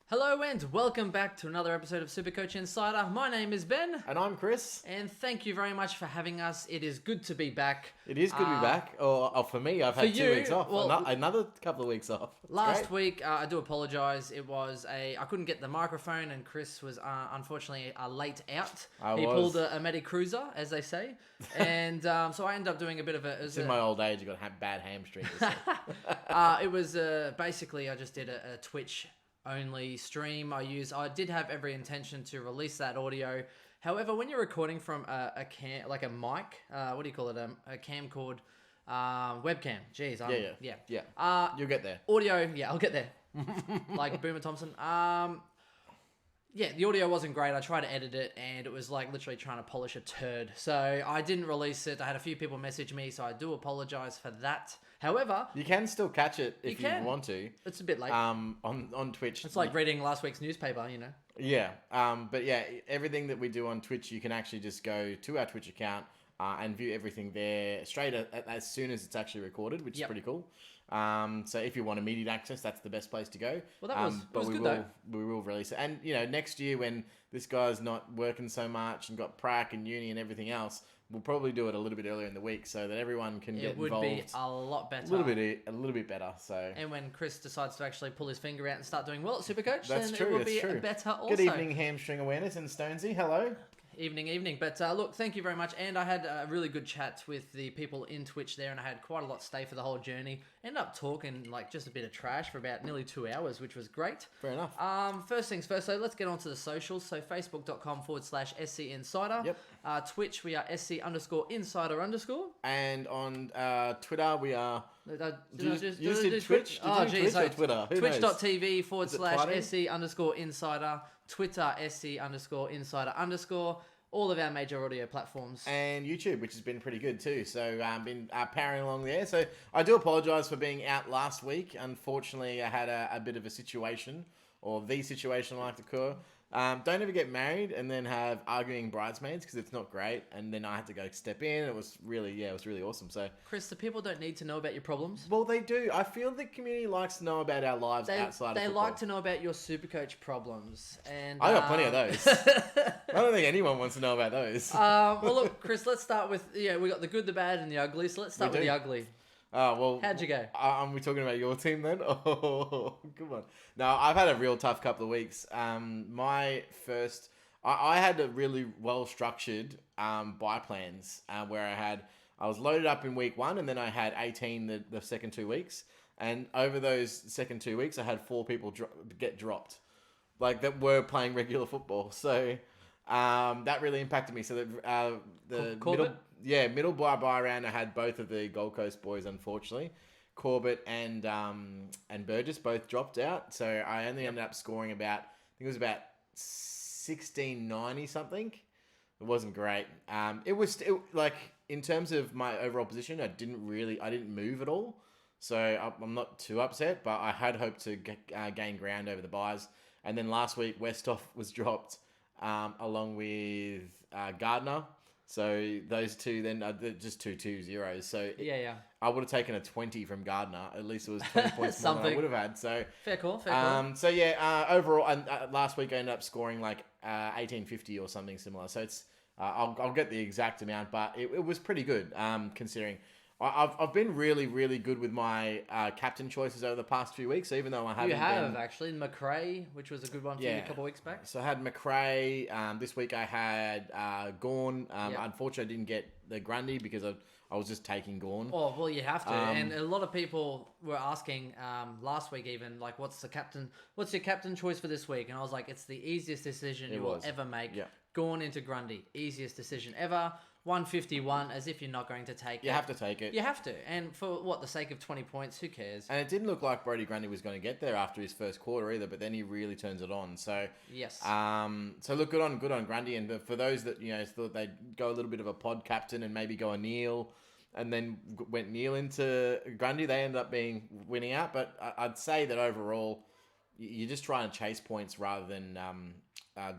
Hello and welcome back to another episode of SuperCoach Insider. My name is Ben. And I'm Chris. And thank you very much for having us. It is good to be back. It is good to be back. Or for me, I've had 2 weeks off. well, Another couple of weeks off. It's Last great. week, I do apologise. I couldn't get the microphone and Chris was unfortunately late out. He pulled a Medi Cruiser, as they say. And so I ended up doing a bit of a... In my old age, I've got bad hamstrings. It was basically I just did a Twitch only stream. I did have every intention to release that audio. However, when you're recording from a cam, like a mic, what do you call it? A camcord, webcam. Jeez, Yeah. You'll get there. Audio, yeah, I'll get there. Like Boomer Thompson. Yeah, the audio wasn't great. I tried to edit it, and it was like literally trying to polish a turd. So I didn't release it. I had a few people message me, so I do apologize for that. However, you can still catch it if you want to. It's a bit late. On Twitch. It's like reading last week's newspaper, you know. Yeah. But yeah, everything that we do on Twitch, you can actually just go to our Twitch account and view everything there straight as soon as it's actually recorded, which is pretty cool. So if you want immediate access, that's the best place to go. Well, that was good though. We will release it. And, next year when this guy's not working so much and got prac and uni and everything else, we'll probably do it a little bit earlier in the week so that everyone can get involved. It would be a lot better. A little bit better. So. And when Chris decides to actually pull his finger out and start doing well at SuperCoach, then it will be better also. Good evening, hamstring awareness, and Stonesy. Hello. Evening. But look, thank you very much. And I had a really good chat with the people in Twitch there, and I had quite a lot to stay for the whole journey. Ended up talking like just a bit of trash for about nearly 2 hours, which was great. Fair enough. First things first, so let's get on to the socials. So facebook.com/SC Insider. Yep. Twitch, we are SC_Insider_. And on Twitter, we are... You just did Twitch? Oh, geez. Twitch or Twitter? Twitch.tv/SC_Insider. Twitter, SC_Insider_. All of our major audio platforms. And YouTube, which has been pretty good too. So I've been powering along there. So I do apologise for being out last week. Unfortunately, I had a bit of a situation, or the situation I like to call. Don't ever get married and then have arguing bridesmaids because it's not great. And then I had to go step in. It was really awesome. So Chris, the people don't need to know about your problems. Well, they do. I feel the community likes to know about our lives outside of football. They like to know about your SuperCoach problems. And I got plenty of those. I don't think anyone wants to know about those. Well, look, Chris, let's start with, we got the good, the bad, and the ugly. So let's start with the ugly. Well, how'd you go? Are we talking about your team then? Oh, come on. No, I've had a real tough couple of weeks. I had a really well-structured buy plans where I was loaded up in week 1 and then I had 18 the second 2 weeks. And over those second 2 weeks, I had 4 people get dropped, like that were playing regular football. So that really impacted me. So the middle buy round, I had both of the Gold Coast boys, unfortunately. Corbett and Burgess both dropped out. So I only ended up scoring about 1690 something. It wasn't great. It was like in terms of my overall position, I didn't move at all. So I'm not too upset, but I had hoped to gain ground over the buys. And then last week, Westhoff was dropped along with Gardner. So those two then just 2 zeros. So I would have taken a 20 from Gardner. At least it was 20 points more than I would have had. So fair call. So overall, last week I ended up scoring like 1850 or something similar. So it's I'll get the exact amount, but it was pretty good considering. I've been really, really good with my captain choices over the past few weeks, even though I haven't. You have actually McRae, which was a good one for you a couple of weeks back. So I had McRae. This week I had Gawn. Unfortunately, I didn't get the Grundy because I was just taking Gawn. Oh well, you have to. And a lot of people were asking last week even like, what's your captain choice for this week? And I was like, it's the easiest decision you will ever make. Yeah. Gawn into Grundy, easiest decision ever. 151, as if you're not going to take it. You have to take it. You have to. And for the sake of 20 points, who cares? And it didn't look like Brodie Grundy was going to get there after his first quarter either, but then he really turns it on. So yes. So look, good on Grundy. And for those that thought they'd go a little bit of a pod captain and maybe go a Neil, and then went Neil into Grundy, they ended up winning out. But I'd say that overall, you're just trying to chase points rather than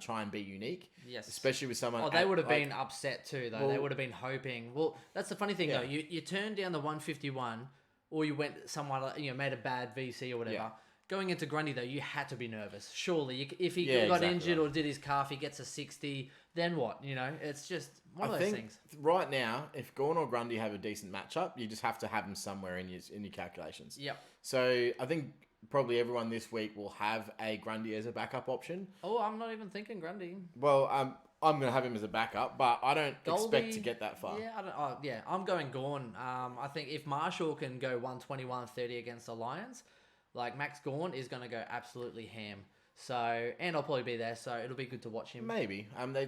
try and be unique. Yes. Especially with someone... Oh, they would have been upset too, though. They would have been hoping... Well, that's the funny thing, though. You turned down the 151, or you went somewhere, made a bad VC or whatever. Going into Grundy, though, you had to be nervous. Surely, if he Yeah, got exactly injured right. or did his calf, he gets a 60, then what? It's just one of I those think things. right now, if Gorn or Grundy have a decent matchup, you just have to have them somewhere in your calculations. Yep. So I think probably everyone this week will have a Grundy as a backup option. Oh, I'm not even thinking Grundy. Well, I'm going to have him as a backup, but I don't expect to Goldie, get that far. yeah, I don't. Yeah, I'm going Gorn. I think if Marshall can go 120, 130 against the Lions, like Max Gorn is going to go absolutely ham. So, and I'll probably be there, so it'll be good to watch him. Maybe.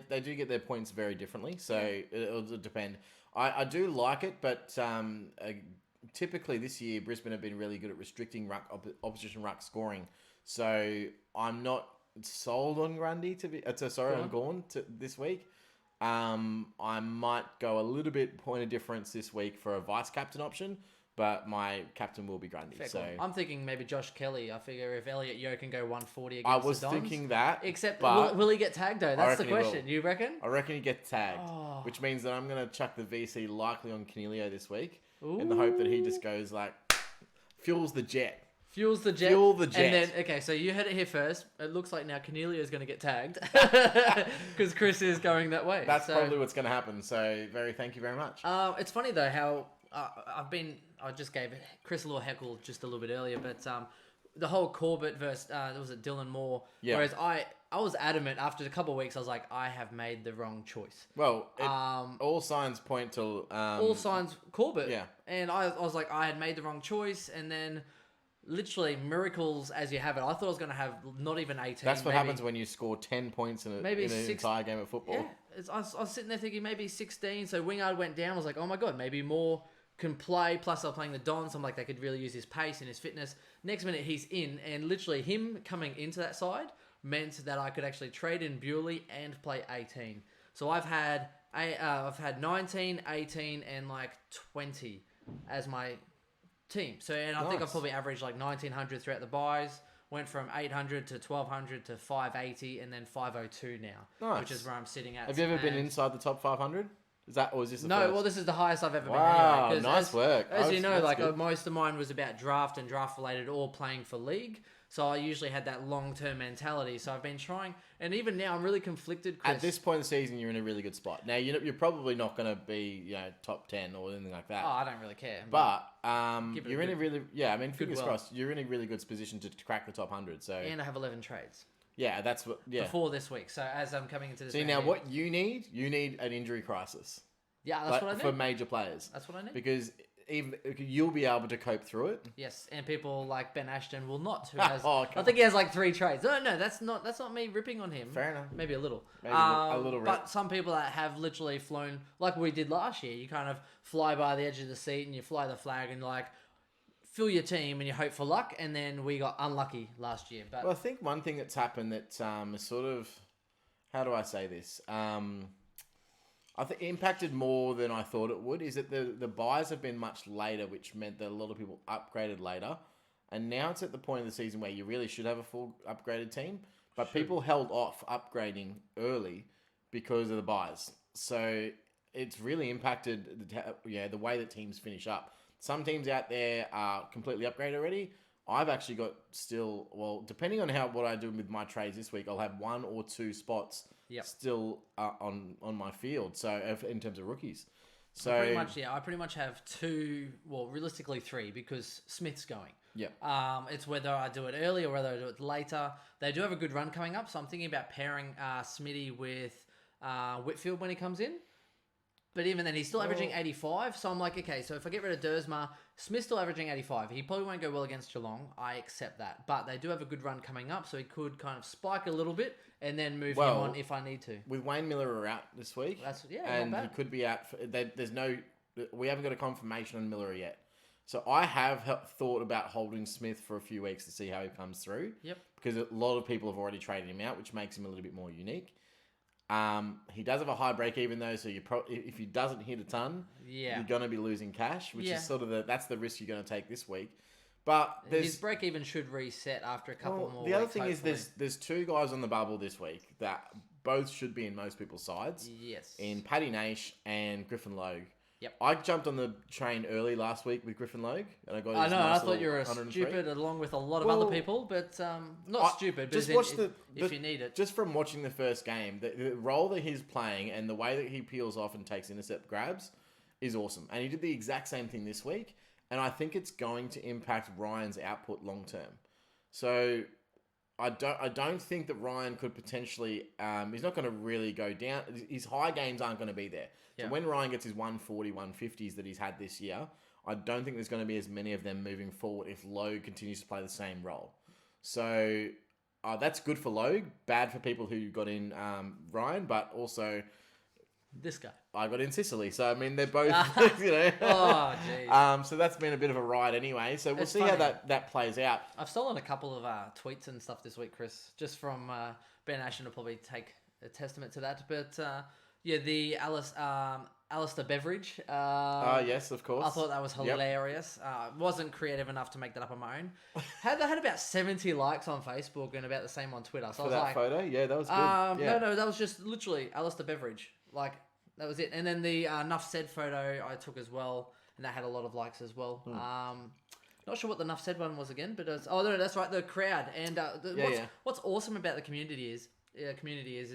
They do get their points very differently, so it'll depend. I do like it, but typically this year Brisbane have been really good at restricting opposition ruck scoring. So I'm not sold on Grundy on Gorn this week. I might go a little bit point of difference this week for a vice captain option, but my captain will be Grundy. Fair So call. I'm thinking maybe Josh Kelly. I figure if Elliot Yeo can go 140 against I was the Dons, thinking that, except but will he get tagged though? That's the reckon he will. question. You reckon? I reckon he gets tagged, Oh. which means that I'm going to chuck the VC likely on Canelio this week in the hope that he just goes like, fuels the jet. Fuels the jet. Fuel the jet. And then, okay, so you heard it here first. It looks like now Cornelia is going to get tagged because Chris is going that way. That's probably what's going to happen. So, thank you very much. It's funny though how I just gave Chris a little heckle just a little bit earlier, but the whole Corbett versus was it Dylan Moore? Yeah. Whereas I was adamant after a couple of weeks. I was like, I have made the wrong choice. Well, all signs point to All signs Corbett. Yeah. And I was like, I had made the wrong choice, and then literally miracles as you have it. I thought I was going to have not even 18. That's what maybe, happens when you score 10 points in an entire game of football. Yeah, I was sitting there thinking maybe 16. So Wingard went down. I was like, oh my God, maybe more can play. Plus, they're playing the Dons. I'm like, they could really use his pace and his fitness. Next minute, he's in. And literally, him coming into that side meant that I could actually trade in Bewley and play 18. So I've had 19, 18, and like 20 as my team. So, and I think I've probably averaged like 1900 throughout the buys. Went from 800 to 1200 to 580 and then 502 now, which is where I'm sitting at. Have you ever been inside the top 500? Is this the No, first? well, this is the highest I've ever Wow, been. Anyway, nice work. As you know, That's like good. most of mine was about draft and draft related or playing for league. So I usually had that long-term mentality. So I've been trying, and even now I'm really conflicted, Chris. At this point in the season, you're in a really good spot. Now, you're probably not going to be, top 10 or anything like that. Oh, I don't really care. But Give it you're a in a really, fingers well. crossed, you're in a really good position to crack the top 100. So And I have 11 trades that's what, before this week. So as I'm coming into this See, now what you need an injury crisis. Yeah, that's what I need. For major players. That's what I need. Because even you'll be able to cope through it. Yes, and people like Ben Ashton will not. Who has, Oh, I think he has like 3 trades. No, that's not me ripping on him. Fair enough. Maybe a little. Maybe a little rip. But some people that have literally flown, like we did last year, you kind of fly by the edge of the seat and you fly the flag and like fill your team and you hope for luck. And then we got unlucky last year. But Well, I think one thing that's happened that is sort of, how do I say this? I think impacted more than I thought it would is that the buys have been much later, which meant that a lot of people upgraded later. And now it's at the point of the season where you really should have a full upgraded team. But people held off upgrading early because of the buys. So it's really impacted the way that teams finish up. Some teams out there are completely upgraded already. I've actually got depending on what I do with my trades this week, I'll have 1 or 2 spots still on my field. So in terms of rookies, so I pretty much have 2. Well, realistically 3 because Smith's going. Yeah. It's whether I do it early or whether I do it later. They do have a good run coming up, so I'm thinking about pairing Smitty with Whitfield when he comes in. But even then, he's still averaging 85. So I'm like, okay, so if I get rid of Dersma, Smith's still averaging 85. He probably won't go well against Geelong. I accept that. But they do have a good run coming up, so he could kind of spike a little bit and then move him on if I need to. With Wayne Miller out this week, and he could be out. We haven't got a confirmation on Miller yet. So I have thought about holding Smith for a few weeks to see how he comes through. Yep. Because a lot of people have already traded him out, which makes him a little bit more unique. He does have a high break even though, so if he doesn't hit a ton, you're going to be losing cash, which is sort of that's the risk you're going to take this week. But his break even should reset after a couple more. The other thing is there's 2 guys on the bubble this week that both should be in most people's sides. Yes. In Paddy Nash and Griffin Logue. Yep. I jumped on the train early last week with Griffin Logue, and I got. I his know. nice I thought you were 103. stupid, along with a lot of other people, but not stupid. But Just watch if you need it. Just from watching the first game, the role that he's playing and the way that he peels off and takes intercept grabs is awesome. And he did the exact same thing this week, and I think it's going to impact Ryan's output long term. So I don't think that Ryan could potentially. He's not going to really go down. His high games aren't going to be there. So when Ryan gets his 140, 150s that he's had this year, I don't think there's going to be as many of them moving forward if Logue continues to play the same role. So that's good for Logue, bad for people who got in Ryan, but also this guy. I got in Sicily. So, I mean, they're both, you know. Oh, jeez. So that's been a bit of a ride anyway. So we'll see funny. how that plays out. I've stolen a couple of tweets and stuff this week, Chris, just from Ben Ashton will probably take a testament to that. But the Alistair Beveridge. Yes, of course. I thought that was hilarious. Wasn't creative enough to make that up on my own. Had about 70 likes on Facebook and about the same on Twitter. So For I was that like, photo? Yeah, that was good. No, that was just literally Alistair Beveridge. Like, that was it. And then the Nuff Said photo I took as well, and that had a lot of likes as well. Not sure what the Nuff Said one was again, but no, that's right, the crowd. And what's awesome about the community is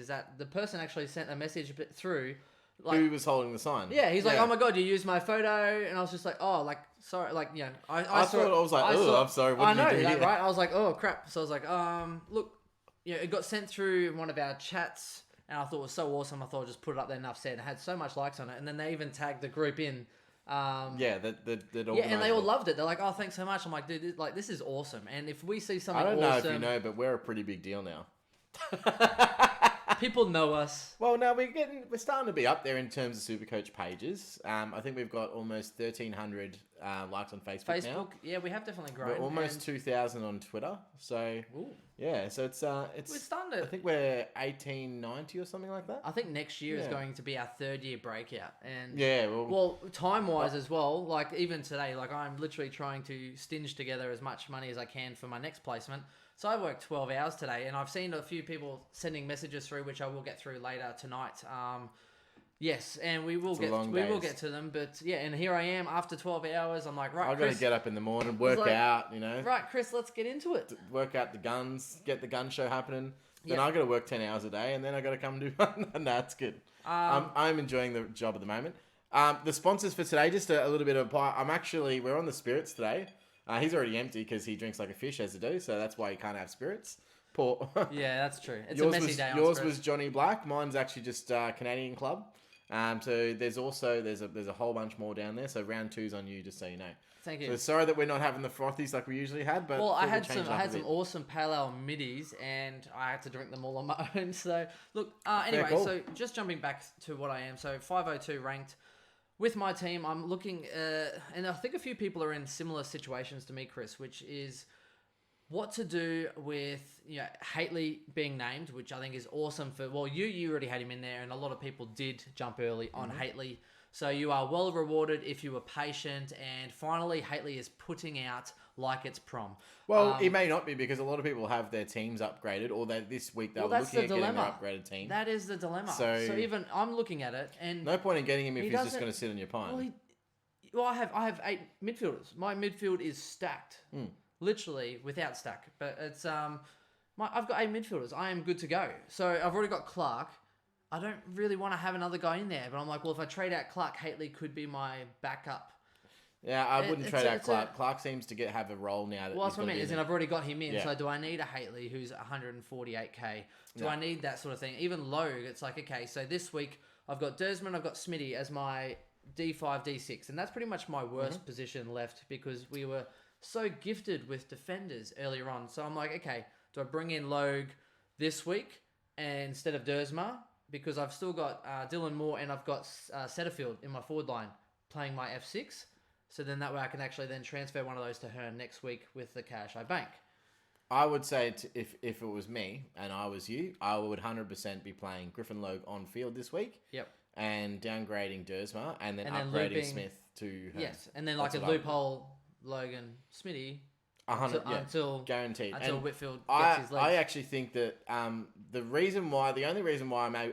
that the person actually sent a message through. Like, who was holding the sign? Yeah, he's like, "Oh my god, you used my photo," and I was just like, "Oh, like sorry, like you know." I was like, "Oh, I'm sorry." What did you do that, here? Right? I was like, "Oh crap!" So I was like, look, it got sent through in one of our chats, and I thought it was so awesome. I thought I'd just put it up there. Enough said. It had so much likes on it, and then they even tagged the group in. And they all loved it. They're like, "Oh, thanks so much." I'm like, "Dude, this is awesome." And if we see something, I don't know if you know, but we're a pretty big deal now. People know us. Well, now we're starting to be up there in terms of SuperCoach pages. I think we've got almost 1,300 likes on Facebook now. Yeah, we have definitely grown. We're almost 2,000 on Twitter. So yeah, so it's we're starting to. I think we're 1,890 or something like that. I think next year is going to be our 3rd year breakout, and well, time wise as well. Like even today, like I'm literally trying to stinge together as much money as I can for my next placement. So I worked 12 hours today, and I've seen a few people sending messages through, which I will get through later tonight. Yes, and we will get to them. But yeah, and here I am after 12 hours. I'm like, right, I've got to get up in the morning, work out, Right, Chris, let's get into it. Work out the guns, get the gun show happening. Then I got to work 10 hours a day, and then I got to come do. No, it's good. I'm enjoying the job at the moment. The sponsors for today, just a little bit of. We're on the spirits today. He's already empty because he drinks like a fish, as to do. So that's why he can't have spirits. Poor. Yeah, that's true. It's a messy day. Yours was Johnny Black. Mine's actually just Canadian Club. So there's a whole bunch more down there. So round 2's on you, just so you know. Thank you. So sorry that we're not having the frothies like we usually had, but I had some awesome pale ale middies, and I had to drink them all on my own. So look, anyway, so just jumping back to what I am. So 502 ranked. With my team, I'm looking, and I think a few people are in similar situations to me, Chris, which is what to do with Haitley being named, which I think is awesome you already had him in there, and a lot of people did jump early on Haitley. So you are well rewarded if you were patient, and finally Haitley is putting out like it's prom. Well, it may not be because a lot of people have their teams upgraded, or this week they were looking at getting their upgraded team. That is the dilemma. So even I'm looking at it, and no point in getting him if he's just going to sit on your pine. I have 8 midfielders. My midfield is stacked, literally without stack. But it's I've got 8 midfielders. I am good to go. So I've already got Clark. I don't really want to have another guy in there, but I'm like, well, if I trade out Clark, Haitley could be my backup. Yeah, I wouldn't trade out Clark. Clark seems to have a role now. That's what I mean. I've already got him in. Yeah. So do I need a Haitley who's 148k? Do I need that sort of thing? Even Logue, it's like, okay, so this week I've got Dersman, I've got Smitty as my D5, D6. And that's pretty much my worst position left because we were so gifted with defenders earlier on. So I'm like, okay, do I bring in Logue this week instead of Dersma? Because I've still got Dylan Moore and I've got Setterfield in my forward line playing my F6. So then that way I can actually then transfer one of those to her next week with the cash I bank. I would say if it was me and I was you, I would 100% be playing Griffin Logue on field this week. Yep. And downgrading Dersma and then upgrading Smith to her. Yes, and then like a loophole Logan Smitty. 100, until guaranteed. Until Whitfield gets his legs. I actually think that the only reason why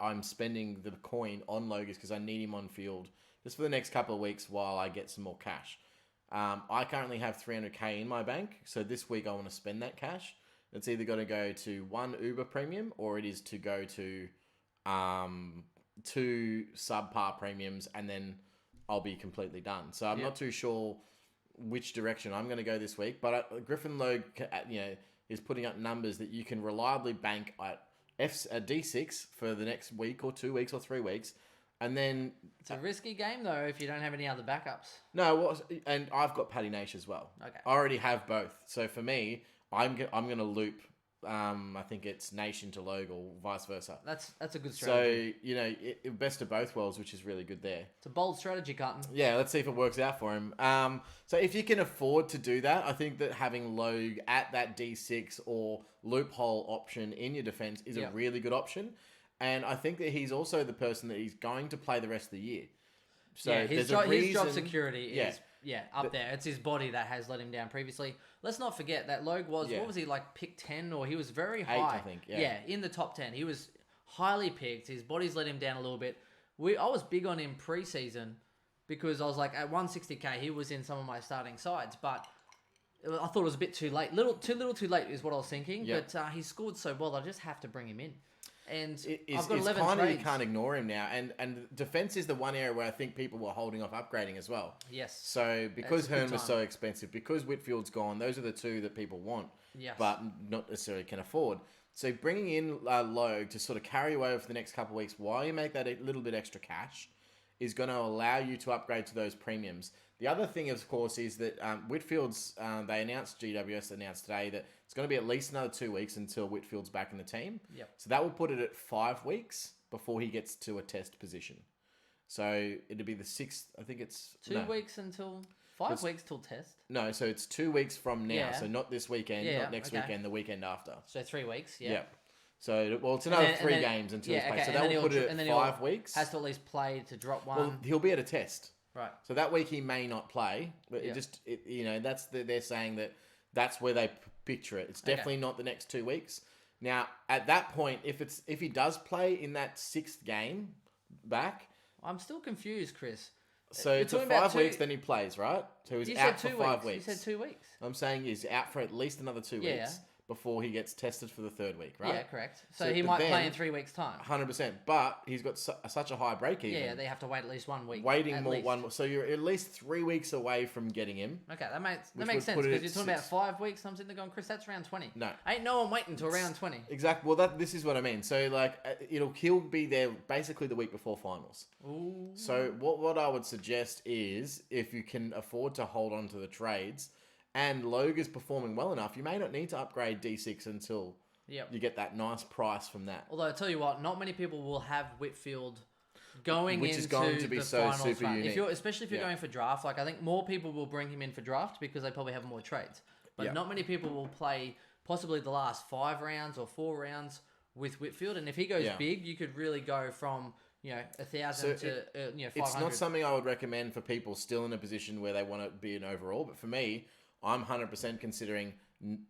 I'm spending the coin on Logue is because I need him on field just for the next couple of weeks while I get some more cash. I currently have 300k in my bank, so this week I want to spend that cash. It's either going to go to one Uber Premium or it is to go to 2 subpar premiums, and then I'll be completely done. So I'm not too sure which direction I'm going to go this week, but Griffin Logue, is putting up numbers that you can reliably bank at D6 for the next week or 2 weeks or 3 weeks, and then it's a risky game though if you don't have any other backups. No, and I've got Paddy Nash as well. Okay, I already have both. So for me, I'm going to loop. I think it's Nation to Logue or vice versa. That's a good strategy. So best of both worlds, which is really good there. It's a bold strategy, Cotton. Yeah, let's see if it works out for him. So if you can afford to do that, I think that having Logue at that D6 or loophole option in your defense is a really good option. And I think that he's also the person that he's going to play the rest of the year. So his job security is up there. It's his body that has let him down previously. Let's not forget that Logue was, what was he, like pick 10, or he was very high. 8, I think. Yeah, in the top 10. He was highly picked. His body's let him down a little bit. I was big on him preseason because I was like, at 160k, he was in some of my starting sides, but I thought it was a bit too late. Too little too late is what I was thinking, but he scored so well, I just have to bring him in. And I've got 11 trades. You can't ignore him now. And defense is the one area where I think people were holding off upgrading as well. Yes. So because Hearn was so expensive, because Whitfield's gone, those are the two that people want, but not necessarily can afford. So bringing in Logue to sort of carry you over for the next couple of weeks while you make that a little bit extra cash is going to allow you to upgrade to those premiums. The other thing, of course, is that Whitfield's, GWS announced today that it's going to be at least another 2 weeks until Whitfield's back in the team. Yep. So that will put it at 5 weeks before he gets to a test position. So it'll be the 6th, I think it's... 2 weeks until... 5 weeks till test? No, so it's 2 weeks from now. So not this weekend, not next weekend, the weekend after. So 3 weeks, Yeah. So, it's another 3 games until he's played. So that will put it at 5 weeks. Has to at least play to drop one. Well, he'll be at a test. Right. So that week he may not play, but they're saying that's where they picture it. It's definitely not the next 2 weeks. Now, at that point, if he does play in that 6th game back, I'm still confused, Chris. So it's 5 weeks, then he plays, right? So he's out for 5 weeks. You said 2 weeks. I'm saying he's out for at least another 2 weeks before he gets tested for the 3rd week, right? Yeah, correct. So he might play in 3 weeks' time. 100%. But he's got such a high break even. Yeah, they have to wait at least 1 week. So you're at least 3 weeks away from getting him. Okay, that makes sense because you're talking about 5 weeks. I'm sitting there going, Chris, that's round 20. No, ain't no one waiting until round 20. Exactly. Well, this is what I mean. So he'll be there basically the week before finals. Ooh. So what I would suggest is if you can afford to hold on to the trades. And Logue is performing well enough, you may not need to upgrade D6 until you get that nice price from that. Although, I tell you what, not many people will have Whitfield going Which into is going to be the so finals super run. unique. Especially if you're going for draft. Like, I think more people will bring him in for draft because they probably have more trades. But not many people will play possibly the last 5 rounds or 4 rounds with Whitfield. And if he goes big, you could really go from... 1,000 to 500. It's not something I would recommend for people still in a position where they want to be an overall. But for me, I'm 100% considering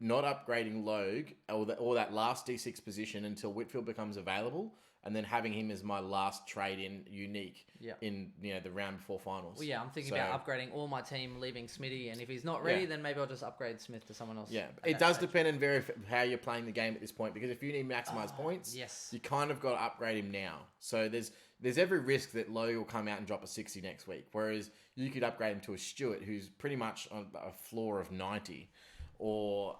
not upgrading Logue or that last D6 position until Whitfield becomes available, and then having him as my last trade in unique in the round before finals. Well, I'm thinking about upgrading all my team, leaving Smitty, and if he's not ready, then maybe I'll just upgrade Smith to someone else. Yeah, it does depend on how you're playing the game at this point, because if you need maximize points, you kind of got to upgrade him now. So there's every risk that Logue will come out and drop a 60 next week, whereas you could upgrade him to a Stewart who's pretty much on a floor of 90. Or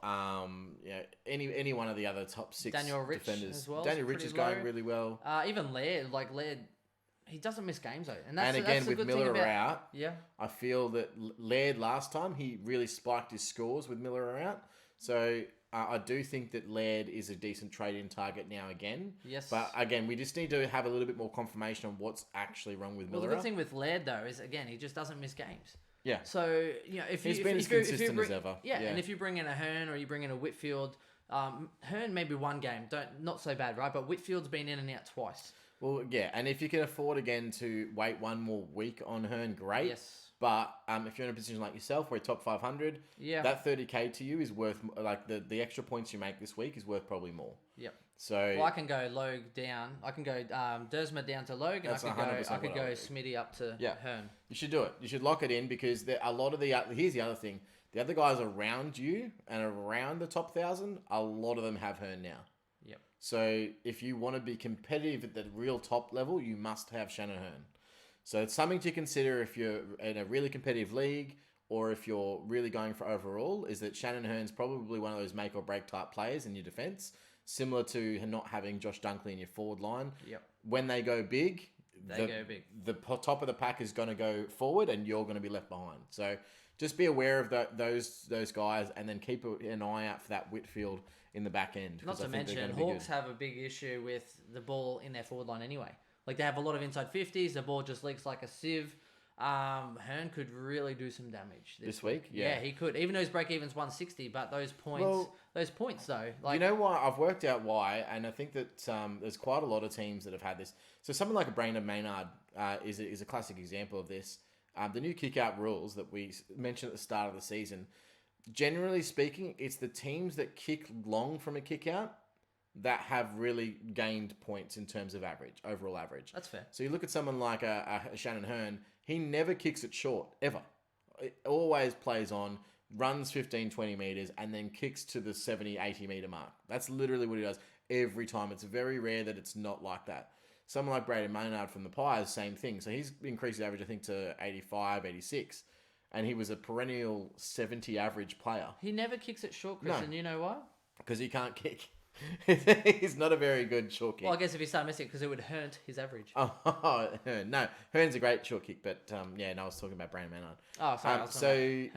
any one of the other top 6 Daniel Rich defenders. As well. Daniel Rich is going really well. Even Laird, he doesn't miss games though. And again, with Miller out, yeah, I feel that Laird last time he really spiked his scores with Miller out. So I do think that Laird is a decent trade-in target now again. Yes. But again, we just need to have a little bit more confirmation on what's actually wrong with Miller. Well, the good thing with Laird though is again he just doesn't miss games. Yeah. So, he's been as consistent as ever. Yeah, and if you bring in a Hearn or you bring in a Whitfield, Hearn maybe 1 game, not so bad, right? But Whitfield's been in and out twice. Well, yeah, and if you can afford again to wait 1 more week on Hearn, great. Yes. But if you're in a position like yourself, where you're top 500, Yeah. that 30K to you is worth, like, the extra points you make this week is worth probably more. Yep. So Well, I can go Logue down. I can go Dersma down to Logue, and That's I 100% could what I go would do. Smitty up to Yeah. Hearn. you should do it. You should lock it in, because a lot of here's the other thing. The other guys around you and around the top 1,000, a lot of them have Hearn now. Yep. So if you want to be competitive at the real top level, you must have Shannon Hearn. So it's something to consider if you're in a really competitive league, or if you're really going for overall, is that Shannon Hearn's probably one of those make or break type players in your defense, similar to not having Josh Dunkley in your forward line. Yep. When they go big, Go big. the top of the pack is going to go forward, and you're going to be left behind. So just be aware of those guys, and then keep an eye out for that Whitfield in the back end. Not to mention, Hawks have a big issue with the ball in their forward line anyway. Like, they have a lot of inside 50s. The ball just leaks like a sieve. Hearn could really do some damage this week. Yeah, he could. Even though his break even's 160, but those points though, like, you know why? I've worked out why, and I think that there's quite a lot of teams that have had this. So someone like a Brandon Maynard is a classic example of this. The new kick-out rules that we mentioned at the start of the season, generally speaking, it's the teams that kick long from a kick-out that have really gained points in terms of overall average. That's fair. So you look at someone like a Shannon Hearn, he never kicks it short, ever. It always plays on, runs 15, 20 meters, and then kicks to the 70, 80 meter mark. That's literally what he does every time. It's very rare that it's not like that. Someone like Brandon Maynard from the Pies, same thing. So he's increased his average, I think, to 85, 86. And he was a perennial 70 average player. He never kicks it short, Chris, and you know why? Because he can't kick. He's not a very good short kick. Well, I guess if you start missing it, because it would hurt his average. Oh, Hearn. No, Hearn's a great short kick, but I was talking about Brandon Maynard. Oh, sorry.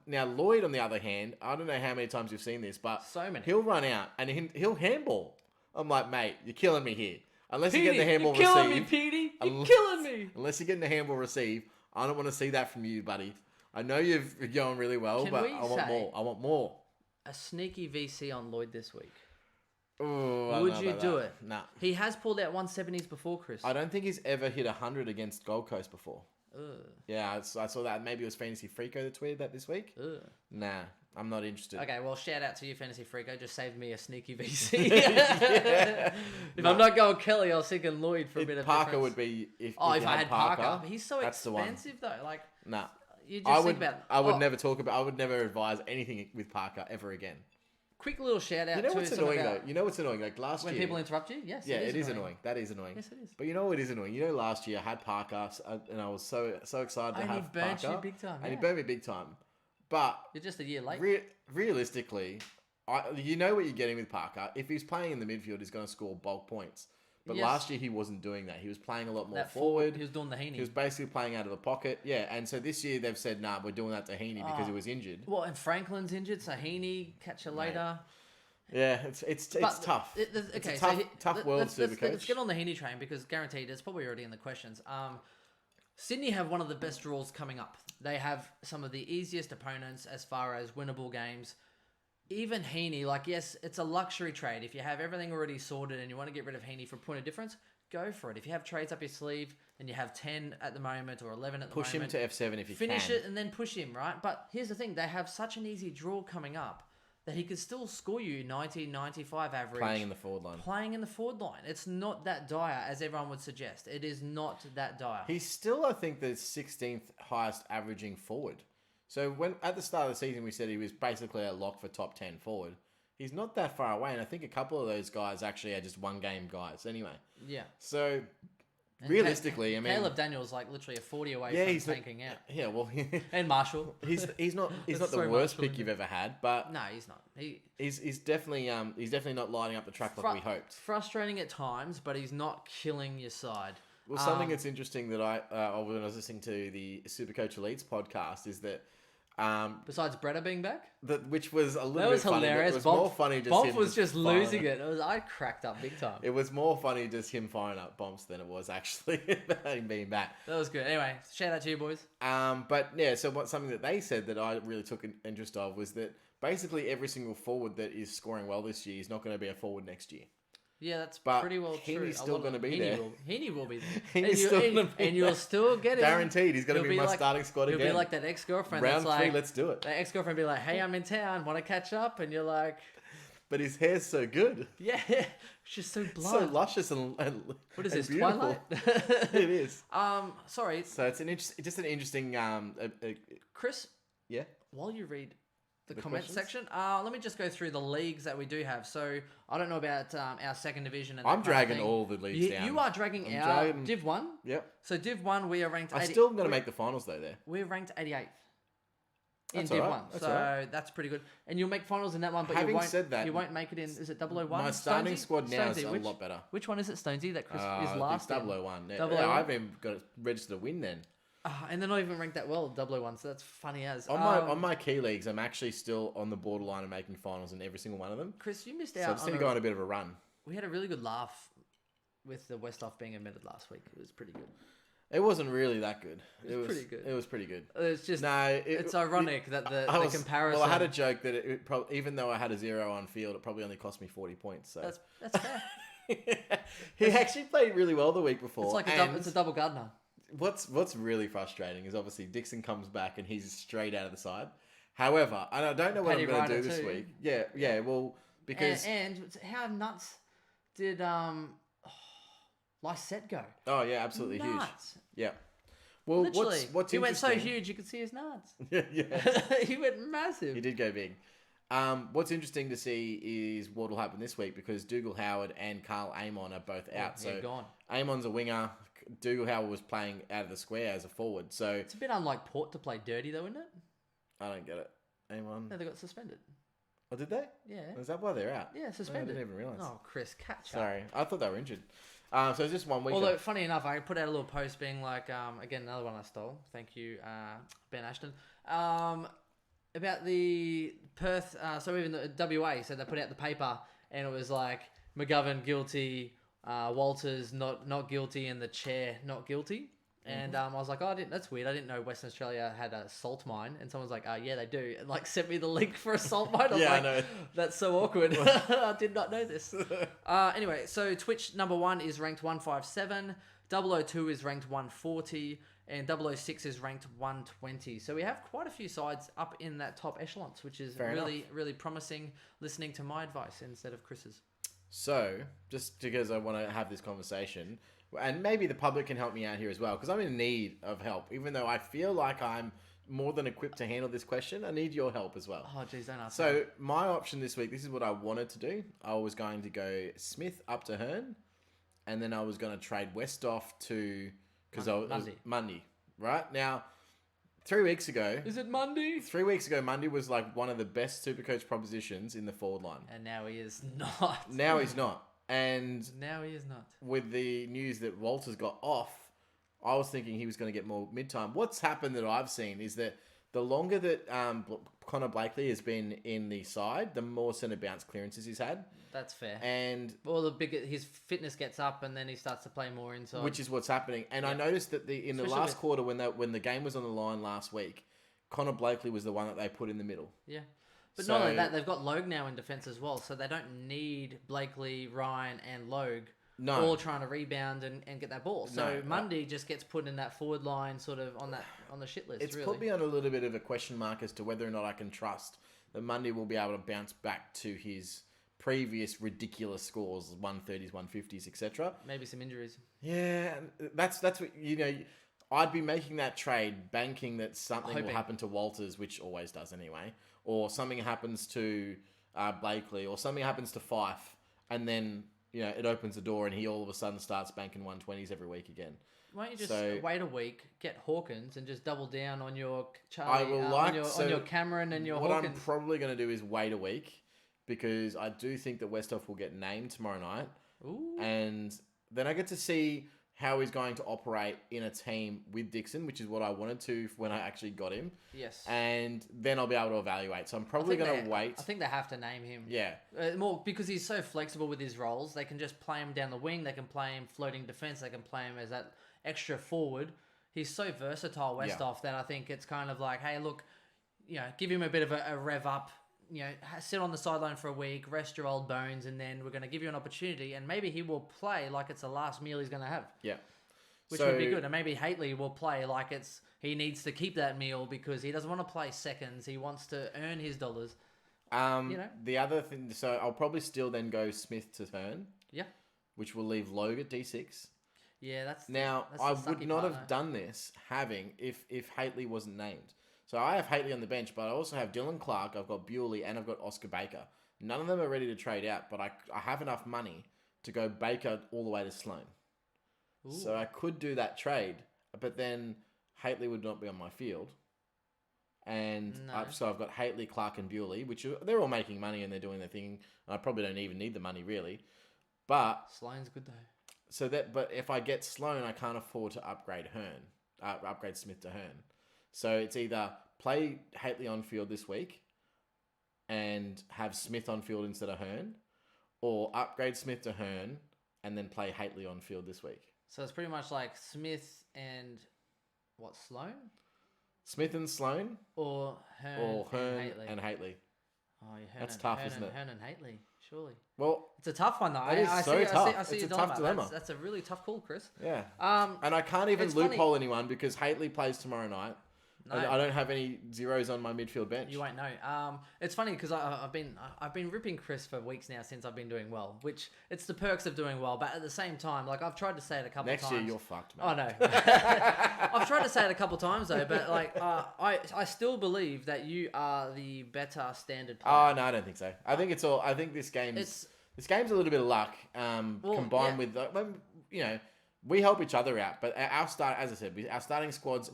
Now Lloyd, on the other hand, I don't know how many times you've seen this, but So many. He'll run out and he'll handball. I'm like, mate, you're killing me here. Unless you get the handball you're killing receive. me, Petey. You're killing me. Unless you're getting the handball receive, I don't want to see that from you, buddy. I know you're going really well, but I want more. I want more. A sneaky VC on Lloyd this week. Ooh, Would you do it? Nah. He has pulled out 170s before, Chris. I don't think he's ever hit 100 against Gold Coast before. Ugh. Yeah, I saw that. Maybe it was Fantasy Freako that tweeted that this week. Ugh. Nah, I'm not interested. Okay, well, shout out to you, Fantasy Freako. Just saved me a sneaky VC. If I'm not going Kelly, I was thinking Lloyd for a bit of Parker difference. would be if I you had Parker. He's so that's the one. expensive, though. Like, Nah. you just think about... I would never advise anything with Parker ever again. Quick little shout out You know to what's some annoying of our... though? You know what's annoying? Like last When year... people interrupt you? Yes, Yeah, it is annoying. That is annoying. Yes, it is. But you know what is annoying? You know last year I had Parker and I was so excited to And have he burnt Parker. you big time, And he yeah. burnt me big time. But You're just a year late. realistically, you know what you're getting with Parker. If he's playing in the midfield, he's going to score bulk points. But Yes. last year he wasn't doing that. He was playing a lot more That forward. He was doing the Heaney. He was basically playing out of the pocket. Yeah, and so this year they've said, nah, we're doing that to Heaney because he was injured. Well, and Franklin's injured, so Heaney, catch you later. Yeah, it's tough. It's a tough world, Supercoach. Let's get on the Heaney train because guaranteed it's probably already in the questions. Sydney have one of the best draws coming up. They have some of the easiest opponents as far as winnable games. Even Heaney, like, yes, it's a luxury trade. If you have everything already sorted and you want to get rid of Heaney for a point of difference, go for it. If you have trades up your sleeve and you have 10 at the moment or 11 at the moment... Push him to F7 if you can. Finish it and then push him, right? But here's the thing. They have such an easy draw coming up that he could still score you 90, 95 average. Playing in the forward line. Playing in the forward line. It's not that dire as everyone would suggest. It is not that dire. He's still, I think, the 16th highest averaging forward. So when at the start of the season we said he was basically a lock for top 10 forward, he's not that far away. And I think a couple of those guys actually are just one-game guys anyway. Yeah. So... And realistically, I mean, Caleb Daniels like literally a 40 away from tanking out. Yeah, well, and Marshall. he's not the worst pick you've ever had, but no, he's not. He's definitely not lighting up the track like we hoped. Frustrating at times, but he's not killing your side. Well, something that's interesting that I when I was listening to the Supercoach Elites podcast is that besides Bretta being back, which was a little that was bit funny. hilarious. It was more funny. Bomp was just losing it. I cracked up big time. It was more funny just him firing up Bomps than it was actually him being back. That was good. Anyway, shout out to you boys. But yeah, so something that they said that I really took an interest of was that basically every single forward that is scoring well this year is not going to be a forward next year. Yeah, that's But pretty well true. Heaney's still going to be there. Heaney will be there. Heaney's still going to be and you'll still get him. Guaranteed, he's going to be my like, starting squad again. He'll be like that ex-girlfriend Round that's 3, like... let's do it. That ex-girlfriend be like, hey, I'm in town, want to catch up? And you're like... But his hair's so good. Yeah, it's just so blonde. So luscious and what is and this, beautiful. Twilight? It is. Sorry. So it's just an interesting... Chris? Yeah? While you read the comments questions? section, let me just go through the leagues that we do have. So I don't know about our second division. And I'm dragging all the leagues down. You are dragging Div 1? Yep. So Div 1, we are ranked... I'm still going to make the finals though there. We're ranked 88th. In That's Div all 1. right. That's so all right. that's pretty good. And you'll make finals in that one, but Having you won't, said that, you won't make it in... Is it 001? My starting Stonesy? squad now is Stonesy, a lot better. Which one is it, Stonesy, that Chris is It's last in? 001. Yeah, 001? I've even got to register to win then. And they're not even ranked that well, 001, so that's funny as. On my key leagues, I'm actually still on the borderline of making finals in every single one of them. Chris, you missed So I out just need to go on a bit of a run. We had a really good laugh with the Westhoff being admitted last week. It was pretty good. It wasn't really that good. It was pretty good. It was pretty good. It's just it's ironic that the comparison. Well, I had a joke that it probably, even though I had a 0 on field, it probably only cost me 40 points. So that's fair. He actually played really well the week before. It's like it's a double Gardner. What's really frustrating is obviously Dixon comes back and he's straight out of the side. However, and I don't know what I'm going to do this week. Yeah. Well, because and how nuts did Lysette go? Oh yeah, absolutely nuts. Huge. Yeah. Well, literally, what's he went so interesting- huge you could see his nuts. Yeah. He went massive. He did go big. What's interesting to see is what will happen this week because Dougal Howard and Carl Amon are both out. So gone. Amon's a winger. Dougal Howard was playing out of the square as a forward. So it's a bit unlike Port to play dirty though, isn't it? I don't get it. Amon. No, they got suspended. Oh, did they? Yeah. Is that why they're out? Yeah, suspended. I didn't even realise. Oh, Chris, catch up. Sorry. I thought they were injured. So it's just 1 week. Although, funny enough, I put out a little post being like, again, another one I stole. Thank you, Ben Ashton. About the Perth, so even the WA, so they put out the paper and it was like McGovern guilty, Walters not guilty, and the chair not guilty. And I was like, oh, that's weird. I didn't know Western Australia had a salt mine. And someone's like, yeah, they do. And like sent me the link for a salt mine. I was Yeah, like, I know. That's so awkward. I did not know this. Anyway, so Twitch number 1 is ranked 157. 002 is ranked 140. And 006 is ranked 120. So we have quite a few sides up in that top echelons, which is really promising, listening to my advice instead of Chris's. So, just because I want to have this conversation, and maybe the public can help me out here as well, because I'm in need of help. Even though I feel like I'm more than equipped to handle this question, I need your help as well. Oh, geez, don't ask me. So, my option this week, this is what I wanted to do. I was going to go Smith up to Hearn, and then I was going to trade Westhoff to... Monday. Right? Now, 3 weeks ago... Is it Monday? 3 weeks ago, Monday was like one of the best Supercoach propositions in the forward line. And now he is not. Now he's not. And now he is not. with the news that Walters got off, I was thinking he was going to get more mid-time. What's happened that I've seen is that the longer that Connor Blakely has been in the side, the more centre bounce clearances he's had. That's fair. And well, the bigger his fitness gets up, and then he starts to play more inside. Which is what's happening. And I noticed that in the last quarter, when the game was on the line last week, Connor Blakely was the one that they put in the middle. Yeah. But not only that, they've got Logue now in defence as well, so they don't need Blakely, Ryan, and Logue all trying to rebound and get that ball. So Mundy just gets put in that forward line, sort of on the shit list. It's put me on a little bit of a question mark as to whether or not I can trust that Mundy will be able to bounce back to his previous ridiculous scores, 130s, 150s, etc. Maybe some injuries. Yeah, that's what I'd be making that trade, banking that something will happen to Walters, which always does anyway, or something happens to Blakely, or something happens to Fife, and then it opens the door and he all of a sudden starts banking 120s every week again. Why don't you just wait a week, get Hawkins, and just double down on your Charlie, on your Cameron and your Hawkins? What I'm Hawkins? probably going to do is wait a week, because I do think that Westhoff will get named tomorrow night. Ooh. And then I get to see how he's going to operate in a team with Dixon, which is what I wanted to when I actually got him. Yes. And then I'll be able to evaluate. So I'm probably going to wait. I think they have to name him. Yeah. More because he's so flexible with his roles. They can just play him down the wing. They can play him floating defense. They can play him as that extra forward. He's so versatile, Westhoff, that I think it's kind of like, hey, look, give him a bit of a rev up sit on the sideline for a week, rest your old bones, and then we're going to give you an opportunity, and maybe he will play like it's the last meal he's going to have. Yeah. Which would be good. And maybe Haitley will play like he needs to keep that meal because he doesn't want to play seconds. He wants to earn his dollars. The other thing, so I'll probably still then go Smith to Hearn. Yeah. Which will leave Logue at D6. Yeah, that's I would not have done this if Haitley wasn't named. So I have Haitley on the bench, but I also have Dylan Clark, I've got Bewley, and I've got Oscar Baker. None of them are ready to trade out, but I have enough money to go Baker all the way to Sloane. Ooh. So I could do that trade, but then Haitley would not be on my field. And so I've got Haitley, Clark, and Bewley, which they're all making money and they're doing their thing. I probably don't even need the money really, but Sloane's good though. But if I get Sloane, I can't afford to upgrade Smith to Hearn. So it's either play Haitley on field this week and have Smith on field instead of Hearn, or upgrade Smith to Hearn and then play Haitley on field this week. So it's pretty much like Smith and Sloane? Smith and Sloane? Or Hearn and Haitley. Oh, yeah, that's tough, isn't it? Hearn and Haitley, surely. Well, it's a tough one though. I see it's a tough dilemma. That's a really tough call, Chris. Yeah. And I can't even loophole anyone because Haitley plays tomorrow night. No. I don't have any zeros on my midfield bench. You won't know. It's funny because I've been ripping Chris for weeks now since I've been doing well, which it's the perks of doing well. But at the same time, like I've tried to say it a couple of times. Next year you're fucked, man. Oh no. I've tried to say it a couple of times though, but like I still believe that you are the better standard player. Oh no, I don't think so. I think it's all. I think this game's a little bit of luck combined with we help each other out. But our starting squads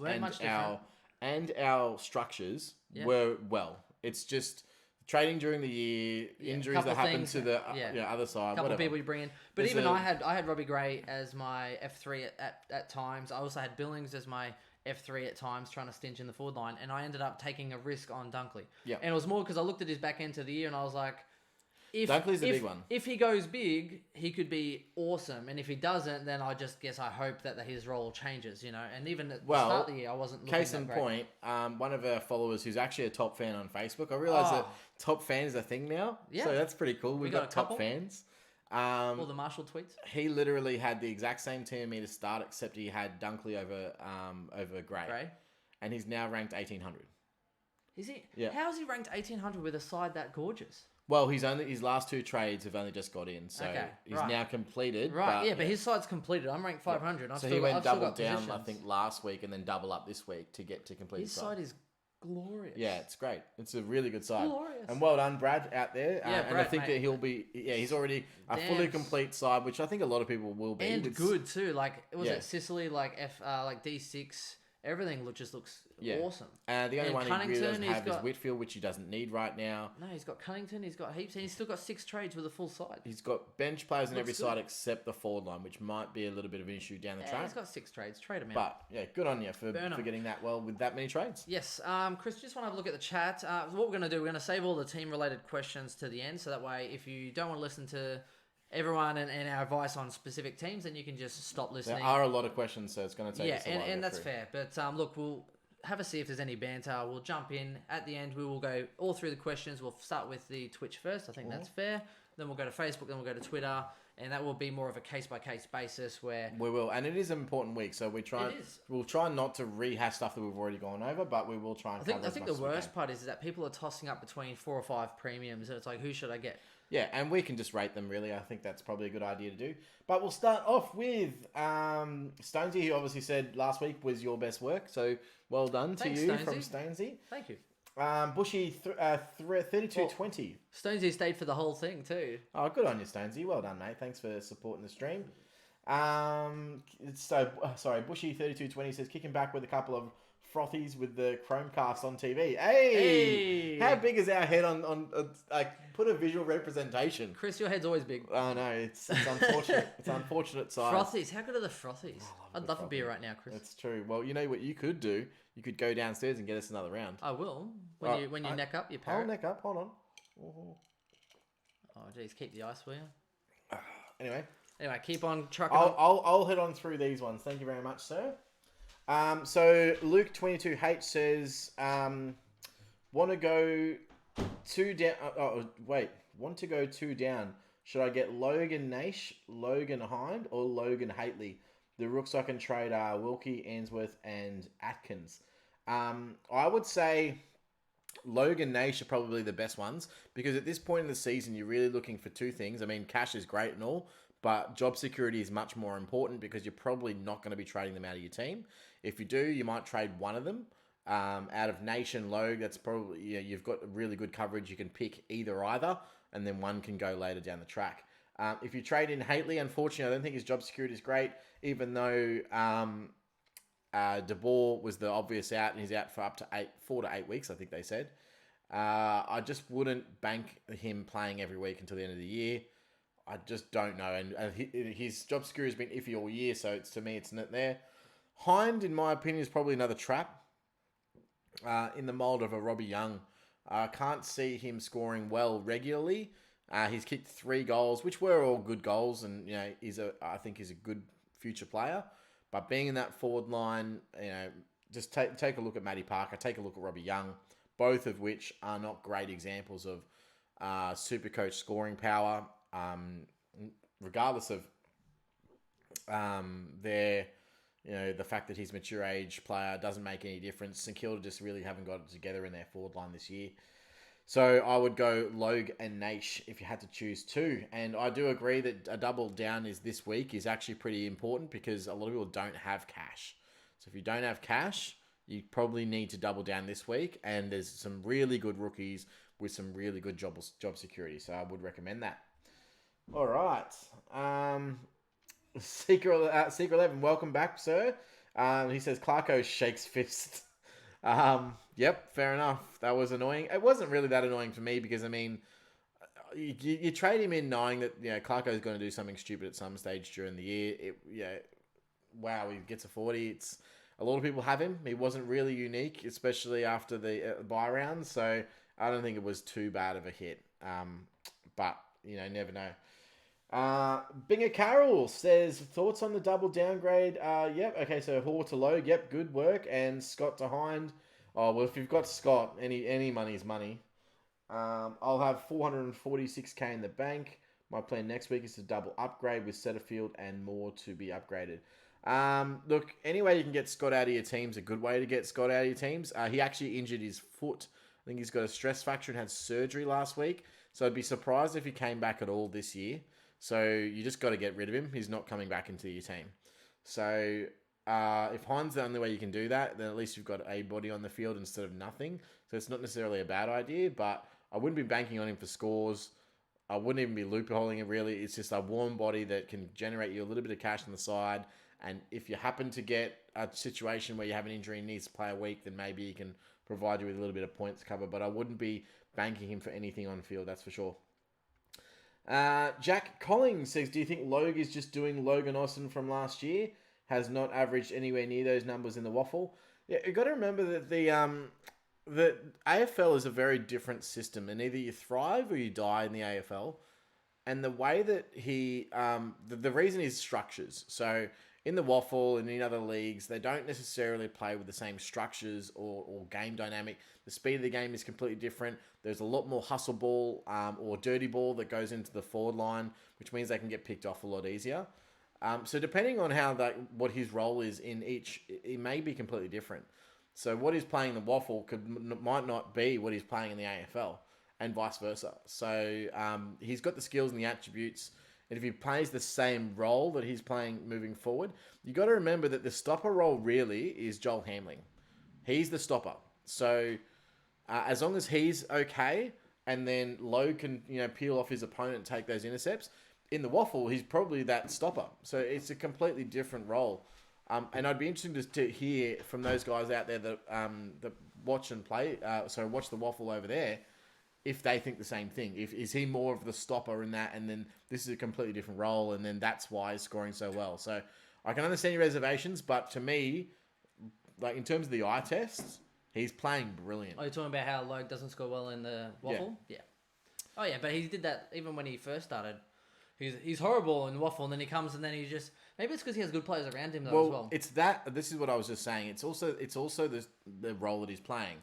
and our structures were It's just trading during the year, injuries that happen to the other side. Couple of people you bring in, but even I had Robbie Gray as my F3 at times. I also had Billings as my F3 at times, trying to stinch in the forward line, and I ended up taking a risk on Dunkley. Yeah, and it was more because I looked at his back end of the year and I was like, Dunkley's the big one. If he goes big, he could be awesome. And if he doesn't, then I hope that his role changes, And even at the start of the year, I wasn't looking case in point, one of our followers who's actually a top fan on Facebook, I realised that top fan is a thing now. Yeah. So that's pretty cool. We've got top fans. All the Marshall tweets. He literally had the exact same team me to start, except he had Dunkley over Gray. And he's now ranked 1800. Is he? Yeah. How is he ranked 1800 with a side that gorgeous? Well, his last two trades have only just got in, so he's now completed. Right, but his side's completed. I'm ranked 500. So he went double down, I think, last week and then double up this week to get to complete his side. Is glorious. Yeah, it's great. It's a really good side. Glorious. And well done, Brad, out there. Yeah, and I think that he'll be... Yeah, he's already a fully complete side, which I think a lot of people will be. And good, too. Like, it Sicily, like D6... Everything looks awesome. The only one he really doesn't have is Whitfield, which he doesn't need right now. No, he's got Cunnington, he's got heaps, and he's still got 6 trades with a full side. He's got bench players on every side except the forward line, which might be a little bit of an issue down the track. He's got 6 trades. Trade him out. But, yeah, good on you for getting that well with that many trades. Yes. Chris, just want to have a look at the chat. What we're going to do, we're going to save all the team-related questions to the end, so that way, if you don't want to listen to everyone and our advice on specific teams, then you can just stop listening. There are a lot of questions, so it's going to take us a while. And that's fair. But look, we'll have a see if there's any banter. We'll jump in at the end. We will go all through the questions. We'll start with the Twitch first. I think that's fair. Then we'll go to Facebook. Then we'll go to Twitter, and that will be more of a case-by-case basis where we will. And it is an important week, so we'll try not to rehash stuff that we've already gone over, but we will try and. I think the worst part is that people are tossing up between 4 or 5 premiums, and it's like, who should I get? Yeah, and we can just rate them, really. I think that's probably a good idea to do. But we'll start off with Stonesy, who obviously said last week was your best work. So well done to you Stonesy. from Stonesy. Thank you. Bushy 3220. Stonesy stayed for the whole thing too. Oh, good on you, Stonesy. Well done, mate. Thanks for supporting the stream. Bushy 3220 says, kicking back with a couple of frothies with the Chromecast on TV. Hey! How big is our head on put a visual representation. Chris, your head's always big. Oh no, it's unfortunate. It's unfortunate size. Frothies, how good are the frothies? I'd love a beer right now, Chris. That's true. Well, you know what you could do? You could go downstairs and get us another round. I will. When you neck up, you parrot. I'll neck up, hold on. Oh geez, keep the ice for you. Anyway, keep on trucking. I'll head on through these ones. Thank you very much, sir. So Luke 22H says, want to go Two down. Wait. Want to go two down. Should I get Logan Nash, Logan Hind, or Logan Haitley? The rooks I can trade are Wilkie, Ainsworth, and Atkins. I would say Logan Nash are probably the best ones because at this point in the season, you're really looking for two things. I mean, cash is great and all, but job security is much more important because you're probably not going to be trading them out of your team. If you do, you might trade one of them. Out of Nash and Logue, that's probably, you've got really good coverage. You can pick either, and then one can go later down the track. If you trade in Haitley, unfortunately, I don't think his job security is great, even though De Boer was the obvious out, and he's out for up to 4 to 8 weeks, I think they said. I just wouldn't bank him playing every week until the end of the year. I just don't know, and his job security has been iffy all year, so to me, it's not there. Hind, in my opinion, is probably another trap. In the mould of a Robbie Young. I can't see him scoring well regularly. He's kicked 3 goals, which were all good goals, and I think he's a good future player. But being in that forward line, just take a look at Matty Parker, take a look at Robbie Young, both of which are not great examples of SuperCoach scoring power, regardless of their. The fact that he's a mature age player doesn't make any difference. St Kilda just really haven't got it together in their forward line this year. So I would go Logue and Nash if you had to choose two. And I do agree that a double down this week is actually pretty important because a lot of people don't have cash. So if you don't have cash, you probably need to double down this week. And there's some really good rookies with some really good job security. So I would recommend that. All right. Secret 11, welcome back, sir. He says Clarko shakes fist. Yep, fair enough. That was annoying. It wasn't really that annoying for me because, I mean, you trade him in knowing that Clarko is going to do something stupid at some stage during the year. Wow, he gets a 40. A lot of people have him. He wasn't really unique, especially after the bye round. So I don't think it was too bad of a hit. But never know. Binger Carroll says, thoughts on the double downgrade? Yep. Okay, so Hall to Logue. Yep, good work. And Scott to Hind. Oh, well, if you've got Scott, any money is money. I'll have 446k in the bank. My plan next week is to double upgrade with Setterfield and more to be upgraded. Look, any way you can get Scott out of your team's a good way to get Scott out of your teams. He actually injured his foot. I think he's got a stress fracture and had surgery last week. So I'd be surprised if he came back at all this year. So you just got to get rid of him. He's not coming back into your team. So if Hind's the only way you can do that, then at least you've got a body on the field instead of nothing. So it's not necessarily a bad idea, but I wouldn't be banking on him for scores. I wouldn't even be loopholing him really. It's just a warm body that can generate you a little bit of cash on the side. And if you happen to get a situation where you have an injury and needs to play a week, then maybe he can provide you with a little bit of points cover. But I wouldn't be banking him for anything on field, that's for sure. Jack Collins says, do you think Logue is just doing Logan Austin from last year? Has not averaged anywhere near those numbers in the waffle. Yeah, you got to remember that the AFL is a very different system, and either you thrive or you die in the AFL. And the way that the reason is structures. So in the waffle and in other leagues, they don't necessarily play with the same structures or game dynamic. The speed of the game is completely different. There's a lot more hustle ball or dirty ball that goes into the forward line, which means they can get picked off a lot easier. So depending on what his role is in each, it may be completely different. So what he's playing in the waffle might not be what he's playing in the AFL, and vice versa. So he's got the skills and the attributes. And if he plays the same role that he's playing moving forward, you got to remember that the stopper role really is Joel Hamling. He's the stopper. So as long as he's okay, and then Lowe can peel off his opponent and take those intercepts, in the waffle he's probably that stopper. So it's a completely different role. And I'd be interested to hear from those guys out there that watch and play. Watch the waffle over there. If they think the same thing. Is he more of the stopper in that, and then this is a completely different role, and then that's why he's scoring so well. So I can understand your reservations, but to me, like in terms of the eye tests, he's playing brilliant. Are you talking about how Logue doesn't score well in the waffle? Yeah. Oh yeah, but he did that even when he first started. He's horrible in the waffle, and then he comes, and then he just maybe it's because he has good players around him though as well. It's that. This is what I was just saying. It's also the role that he's playing.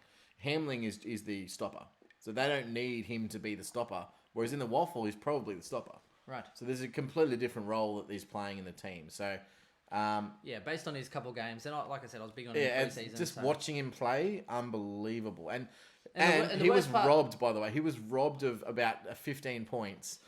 Hamling is the stopper. So they don't need him to be the stopper. Whereas in the waffle, he's probably the stopper. Right. So there's a completely different role that he's playing in the team. So, based on his couple games, and like I said, I was big on yeah, him and pre-season. just watching him play, unbelievable. And the he was worst part- robbed, by the way. He was robbed of about 15 points.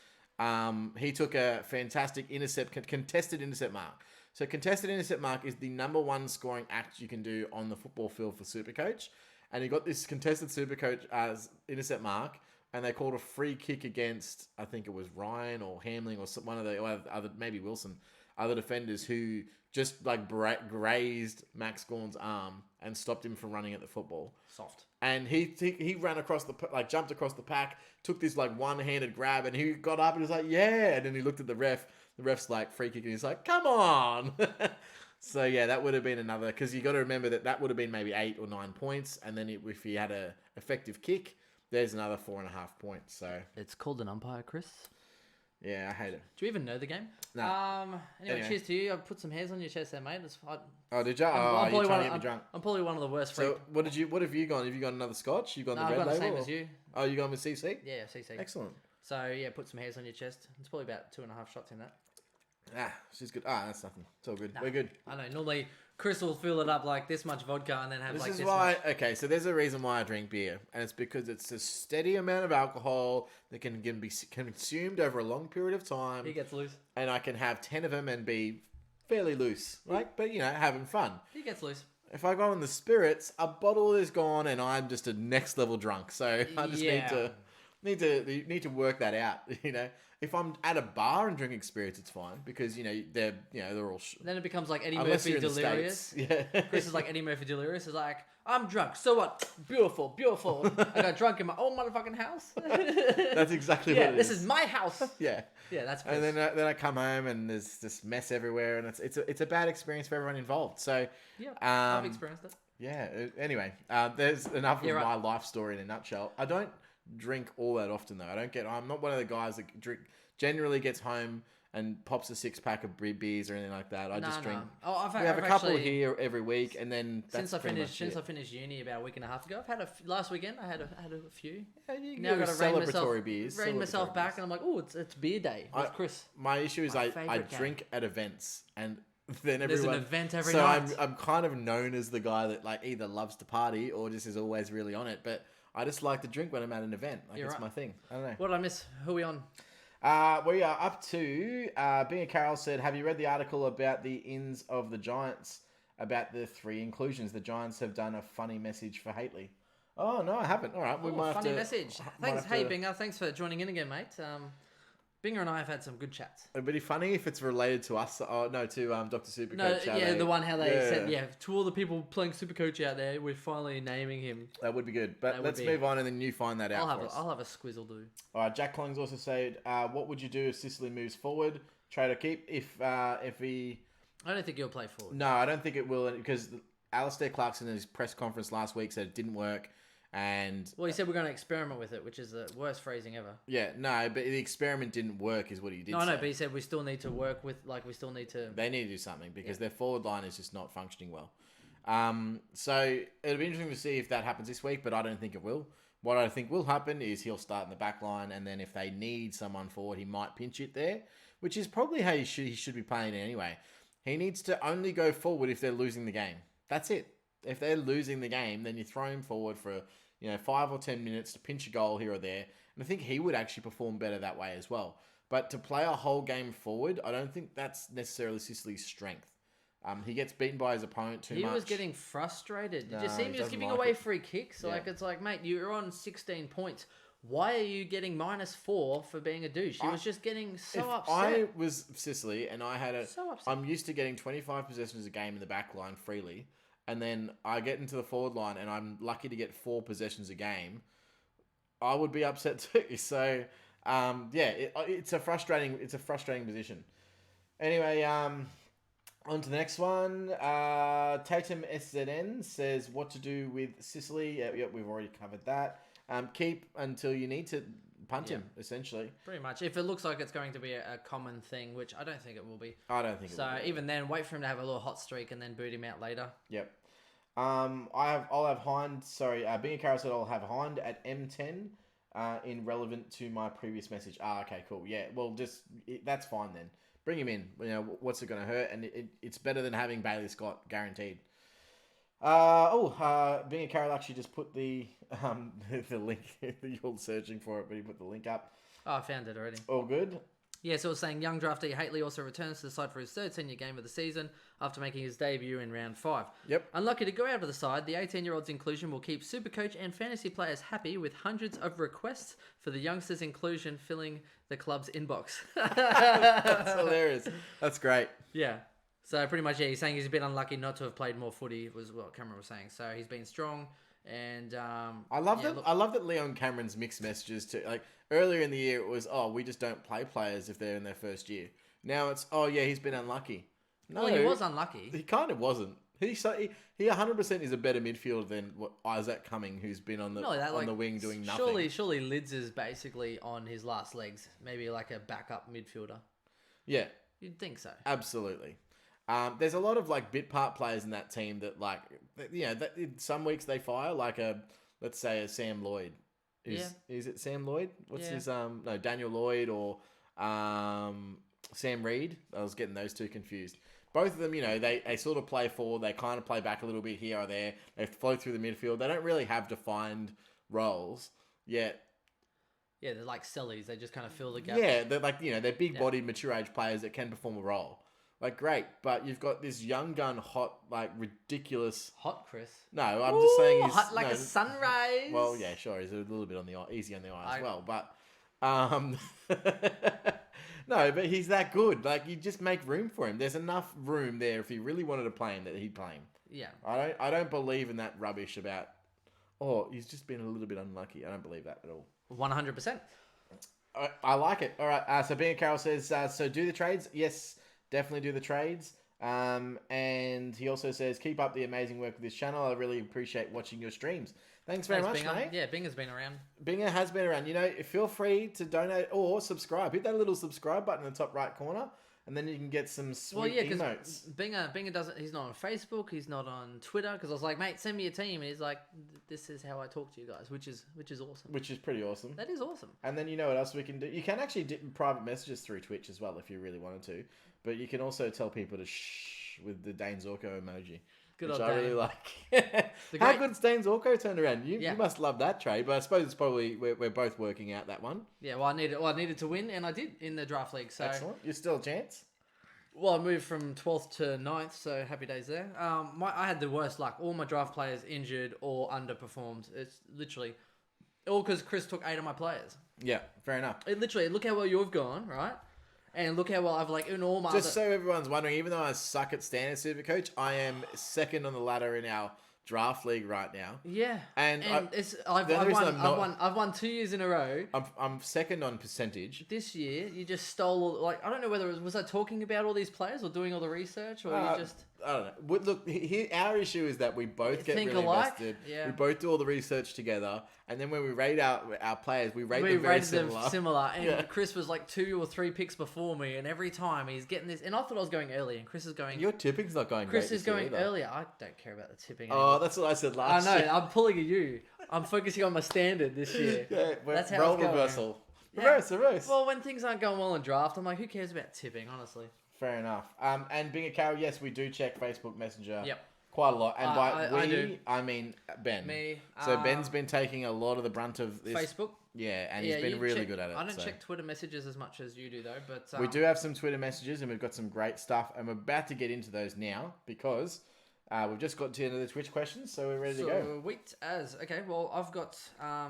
He took a fantastic contested intercept mark. So contested intercept mark is the number one scoring act you can do on the football field for SuperCoach. And he got this contested SuperCoach as intercept mark, and they called a free kick against, I think it was Ryan or Hamling or one of the other, maybe Wilson, other defenders who just like grazed Max Gorn's arm and stopped him from running at the football. Soft. And he ran across jumped across the pack, took this like one-handed grab, and he got up and he was like, yeah. And then he looked at the ref. The ref's like, free kick, and he's like, come on. So yeah, that would have been another, because you got to remember that would have been maybe 8 or 9 points, and then if he had a effective kick, there's another 4.5 points. So It's called an umpire, Chris. yeah, I hate it. Do you even know the game? No. Anyway, cheers to you. I've put some hairs on your chest there, mate. That's fine. Oh, did you? I'm You're probably trying to get me drunk. I'm probably one of the worst. So what have you gone? Have you got another scotch? You gone No, the I've red got the label? same as you. Oh, you gone with CC? Yeah, CC. Excellent. So yeah, put some hairs on your chest. It's probably about 2.5 shots in that. She's good. That's nothing. It's all good. We're good. I know. Normally, Chris will fill it up like this much vodka and then have This like is this why. much. Okay, so there's a reason why I drink beer, and it's because it's a steady amount of alcohol that can be consumed over a long period of time, He gets loose. and I can have 10 of them and be fairly loose, right? But having fun. He gets loose. If I go on the spirits, a bottle is gone, and I'm just a next level drunk. So I just need to work that out. If I'm at a bar and drinking spirits, it's fine because they're all. Then it becomes like Eddie Unless Murphy you're in the delirious. States. Yeah. Chris is like Eddie Murphy delirious. He's like, I'm drunk. So what? Beautiful, beautiful. I got drunk in my own motherfucking house. That's exactly what it is. This is my house. Yeah. Yeah, that's Chris. And then I come home and there's this mess everywhere, and it's a bad experience for everyone involved. So yeah, I've experienced it. yeah. Anyway, there's enough of my life story in a nutshell. I don't drink all that often though. I'm not one of the guys that generally gets home and pops a 6-pack of beers or anything like that. I just drink. Oh, we have a couple here every week, and then since I finished uni about a week and a half ago, I've had last weekend. I had a few. Yeah, Now I got to celebratory beers. Rein myself back, and I'm like, oh, it's beer day with Chris. My issue is I favourite drink at events, and then There's everyone. an event every so night. I'm kind of known as the guy that like either loves to party or just is always really on it. But I just like to drink when I'm at an event. Like it's my thing. I don't know. What did I miss? Who are we on? We are up to Being a Carol said, have you read the article about the ins of the Giants about the 3 inclusions? The Giants have done a funny message for Hately. Oh no, I haven't. All right, we might have to. Funny message. Thanks, Binger. Thanks for joining in again, mate. Binger and I have had some good chats. It'd be funny if it's related to us. Oh no, to Dr. Supercoach. No, the one how they said to all the people playing Supercoach out there, we're finally naming him. That would be good. But let's move on and then you find that out. I'll have a squizzle do. All right, Jack Collins also said, what would you do if Sicily moves forward? Trade or keep? If he... I don't think he'll play forward. No, I don't think it will, because Alistair Clarkson in his press conference last week said it didn't work. And he said we're going to experiment with it, which is the worst phrasing ever. Yeah, no, but the experiment didn't work, is what he did. No, I know, but he said we still need to work with, we still need to. They need to do something because their forward line is just not functioning well. So it'll be interesting to see if that happens this week, but I don't think it will. What I think will happen is he'll start in the back line, and then if they need someone forward, he might pinch it there, which is probably how he should be playing it anyway. He needs to only go forward if they're losing the game. That's it. If they're losing the game, then you throw him forward for 5 or 10 minutes to pinch a goal here or there. And I think he would actually perform better that way as well. But to play a whole game forward, I don't think that's necessarily Sicily's strength. He gets beaten by his opponent too much. He was getting frustrated. Did you see him? He was giving away free kicks. Yeah. It's like, mate, you're on 16 points. Why are you getting -4 for being a douche? He was just getting so upset. I was Sicily and I had so upset. I'm used to getting 25 possessions a game in the back line freely. And then I get into the forward line and I'm lucky to get 4 possessions a game, I would be upset too. So, it's a frustrating position. Anyway, on to the next one. Tatum SZN says what to do with Sicily. Yep, we've already covered that. Keep until you need to punt him, essentially. Pretty much. If it looks like it's going to be a common thing, which I don't think it will be. I don't think it will be. So even then, wait for him to have a little hot streak and then boot him out later. Yep. I'll have Hind. Sorry, Being a Carol said I'll have Hind at M10 in relevant to my previous message. Okay, cool. Yeah, well, that's fine then. Bring him in. What's it going to hurt? And it's better than having Bailey Scott guaranteed. Being a Carol actually just put the link. You're searching for it, but he put the link up. Oh, I found it already. All good. Yeah, so it was saying young draftee Haitley also returns to the side for his third senior game of the season after making his debut in round 5. Yep. Unlucky to go out of the side, the 18-year-old's inclusion will keep Supercoach and fantasy players happy with hundreds of requests for the youngster's inclusion filling the club's inbox. That's hilarious. That's great. Yeah. So pretty much, he's saying he's a bit unlucky not to have played more footy, was what Cameron was saying. So he's been strong. And I love that Leon Cameron's mixed messages too. Like earlier in the year, it was, we just don't play players if they're in their first year. Now it's, he's been unlucky. No, well, he was unlucky. He kind of wasn't. He 100% is a better midfielder than Isaac Cumming, who's been on the wing doing nothing. Surely Lids is basically on his last legs, maybe like a backup midfielder. Yeah, you'd think so. Absolutely. There's a lot of bit part players in that team that some weeks they fire let's say a Sam Lloyd. Is it Sam Lloyd? What's his Daniel Lloyd or Sam Reed? I was getting those two confused. Both of them, they sort of play forward. They kind of play back a little bit here or there. They float through the midfield. They don't really have defined roles yet. Yeah, they're like sellies. They just kind of fill the gap. Yeah, they're they're big-bodied, mature age players that can perform a role. Great, but you've got this young gun, hot, ridiculous... Hot, Chris? No, I'm just saying he's... Hot like a sunrise. Well, yeah, sure, he's a little bit easy on the eye as well, but... No, but he's that good. You just make room for him. There's enough room there if he really wanted to play him that he'd play him. Yeah. I don't believe in that rubbish about, he's just been a little bit unlucky. I don't believe that at all. 100%. I like it. All right, so Being Carroll says, so do the trades? Yes. Definitely do the trades. And he also says, keep up the amazing work with this channel. I really appreciate watching your streams. Thanks very much, mate. Yeah, Binger's been around. Binger has been around. Feel free to donate or subscribe. Hit that little subscribe button in the top right corner, and then you can get some sweet emotes. Binger doesn't. He's not on Facebook. He's not on Twitter. Because I was like, mate, send me a team. And he's like, this is how I talk to you guys, which is awesome. Which is pretty awesome. That is awesome. And then what else we can do? You can actually do private messages through Twitch as well if you really wanted to. But you can also tell people to shh with the Dane Zorko emoji. Which I really like. How good's Dane Zorko turned around? You must love that trade, but I suppose it's probably we're both working out that one. Yeah, well, I needed to win, and I did in the draft league. So excellent. You're still a chance. Well, I moved from 12th to 9th, so happy days there. I had the worst luck. All my draft players injured or underperformed. It's literally all because Chris took 8 of my players. Yeah, fair enough. Look how well you've gone, right? And look how well I've in all my... Just so everyone's wondering, even though I suck at standard Supercoach, I am second on the ladder in our draft league right now. Yeah. And I've won 2 years in a row. I'm second on percentage. This year, you just stole... I don't know whether was I talking about all these players or doing all the research or you just... I don't know. Look, our issue is that we both get really invested. Yeah. We both do all the research together. And then when we rate our players, we rate them very similar. And Chris was 2 or 3 picks before me. And every time he's getting this... And I thought I was going early. And Chris is going... Your tipping's not going Chris great is going earlier. I don't care about the tipping anymore. Oh, that's what I said last year. I know. I'm pulling at you. I'm focusing on my standard this year. Yeah, that's how it's going. Reversal. Yeah. Reverse. Well, when things aren't going well in draft, I'm like, who cares about tipping, honestly? Fair enough. And being a Carol, yes, we do check Facebook Messenger. Yep. Quite a lot. And I mean Ben. Me. So Ben's been taking a lot of the brunt of this. Facebook? Yeah, and he's been really good at it. I don't check Twitter messages as much as you do, though. But we do have some Twitter messages, and we've got some great stuff. And we're about to get into those now because we've just got to the end of the Twitch questions, so we're ready to go. Sweet as. Okay, well, I've got...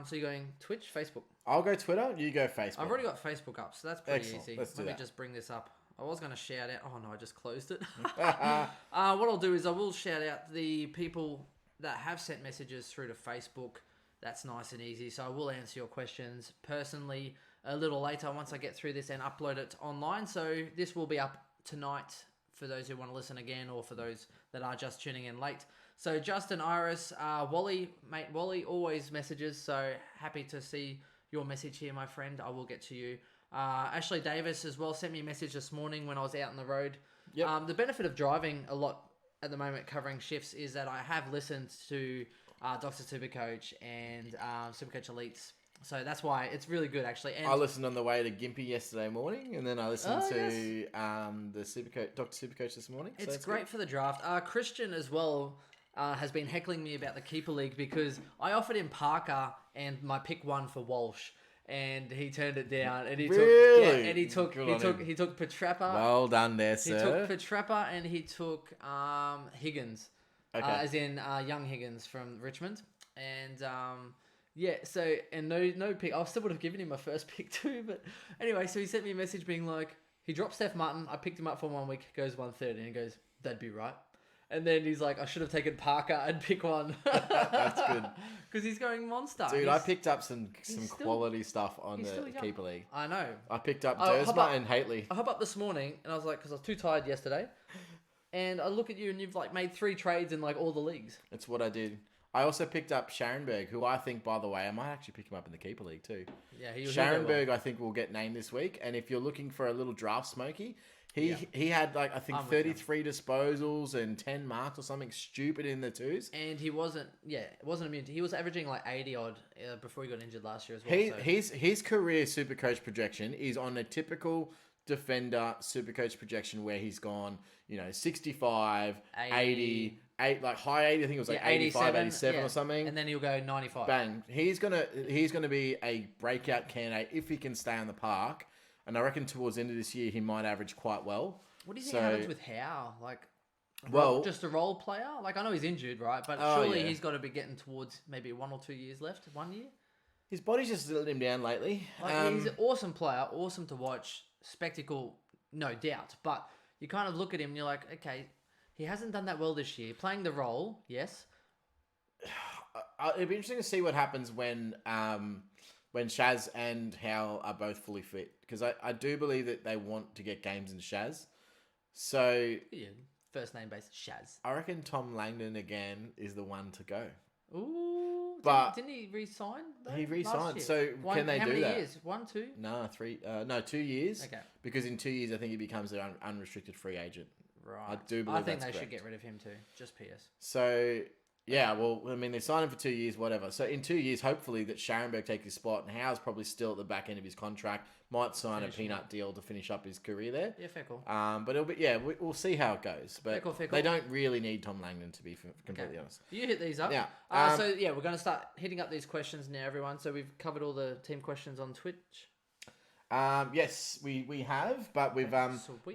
so you're going Twitch, Facebook? I'll go Twitter, you go Facebook. I've already got Facebook up, so that's pretty easy. Let's do that. Let me just bring this up. I was going to shout out... Oh, no, I just closed it. What I'll do is I will shout out the people that have sent messages through to Facebook. That's nice and easy. So I will answer your questions personally a little later once I get through this and upload it online. So this will be up tonight for those who want to listen again or for those that are just tuning in late. So Justin, Iris, Wally, mate, Wally always messages. So happy to see your message here, my friend. I will get to you. Ashley Davis as well sent me a message this morning when I was out on the road. Yep. The benefit of driving a lot at the moment covering shifts is that I have listened to Dr. Supercoach and Supercoach Elite's So that's why it's really good, actually. And I listened on the way to Gympie yesterday morning, and then I listened to the Supercoach, Dr. Supercoach this morning. It's great for the draft. Christian as well has been heckling me about the Keeper League because I offered him Parker and my pick 1 for Walsh, and he turned it down. And he took Petrappa. Well done there, He sir. took Petrappa and he took Higgins, as in young Higgins from Richmond, and no pick. I still would have given him my first pick too, but anyway, so he sent me a message being like, he dropped Steph Martin. I picked him up for 1 week. Goes 130, and he goes, "That'd be right." And then he's like, I should have taken Parker and pick 1. That's good. Because he's going monster. Dude, I picked up some quality stuff on the young. Keeper League. I know. I picked up Dersma and Haitley. I hop up this morning and I was like, because I was too tired yesterday. And I look at you and you've like made 3 trades in like all the leagues. That's what I did. I also picked up Scharenberg, who I think, by the way, I might actually pick him up in the Keeper League too. Yeah, Scharenberg, I think, will get named this week. And if you're looking for a little draft smoky, he had like I think 33 disposals and 10 marks or something stupid in the twos. And he wasn't immune. He was averaging like 80 odd before he got injured last year as well. His career Supercoach projection is on a typical defender Supercoach projection where he's gone, 65, 80 like high 80, I think it was like 85, 87 or something. And then he'll go 95. Bang. He's gonna be a breakout candidate if he can stay on the park. And I reckon towards the end of this year, he might average quite well. What do you think happens with Howe? Like, Well, just a role player? Like, I know he's injured, right? But surely he's got to be getting towards maybe 1 or 2 years left. 1 year? His body's just let him down lately. Like, he's an awesome player, awesome to watch, spectacle, no doubt. But you kind of look at him and you're like, okay, he hasn't done that well this year. Playing the role, yes. It'd be interesting to see what happens when Shaz and Howe are both fully fit. Because I do believe that they want to get games in Shaz. So... Yeah, first name based, Shaz. I reckon Tom Langdon again is the one to go. Ooh, but didn't he re-sign? He re-signed. So can they do that? How many years? 1, 2? No, 3. No, 2 years. Okay. Because in 2 years, I think he becomes an unrestricted free agent. Right. I do believe think that's they should correct. get rid of him too. Just PS. So yeah, well, I mean, they signed him for 2 years, whatever. So in 2 years, hopefully that Scharenberg takes his spot, and Howe's probably still at the back end of his contract. Might sign a peanut deal to finish up his career there. Yeah, fair call. But it'll be we'll see how it goes. But fair call. They don't really need Tom Langdon, to be completely honest. You hit these up. Yeah. We're going to start hitting up these questions now, everyone. So we've covered all the team questions on Twitch. Yes, we have, but we've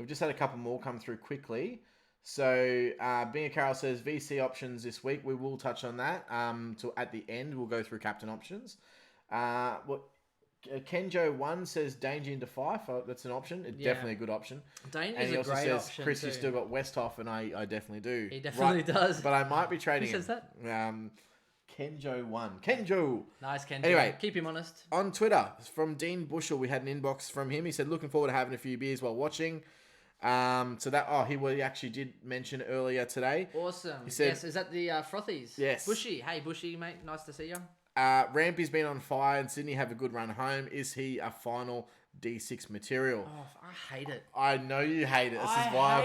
just had a couple more come through quickly. So, Being a Carol says VC options this week. We will touch on that. At the end, we'll go through captain options. Kenjo1 says Danger into Fife. That's an option. It's definitely a good option. Danger and is he a also great says, option Chris, too. you still got Westhoff, and I definitely do. He definitely does. But I might be trading Who says him. that? Kenjo1. Kenjo! Nice, Kenjo. Anyway. Keep him honest. On Twitter, from Dean Bushell, we had an inbox from him. He said, looking forward to having a few beers while watching. He actually did mention earlier today. Awesome. He said, yes, is that the Frothies? Yes. Bushy. Hey, Bushy, mate. Nice to see you. Rampy's been on fire and Sydney have a good run home. Is he a final D6 material? Oh, I hate it. I know you hate it. This is why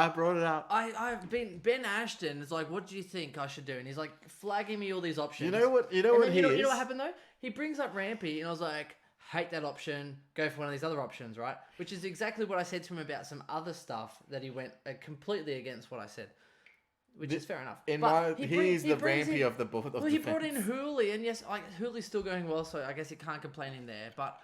I brought it up. I've been Ben Ashton is like, what do you think I should do? And he's like flagging me all these options. You know what you know what happened though? He brings up Rampy and I was like, hate that option, go for one of these other options, right? Which is exactly what I said to him about some other stuff that he went completely against what I said. Which is fair enough. He's the Rampy of the both. Well, he brought in Hooley, and yes, Hooley's still going well, so I guess you can't complain in there. But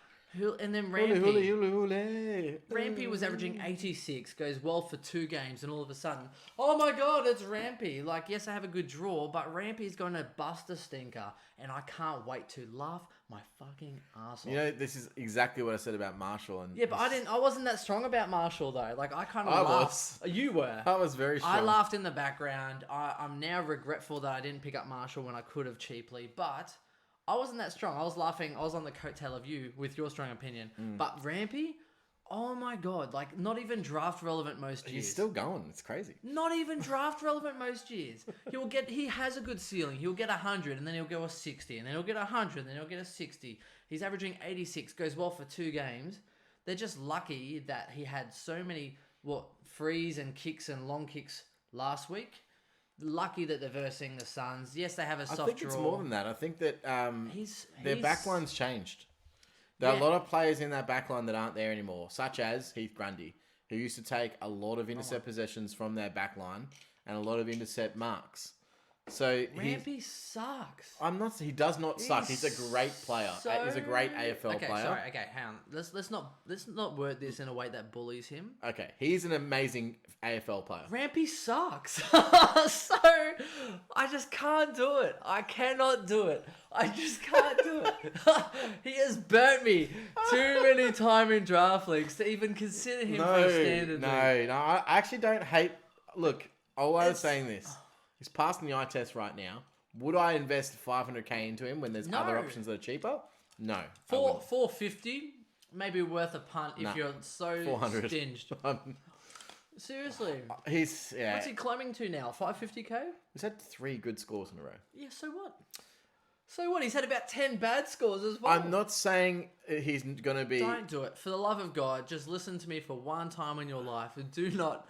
and then Rampy. Rampy was averaging 86, goes well for 2 games, and all of a sudden, oh my god, it's Rampy. Like, yes, I have a good draw, but Rampy's going to bust a stinker, and I can't wait to laugh my fucking ass off. You know, this is exactly what I said about Marshall. And yeah, but I wasn't that strong about Marshall though. Like, I kind of laughed. You were. I was very strong. I laughed in the background. I'm now regretful that I didn't pick up Marshall when I could have cheaply, but I wasn't that strong. I was laughing. I was on the coattail of you with your strong opinion. But Rampy, oh my god, like not even draft relevant most years. He's still going. It's crazy. Not even draft relevant most years. He has a good ceiling. He'll get 100 and then he'll go a 60 and then he'll get 100 and then he'll get a 60. He's averaging 86, goes well for 2 games. They're just lucky that he had so many frees and kicks and long kicks last week lucky that they're versing the Suns. Yes, they have a soft I think draw. it's more than that. I think that their He's- backline's changed. There are Yeah. a lot of players in that backline that aren't there anymore, such as Heath Grundy, who used to take a lot of intercept possessions from their backline and a lot of intercept marks. So Rampy sucks. He does not suck. He's a great player. He's a great AFL okay, player. Sorry, okay, hang on. Let's not word this in a way that bullies him. Okay, he's an amazing AFL player. Rampy sucks. So I just can't do it. I cannot do it. I just can't do it. He has burnt me too many times in draft leagues to even consider him for a standard. No. I actually don't hate. Look, all I was saying this. He's passing the eye test right now. Would I invest 500k into him when there's other options that are cheaper? No. 450, maybe worth a punt if you're so 400. stinged. Seriously. What's What's he climbing to now? 550k? He's had 3 good scores in a row. Yeah, so what? So what? He's had about 10 bad scores as well. I'm not saying he's going to be... Don't do it. For the love of God, just listen to me for one time in your life and do not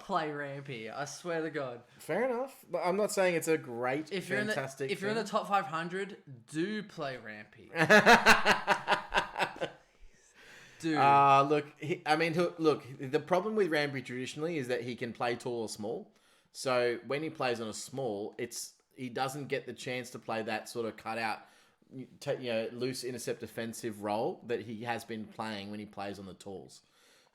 play Rampy. I swear to God. Fair enough. But I'm not saying it's a great, If you're fantastic if you're in the top 500, do play Rampy. Dude. Look, the problem with Rampy traditionally is that he can play tall or small. So when he plays on a small, he doesn't get the chance to play that sort of cutout, loose intercept defensive role that he has been playing when he plays on the talls.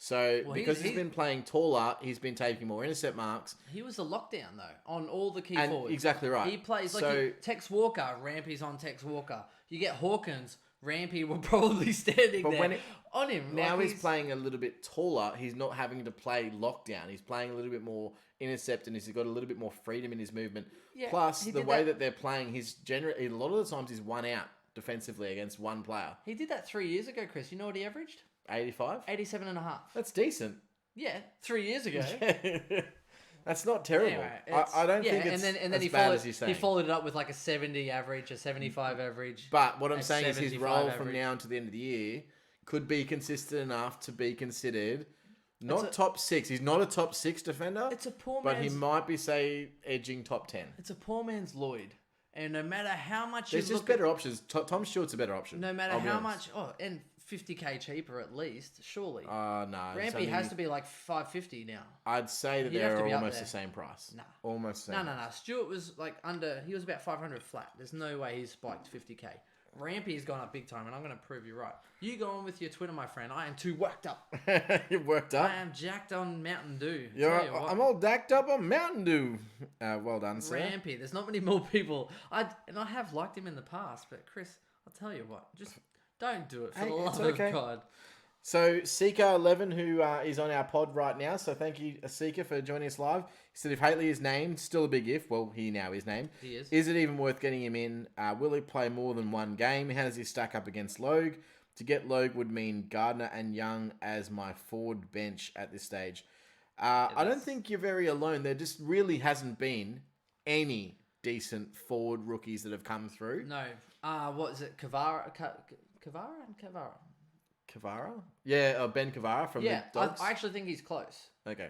So because he's been playing taller, he's been taking more intercept marks. He was the lockdown though on all the key And forwards. exactly right. He plays Tex Walker. Rampy's on Tex Walker. You get Hawkins. Rampy will probably standing there on him. Now he's playing a little bit taller. He's not having to play lockdown. He's playing a little bit more intercept, and he's got a little bit more freedom in his movement. Yeah, Plus, the way that they're playing, he's generally a lot of the times he's one out defensively against one player. He did that 3 years ago, Chris. You know what he averaged? 85? 87.5. That's decent. Yeah, 3 years ago. That's not terrible. Anyway, I don't think it's as bad as you're saying. He followed it up with like a 70 average, a 75 average. But what I'm saying is his role average. from now until the end of the year could be consistent enough to be considered not top 6. He's not a top 6 defender. It's a poor but man's... he might be, say, edging top 10. It's a poor man's Lloyd. And no matter how much there's just better options. Tom Stewart's a better option. No matter how much... Oh, and 50k cheaper at least, surely. No. Rampy has to be like 550 now. I'd say that they're almost the same price. Nah. Almost the same. No. Stewart was like he was about 500 flat. There's no way he's spiked 50k. Rampy's gone up big time, and I'm going to prove you right. You go on with your Twitter, my friend. I am too worked up. You're worked up? I am jacked on Mountain Dew. I'm all dacked up on Mountain Dew. Well done, sir. Rampy. There's not many more people. I have liked him in the past, but Chris, I'll tell you what. Just don't do it for the love of God. So Seeker11, who is on our pod right now, so thank you, Seeker, for joining us live. He said if Haitley is named, still a big if. Well, he now is named. He is. Is it even worth getting him in? Will he play more than one game? How does he stack up against Logue? To get Logue would mean Gardner and Young as my forward bench at this stage. I don't think you're very alone. There just really hasn't been any decent forward rookies that have come through. No. What is it? Kavara? Kavara? Yeah, Ben Kavara from the Dogs. I actually think he's close. Okay.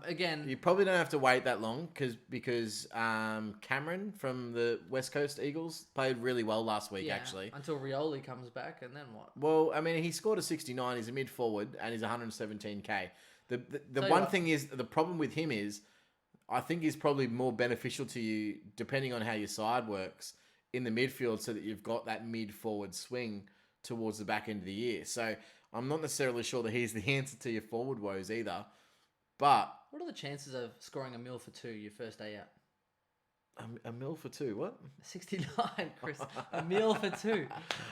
Again, you probably don't have to wait that long because Cameron from the West Coast Eagles played really well last week, actually. Until Rioli comes back, and then what? Well, I mean, he scored a 69. He's a mid forward, and he's 117k. The one thing is, the problem with him is, I think he's probably more beneficial to you depending on how your side works in the midfield, so that you've got that mid forward swing towards the back end of the year. So I'm not necessarily sure that he's the answer to your forward woes either. But what are the chances of scoring a mil for 2 your first day out? A mil for 2? What? 69, Chris. A mil for 2.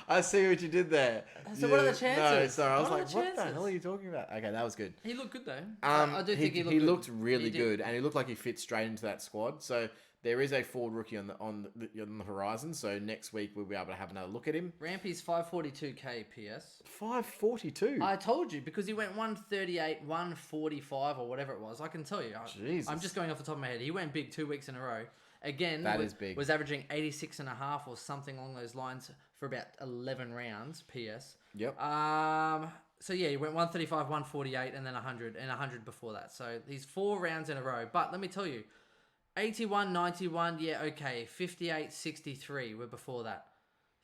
I see what you did there. So what are the chances? No, sorry. I was like, what the hell are you talking about? Okay, that was good. He looked good though. I do think he looked good. He looked really good, and he looked like he fit straight into that squad. So there is a forward rookie on the horizon. So next week we'll be able to have another look at him. Rampy's 542k PS. 542. I told you, because he went 138, 145 or whatever it was. I can tell you. Jesus. I'm just going off the top of my head. He went big 2 weeks in a row. Again, is big. Was averaging 86.5 or something along those lines for about 11 rounds. PS. Yep. So yeah, he went 135, 148, and then 100, and 100 before that. So he's 4 rounds in a row. But let me tell you, 81, 91, yeah, okay. 58, 63 were before that.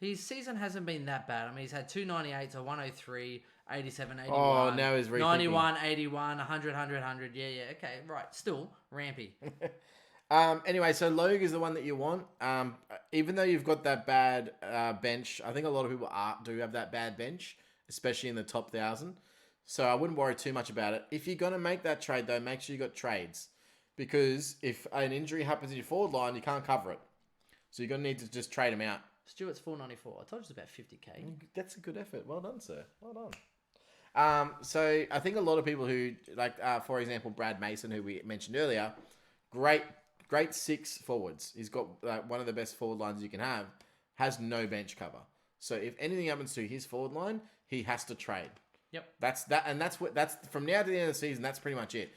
His season hasn't been that bad. I mean, he's had 298 to 103, 87, 81. Oh, now he's rethinking. 91, 81, 100, 100, 100. Yeah, okay, right. Still, rampy. Anyway, so Logue is the one that you want. Even though you've got that bad bench, I think a lot of people do have that bad bench, especially in the top 1,000. So I wouldn't worry too much about it. If you're going to make that trade, though, make sure you got trades. Because if an injury happens in your forward line, you can't cover it. So you're going to need to just trade him out. Stewart's 494. I told you it's about 50k. That's a good effort. Well done, sir. Well done. So I think a lot of people who, like, for example, Brad Mason, who we mentioned earlier, great 6 forwards. He's got one of the best forward lines you can have, has no bench cover. So if anything happens to his forward line, he has to trade. Yep. That's from now to the end of the season. That's pretty much it.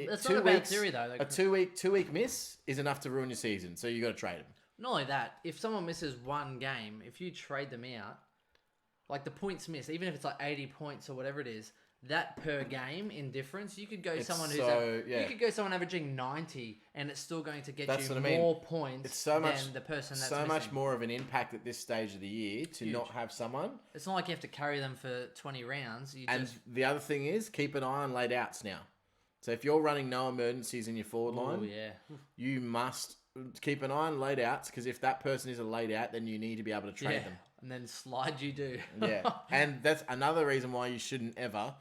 That's not a bad theory, though. A 2-week miss is enough to ruin your season. So you got to trade him. Not only that, if someone misses one game, if you trade them out, like the points missed, even if it's like 80 points or whatever it is, that per game in difference, you could go someone you could go someone averaging 90, and it's still going to get you more points than the person that's so missing. much more of an impact at this stage of the year to not have someone. It's not like you have to carry them for 20 rounds. The other thing is, keep an eye on laid outs now. So if you're running no emergencies in your forward line, you must keep an eye on laid outs, because if that person is a laid out, then you need to be able to trade them. And then slide you do. Yeah. And that's another reason why you shouldn't ever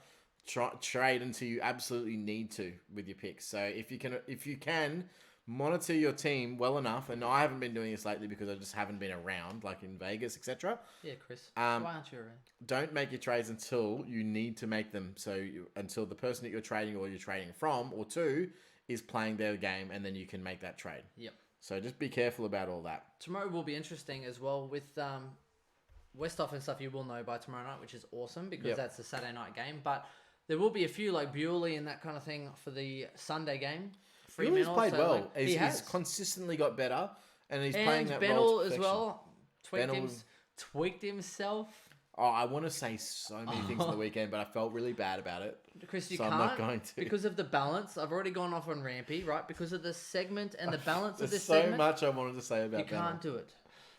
trade until you absolutely need to with your picks. So if you can monitor your team well enough, and I haven't been doing this lately because I just haven't been around, like in Vegas, etc. Yeah, Chris. Why aren't you around? Don't make your trades until you need to make them. So until the person that you're trading or you're trading from or to is playing their game, and then you can make that trade. Yep. So just be careful about all that. Tomorrow will be interesting as well with Westhoff and stuff. You will know by tomorrow night, which is awesome because that's the Saturday night game. But there will be a few like Bewley and that kind of thing for the Sunday game. Bewley's played well. He's consistently got better, and he's playing that role to as well. Tweaked himself. Oh, I want to say so many things on the weekend, but I felt really bad about it. Chris, you so can't. I'm not going to. Because of the balance. I've already gone off on Rampy, right? Because of the segment and the balance of this segment. There's so much I wanted to say about You can't do it.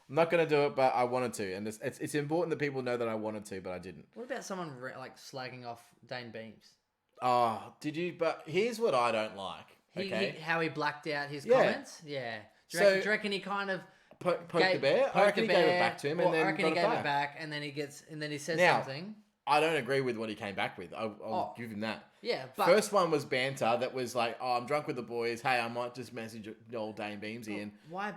I'm not going to do it, but I wanted to. And it's important that people know that I wanted to, but I didn't. What about someone like slagging off Dane Beams? Oh, did you? But here's what I don't like. How he blacked out his comments? Yeah. Do you reckon he kind of... Poked the bear? I reckon he gave it back to him, and then I reckon he gave it back, and then he says something. I don't agree with what he came back with. I'll give him that. Yeah, but... First one was banter that was like, oh, I'm drunk with the boys. Hey, I might just message old Dane Beamsy. And why...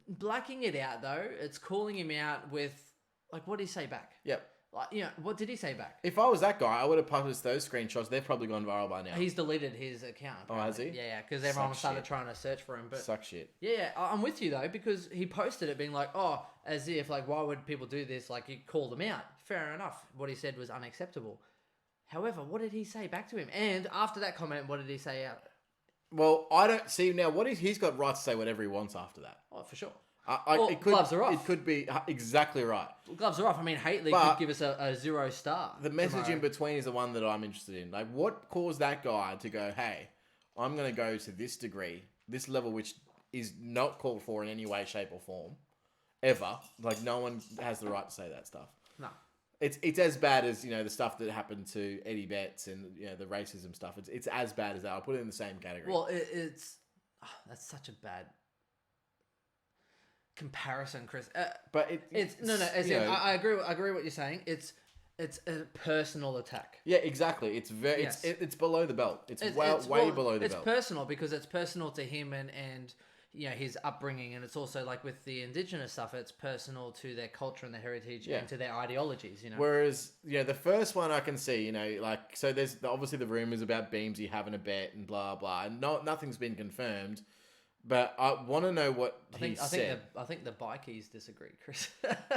Blacking it out, though, it's calling him out with... Like, what did he say back? Yep. Like, what did he say back? If I was that guy, I would have published those screenshots. They've probably gone viral by now. He's deleted his account. Apparently. Oh, has he? Yeah, because everyone started trying to search for him. But suck shit. Yeah, I'm with you, though, because he posted it being like, oh, as if, like, why would people do this? Like, he called them out. Fair enough. What he said was unacceptable. However, what did he say back to him? And after that comment, what did he say out? Well, I don't see now. He's got right to say whatever he wants after that. Oh, for sure. Gloves are off. It could be exactly right. Gloves are off. I mean, Hately could give us a 0 star. The message in between is the one that I'm interested in. Like, what caused that guy to go, hey, I'm going to go to this degree, this level, which is not called for in any way, shape, or form, ever. Like, no one has the right to say that stuff. No. It's as bad as, the stuff that happened to Eddie Betts and, the racism stuff. It's as bad as that. I'll put it in the same category. Well, that's such a bad comparison, Chris. But I agree with what you're saying. It's a personal attack. Yeah, exactly. It's very it's below the belt. It's way below the belt. It's personal because it's personal to him and his upbringing, and it's also like with the Indigenous stuff, it's personal to their culture and their heritage and to their ideologies. Whereas the first one I can see, so there's obviously the rumors about Beamsy having a bet and blah blah, and nothing's been confirmed. But I want to know what he said. I think the bikies disagree, Chris.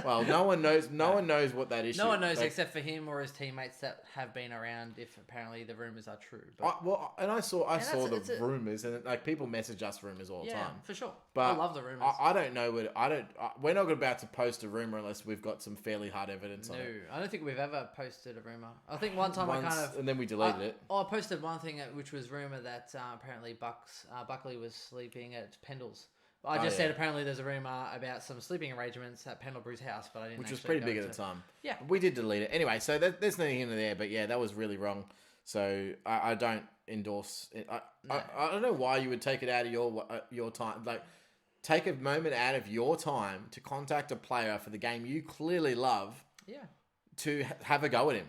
Well, no one knows. No one knows what that issue. No one knows except for him or his teammates that have been around. If apparently the rumors are true. But, I saw the rumors, and people message us rumors all the time. Yeah, for sure. But I love the rumors. I don't know we're not about to post a rumor unless we've got some fairly hard evidence on it. No, I don't think we've ever posted a rumor. I think one time and then we deleted it. I posted one thing which was rumor that apparently Buckley was sleeping at Pendle's. I just said apparently there's a rumour about some sleeping arrangements at Pendlebury's house, but I didn't. Which was pretty big at the time. Yeah. We did delete it. Anyway, so there's nothing in there, but yeah, that was really wrong. So I don't endorse it. I don't know why you would take it out of your time. Like, take a moment out of your time to contact a player for the game you clearly love. Yeah. To have a go at him.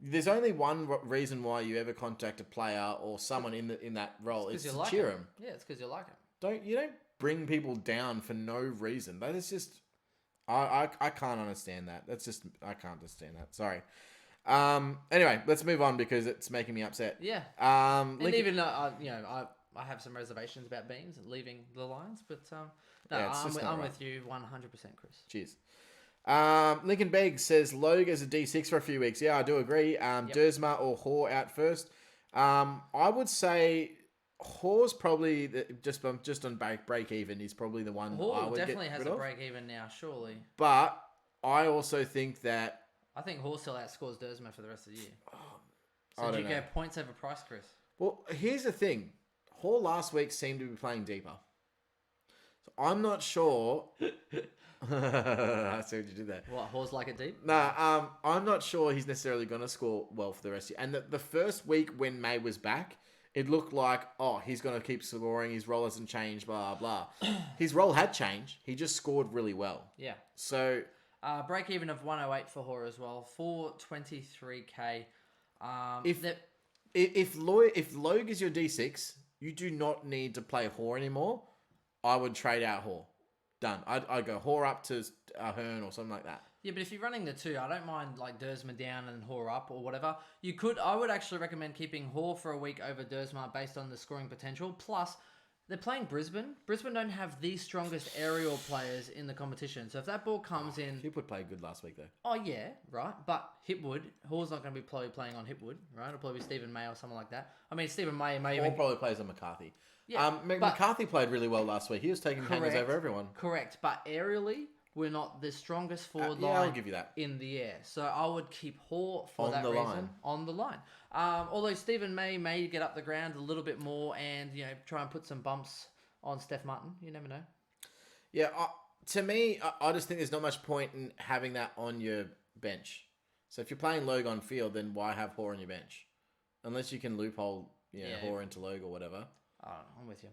There's only one reason why you ever contact a player or someone in that role. It's to cheer him. Yeah, it's because you like him. You don't bring people down for no reason. That is just I can't understand that. I can't understand that. Sorry. Anyway, let's move on because it's making me upset. Yeah. And even I have some reservations about Beams leaving the Lions, but I'm with you 100%, Chris. Cheers. Lincoln Beggs says Logue as a D6 for a few weeks. Yeah, I do agree. Dersma or Hoare out first. I would say Hoare's probably just on break even. He's probably the one. Hoare definitely has a break even now, surely. But I also think that I think Hoare still outscores Dersma for the rest of the year. So do you go points over price, Chris? Well, here's the thing. Hoare last week seemed to be playing deeper. So I'm not sure. I see what you did there. What, Hoare's like it deep? Nah, I'm not sure he's necessarily going to score well for the rest of the year. And the first week when May was back, it looked like, he's going to keep scoring. His role hasn't changed, blah, blah. His role had changed. He just scored really well. Yeah. So... break even of 108 for Hoare as well. 423k. If Logue is your D6, you do not need to play Hoare anymore. I would trade out Hoare. Done. I'd go Hoare up to Hearn or something like that. Yeah, but if you're running the two, I don't mind like Dersma down and Hoare up or whatever. I would actually recommend keeping Hoare for a week over Dersma based on the scoring potential. Plus, they're playing Brisbane. Brisbane don't have the strongest aerial players in the competition. So if that ball comes in... Hipwood played good last week, though. Oh, yeah, right. But Hipwood, Hoare's not going to be playing on Hipwood, right? It'll probably be Stephen May or someone like that. I mean, Stephen May Hoare probably plays on McCarthy. Yeah, McCarthy played really well last week. He was taking hangers over everyone. Correct. But aerially, we're not the strongest forward line I'll give you that. In the air. So I would keep Hoare for that reason. Line. On the line. Although Stephen may get up the ground a little bit more and try and put some bumps on Steph Martin. You never know. Yeah, to me, I just think there's not much point in having that on your bench. So if you're playing Logue on field, then why have Hoare on your bench? Unless you can loophole Hoare into Logue or whatever. I'm with you.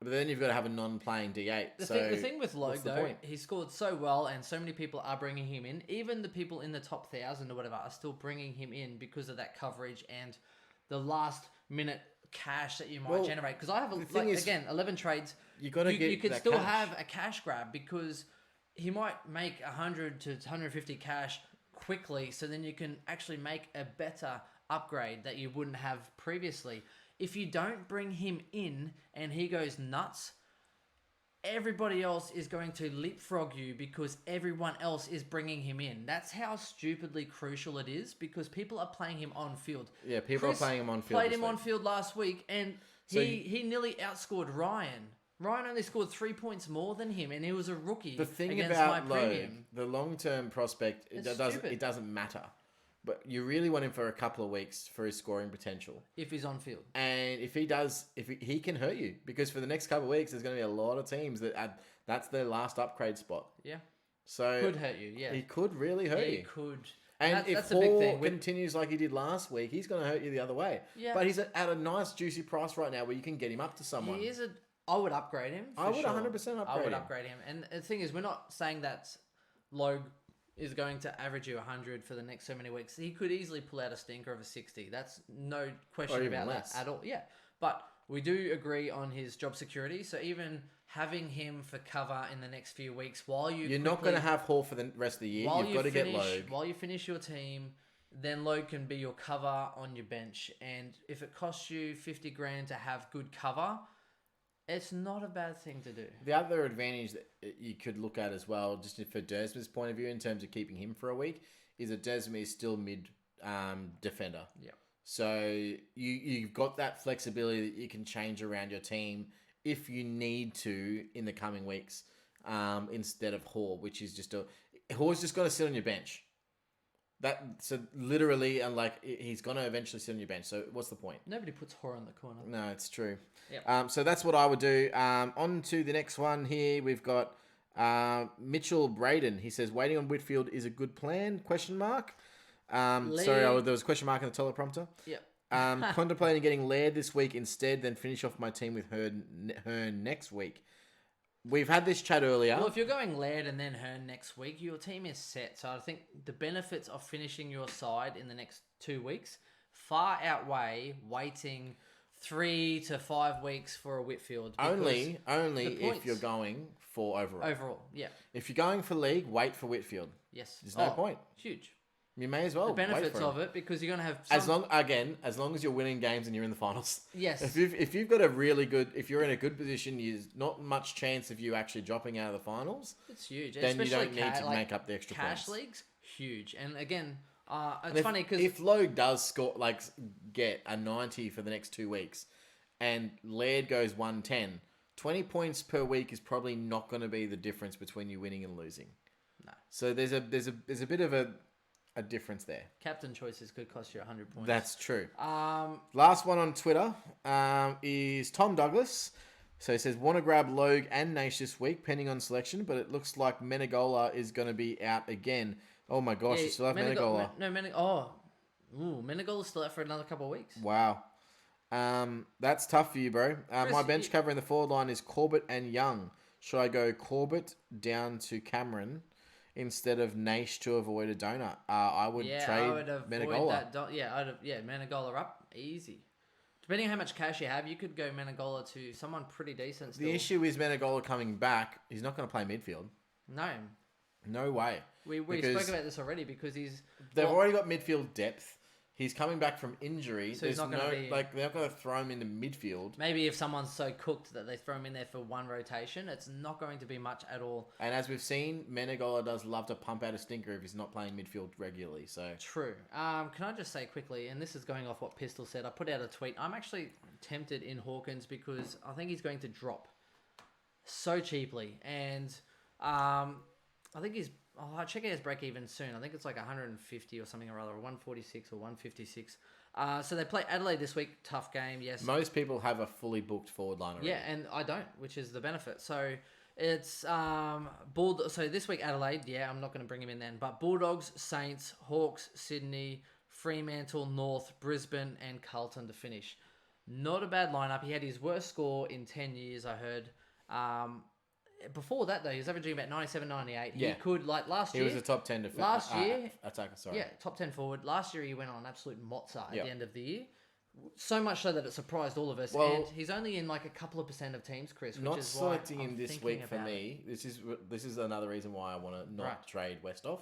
But then you've got to have a non-playing D8. The thing with Logue, though, he scored so well and so many people are bringing him in. Even the people in the top 1,000 or whatever are still bringing him in because of that coverage and the last minute cash that you might generate. Because I have, 11 trades. You could still have a cash grab because he might make 100 to 150 cash quickly. So then you can actually make a better upgrade that you wouldn't have previously. If you don't bring him in and he goes nuts, everybody else is going to leapfrog you because everyone else is bringing him in. That's how stupidly crucial it is because people are playing him on field. Yeah, people are playing him on field. Played him on field last week and he nearly outscored Ryan. Ryan only scored 3 points more than him and he was a rookie. The thing against about my premium. the long-term prospect, it doesn't matter. But you really want him for a couple of weeks for his scoring potential. If he's on field. And if he can hurt you. Because for the next couple of weeks, there's going to be a lot of teams that's their last upgrade spot. Yeah. So could hurt you, yeah. He could really hurt you. He could. And if Hoare continues like he did last week, he's going to hurt you the other way. Yeah. But he's at a nice, juicy price right now where you can get him up to someone. I would upgrade him. I would 100% upgrade him. And the thing is, we're not saying that Logue is going to average you 100 for the next so many weeks. He could easily pull out a stinker of a 60. That's no question about that at all. Yeah. But we do agree on his job security. So even having him for cover in the next few weeks while you're not going to have Hoare for the rest of the year. You've got to get Logue. While you finish your team, then Logue can be your cover on your bench. And if it costs you 50 grand to have good cover, it's not a bad thing to do. The other advantage that you could look at as well, just for Dersma's point of view, in terms of keeping him for a week, is that Dersma is still mid defender. Yeah. So you've got that flexibility that you can change around your team if you need to in the coming weeks, instead of Hoare, which is Hoare's just got to sit on your bench. So literally, and like he's gonna eventually sit on your bench. So what's the point? Nobody puts horror in the corner. No, it's true. Yep. So that's what I would do. On to the next one here. We've got Mitchell Braden. He says waiting on Whitfield is a good plan? Question mark. Sorry, there was a question mark in the teleprompter. Yep. Contemplating getting Laird this week instead, then finish off my team with Hearn next week. We've had this chat earlier. Well, if you're going Laird and then Hearn next week, your team is set. So I think the benefits of finishing your side in the next 2 weeks far outweigh waiting 3 to 5 weeks for a Whitfield. Only if you're going for overall. Overall, yeah. If you're going for league, wait for Whitfield. Yes. There's no point. Huge. You may as well. The benefits wait for of it, because you're going to have as long as you're winning games and you're in the finals. Yes. If you've got a really good, if you're in a good position, there's not much chance of you actually dropping out of the finals. It's huge. Then especially you don't need to make up the extra cash points. leagues, huge. And again, it's funny because if Logue does score get a 90 for the next 2 weeks, and Laird goes 110, 20 points per week is probably not going to be the difference between you winning and losing. No. So there's a bit of a difference there. captain choices could cost you 100 points. That's true. Um, Last one on Twitter is Tom Douglas. So he says, want to grab Logue and Nash this week, pending on selection, but it looks like Menegola is going to be out again. Oh my gosh, you still have Menegola. Menegola's still out for another couple of weeks. Wow. That's tough for you, bro. My bench cover in the forward line is Corbett and Young. Should I go Corbett down to Cameron instead of Nash to avoid a donut? I would trade Menegola. Menegola up easy. Depending on how much cash you have, you could go Menegola to someone pretty decent still. The issue is Menegola coming back. He's not going to play midfield. No way. We spoke about this already because they've already got midfield depth. He's coming back from injury. So he's not going to be... they're not going to throw him into midfield. Maybe if someone's so cooked that they throw him in there for one rotation, it's not going to be much at all. And as we've seen, Menegola does love to pump out a stinker if he's not playing midfield regularly. So True. Can I just say quickly, and this is going off what Pistol said, I put out a tweet. I'm actually tempted in Hawkins because I think he's going to drop so cheaply. And I think he's... I'll check out his break even soon. I think it's like 150 or something or other, or 146 or 156. So they play Adelaide this week. Tough game, yes. most people have a fully booked forward line already. Yeah, and I don't, which is the benefit. So it's So this week Adelaide, I'm not going to bring him in then. But Bulldogs, Saints, Hawks, Sydney, Fremantle, North, Brisbane, and Carlton to finish. Not a bad lineup. He had his worst score in 10 years, I heard. Before that, though, he was averaging about 97, 98. Yeah. He could, like last year... He was a top 10 defender. Last year... attacker, sorry. Yeah, top 10 forward. Last year, he went on an absolute mozza at Yep. the end of the year. So much so that it surprised all of us. Well, and he's only in like a couple of % of teams, Chris, which Not is selecting why I'm him this thinking week for about me. This is another reason why I want to not Right. trade Westhoff.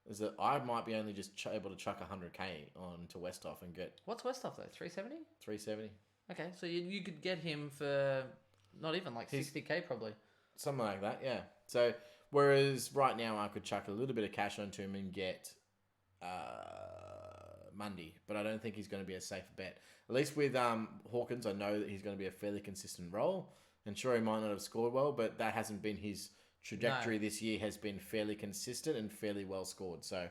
Is that I might be only just able to chuck 100k on to Westhoff and get What's Westhoff, though? 370? 370. Okay, so you could get him for not even like 60k probably. Something like that, yeah. So, whereas right now I could chuck a little bit of cash onto him and get Mundy, but I don't think he's going to be a safe bet. At least with Hawkins, I know that he's going to be a fairly consistent role. And sure, he might not have scored well, but that hasn't been his trajectory this year. Has been fairly consistent and fairly well scored. So,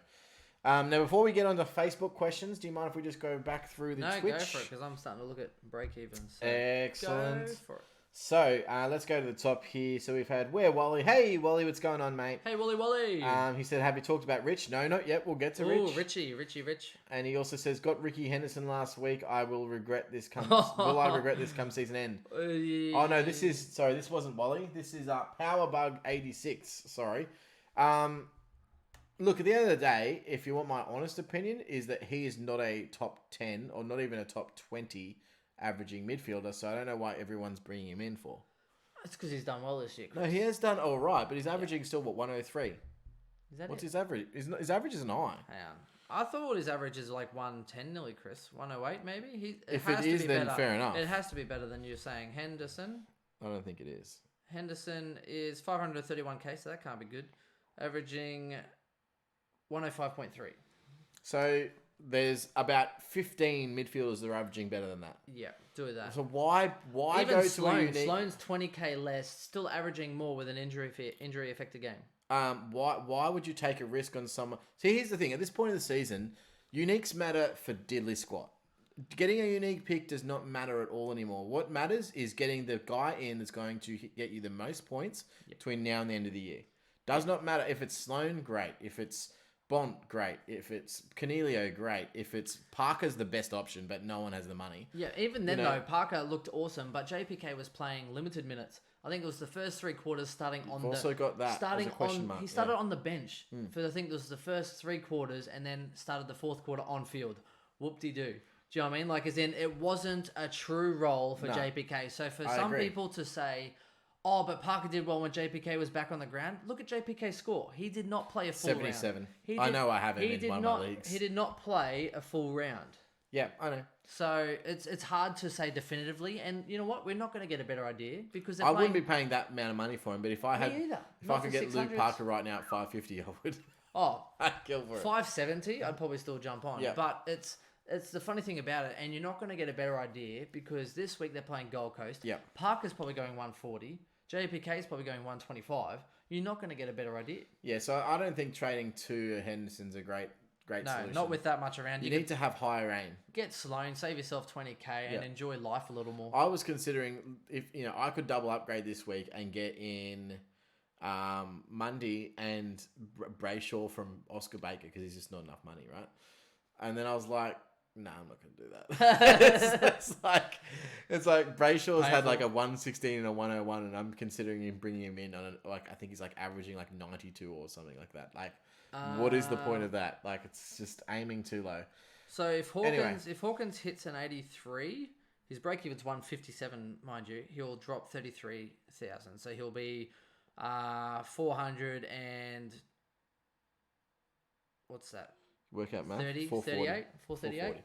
now before we get on to Facebook questions, do you mind if we just go back through the Twitch? No, go for it, because I'm starting to look at break-evens. So Excellent. Go for it. So, let's go to the top here. So we've had Wally. Hey, Wally, what's going on, mate? Hey, Wally. He said, have you talked about Rich? No, not yet. We'll get to Ooh, Rich. Rich. And he also says, got Ricky Henderson last week. I will regret this come. Will I regret this come season end? Yeah. Oh no, this wasn't Wally. This is Powerbug 86. Sorry. Look, at the end of the day, if you want my honest opinion, is that he is not a top 10 or not even a top 20 averaging midfielder. So I don't know why everyone's bringing him in for. It's because he's done well this year, Chris. No, he has done all right, but he's averaging still 103. Is that What's it? his average? His average is an eye. Hang on. I thought his average is like 110 nearly, Chris. 108 maybe? If it is, then fair enough. It has to be better than you're saying. Henderson I don't think it is. is 531k, so that can't be good. Averaging 105.3. So there's about 15 midfielders that are averaging better than that. Yeah, do that. So why Even go Sloan, to a unique... Sloan's 20k less, still averaging more with an injury affected game. Why would you take a risk on someone? See, here's the thing. At this point of the season, uniques matter for diddly squat. Getting a unique pick does not matter at all anymore. What matters is getting the guy in that's going to get you the most points between now and the end of the year. Does not matter if it's Sloan, great. If it's Bont, great. If it's Cornelio, great. If it's Parker's the best option, but no one has the money. Yeah, even then though, Parker looked awesome, but JPK was playing limited minutes. I think it was the first 3 quarters starting on the... also got that as a question mark. He started on the bench for, I think it was the first 3 quarters, and then started the 4th quarter on field. Whoop-de-doo. Do you know what I mean? Like, as in, it wasn't a true role for JPK. So for some people to say, oh, but Parker did well when JPK was back on the ground, look at JPK's score. He did not play a full 77. round. I know I have him in one of my leagues. He did not play a full round. Yeah, I know. So it's hard to say definitively. And you know what? We're not going to get a better idea because I wouldn't be paying that amount of money for him. But if I could get Luke 600s. Parker right now at $550, I would. Oh, I'd kill for it. $570, I'd probably still jump on. Yeah. But it's the funny thing about it, and you're not going to get a better idea because this week they're playing Gold Coast. Yeah. Parker's probably going 140. JPK's probably going 125. You're not going to get a better idea. Yeah, so I don't think trading to Henderson's a great solution. Not with that much around. You need to have higher aim. Get Sloan, save yourself 20k, and enjoy life a little more. I was considering if I could double upgrade this week and get in Mundy and Brayshaw from Oscar Baker because he's just not enough money, right? And then I was like, no, I'm not going to do that. it's like Brayshaw's had like a 116 and a 101, and I'm considering bringing him in on I think he's like averaging like 92 or something like that. Like, what is the point of that? Like, it's just aiming too low. So if Hawkins hits an 83, his break even's 157, mind you. He'll drop 33,000, so he'll be 400 and what's that? Work out, man. 38? 438?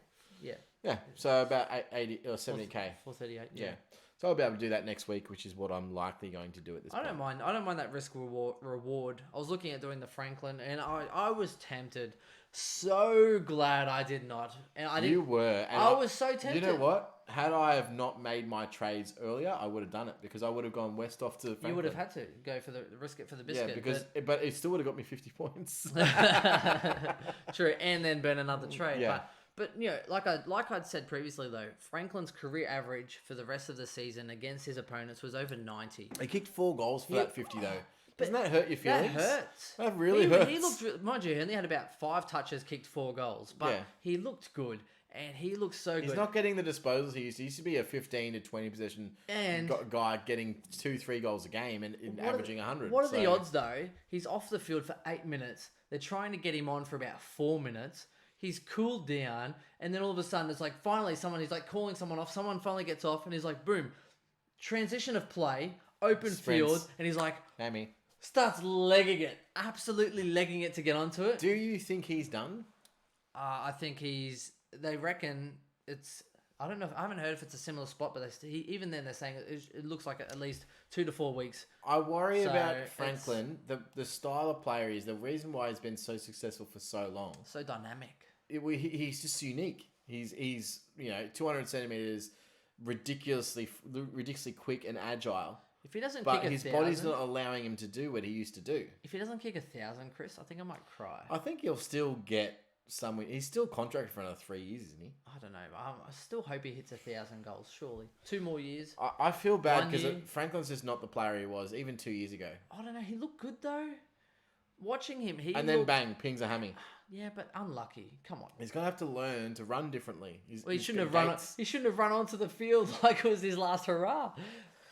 Yeah. Yeah, so about 80 or 70k. 438, yeah. So I'll be able to do that next week, which is what I'm likely going to do at this point. I don't mind that risk reward. I was looking at doing the Franklin, and I was tempted. So glad I did not. And I didn't. You were. And I was so tempted. You know what? Had I have not made my trades earlier, I would have done it because I would have gone west off to Franklin. You would have had to go for the risk it for the biscuit. Yeah, but it still would have got me 50 points. True, and then burn another trade. Yeah. But like I'd said previously though, Franklin's career average for the rest of the season against his opponents was over 90. He kicked 4 goals for that 50 though. Doesn't that hurt your feelings? That hurts. That really hurts. He looked, mind you, he only had about 5 touches, kicked 4 goals, but he looked good. And he looks so good. He's not getting the disposals he used to. He used to be a 15 to 20 possession guy getting 2-3 goals a game and averaging 100. What are the odds, though? He's off the field for 8 minutes. They're trying to get him on for about 4 minutes. He's cooled down. And then all of a sudden, it's like finally he's like calling someone off. Someone finally gets off and he's like, boom. Transition of play, open field. And he's like, Hammy. Starts legging it. Absolutely legging it to get onto it. Do you think he's done? I think they reckon it's... I don't know. I haven't heard if it's a similar spot, but even then they're saying it looks like at least 2 to 4 weeks. I worry about Franklin. The style of player is the reason why he's been so successful for so long. So dynamic. He's just unique. He's 200 centimeters, ridiculously quick and agile. If he doesn't but kick 1,000... his body's not allowing him to do what he used to do. If he doesn't kick 1,000, Chris, I think I might cry. I think he'll still get... He's still contracted for another 3 years, isn't he? I don't know. I still hope he hits 1,000 goals, surely. 2 more years. I feel bad because Franklin's just not the player he was even 2 years ago. I don't know. He looked good, though. Watching him, then bang, pings a hammy. Yeah, but unlucky. Come on. He's going to have to learn to run differently. He shouldn't have run onto the field like it was his last hurrah.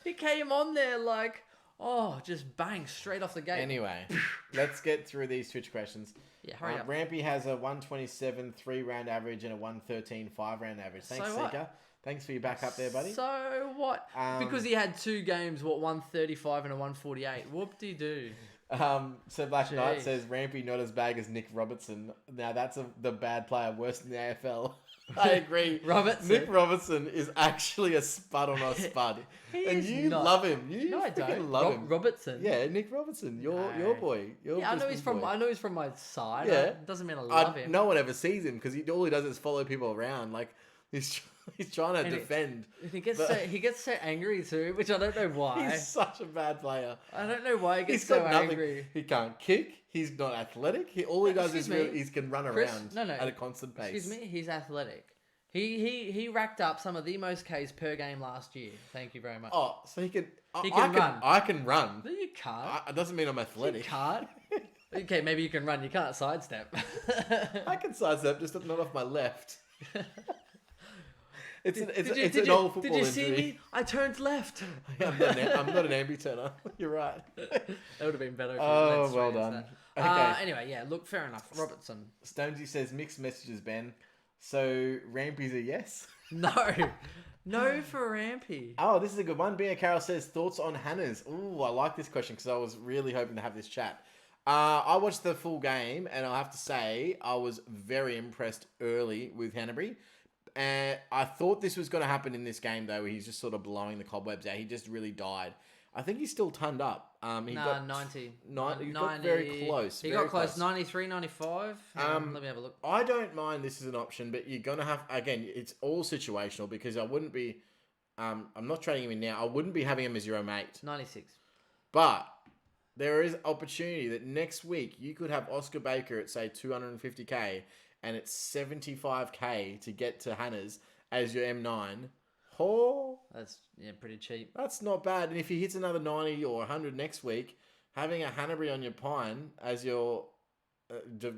He came on there like... Oh, just bang, straight off the gate. Anyway, let's get through these Twitch questions. Yeah, hurry up. Rampy has a 127 3-round average and a 113 5-round average. Thanks, Seeker. Thanks for your backup there, buddy. So what? Because he had 2 games, 135 and a 148. Whoop-de-doo. So Black Knight says, Rampy not as bad as Nick Robertson. Now, that's the bad player, worse than the AFL. I agree. Nick Robertson is actually a spud on a spud. And you love him. You freaking love him. Robertson? Yeah, Nick Robertson. Your boy. I know he's from my side. Yeah. Doesn't mean I love him. No one ever sees him because all he does is follow people around. Like, He's trying to And defend. he gets so angry too, which I don't know why. He's such a bad player. I don't know why he gets He's got so nothing. angry. He can't kick. He's not athletic. All he does is Excuse me. he can run Chris, around no, at a constant pace. Excuse me, he's athletic. He racked up some of the most Ks per game last year. Thank you very much. Oh, so he can. He can run. I can run. No, you can't. It doesn't mean I'm You athletic. can't. Okay, maybe you can run. You can't sidestep. I can sidestep, just not off my left. It's Did an old football Did you injury. see me? I turned left. I'm not an ambi-turner. You're right. That would have been better. If you Oh, went well straight into done. that. Okay. Anyway, yeah. Look, fair enough. Robertson. Stonesy says mixed messages, Ben. So Rampy's a yes. No for Rampy. Oh, this is a good one. Bia Carroll says thoughts on Hannah's. Ooh, I like this question because I was really hoping to have this chat. I watched the full game and I have to say I was very impressed early with Hanbury. And I thought this was going to happen in this game though, where he's just sort of blowing the cobwebs out. He just really died. I think he's still turned up. He got 90. He got very close. He very got close. 93, 95. Let me have a look. I don't mind this as an option, but you're going to have, again, it's all situational because I wouldn't be, I'm not trading him in now. I wouldn't be having him as your mate. 96. But there is opportunity that next week you could have Oscar Baker at, say, 250k and it's 75k to get to Hannah's as your M9. Oh, That's pretty cheap. that's not bad. And if he hits another 90 or 100 next week, having a Hanbury on your pine as your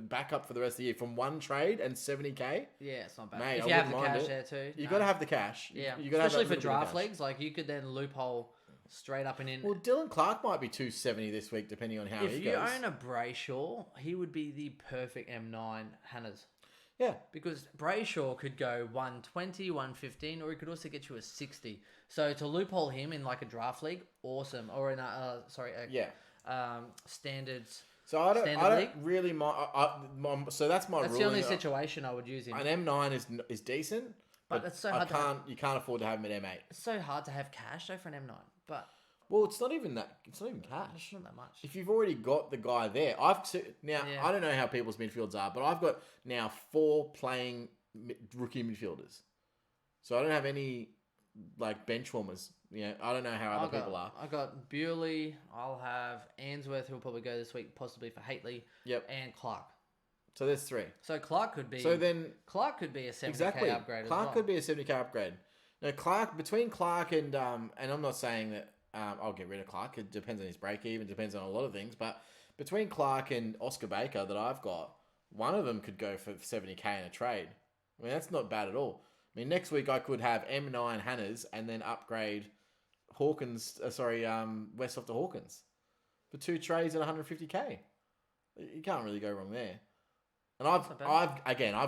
backup for the rest of the year from one trade and 70k, Yeah, it's not bad. Mate, if I you have the wouldn't mind cash it. there too. you got to have the cash. Yeah, you gotta have especially that for little bit of draft cash. leagues, like you could then loophole straight up and in. Well, Dylan Clark might be 270 this week, depending on how if he you goes. own a Brayshaw, he would be the perfect M9 Hannah's. Yeah. Because Brayshaw could go 120, 115, or he could also get you a 60. So to loophole him in like a draft league, awesome. Or in a standards. So I Standard don't league? really mind. So that's my That's ruling. the only situation I would use him. An M9 is decent, But it's so hard you can't afford to have him at M8. It's so hard to have cash though for an M9, but Well, it's not even that. It's not even cash. it's not that much. If you've already got the guy there, Yeah. I don't know how people's midfields are, but I've got now 4 playing rookie midfielders, so I don't have any like bench warmers. I don't know how other people are. I got Bewley. I'll have Answorth, who will probably go this week, possibly for Haitley. Yep. And Clark. So there's 3. So Clark could be. So then Clark could be a 70k exactly upgrade. Clark as well. could be a 70k upgrade. Now between Clark and I'm not saying that I'll get rid of Clark. It depends on his break even. Depends on a lot of things. But between Clark and Oscar Baker that I've got, one of them could go for 70k in a trade. I mean, that's not bad at all. I mean, next week I could have M9 Hannah's and then upgrade Hawkins. Westhoff to Hawkins for 2 trades at 150k. You can't really go wrong there. And I've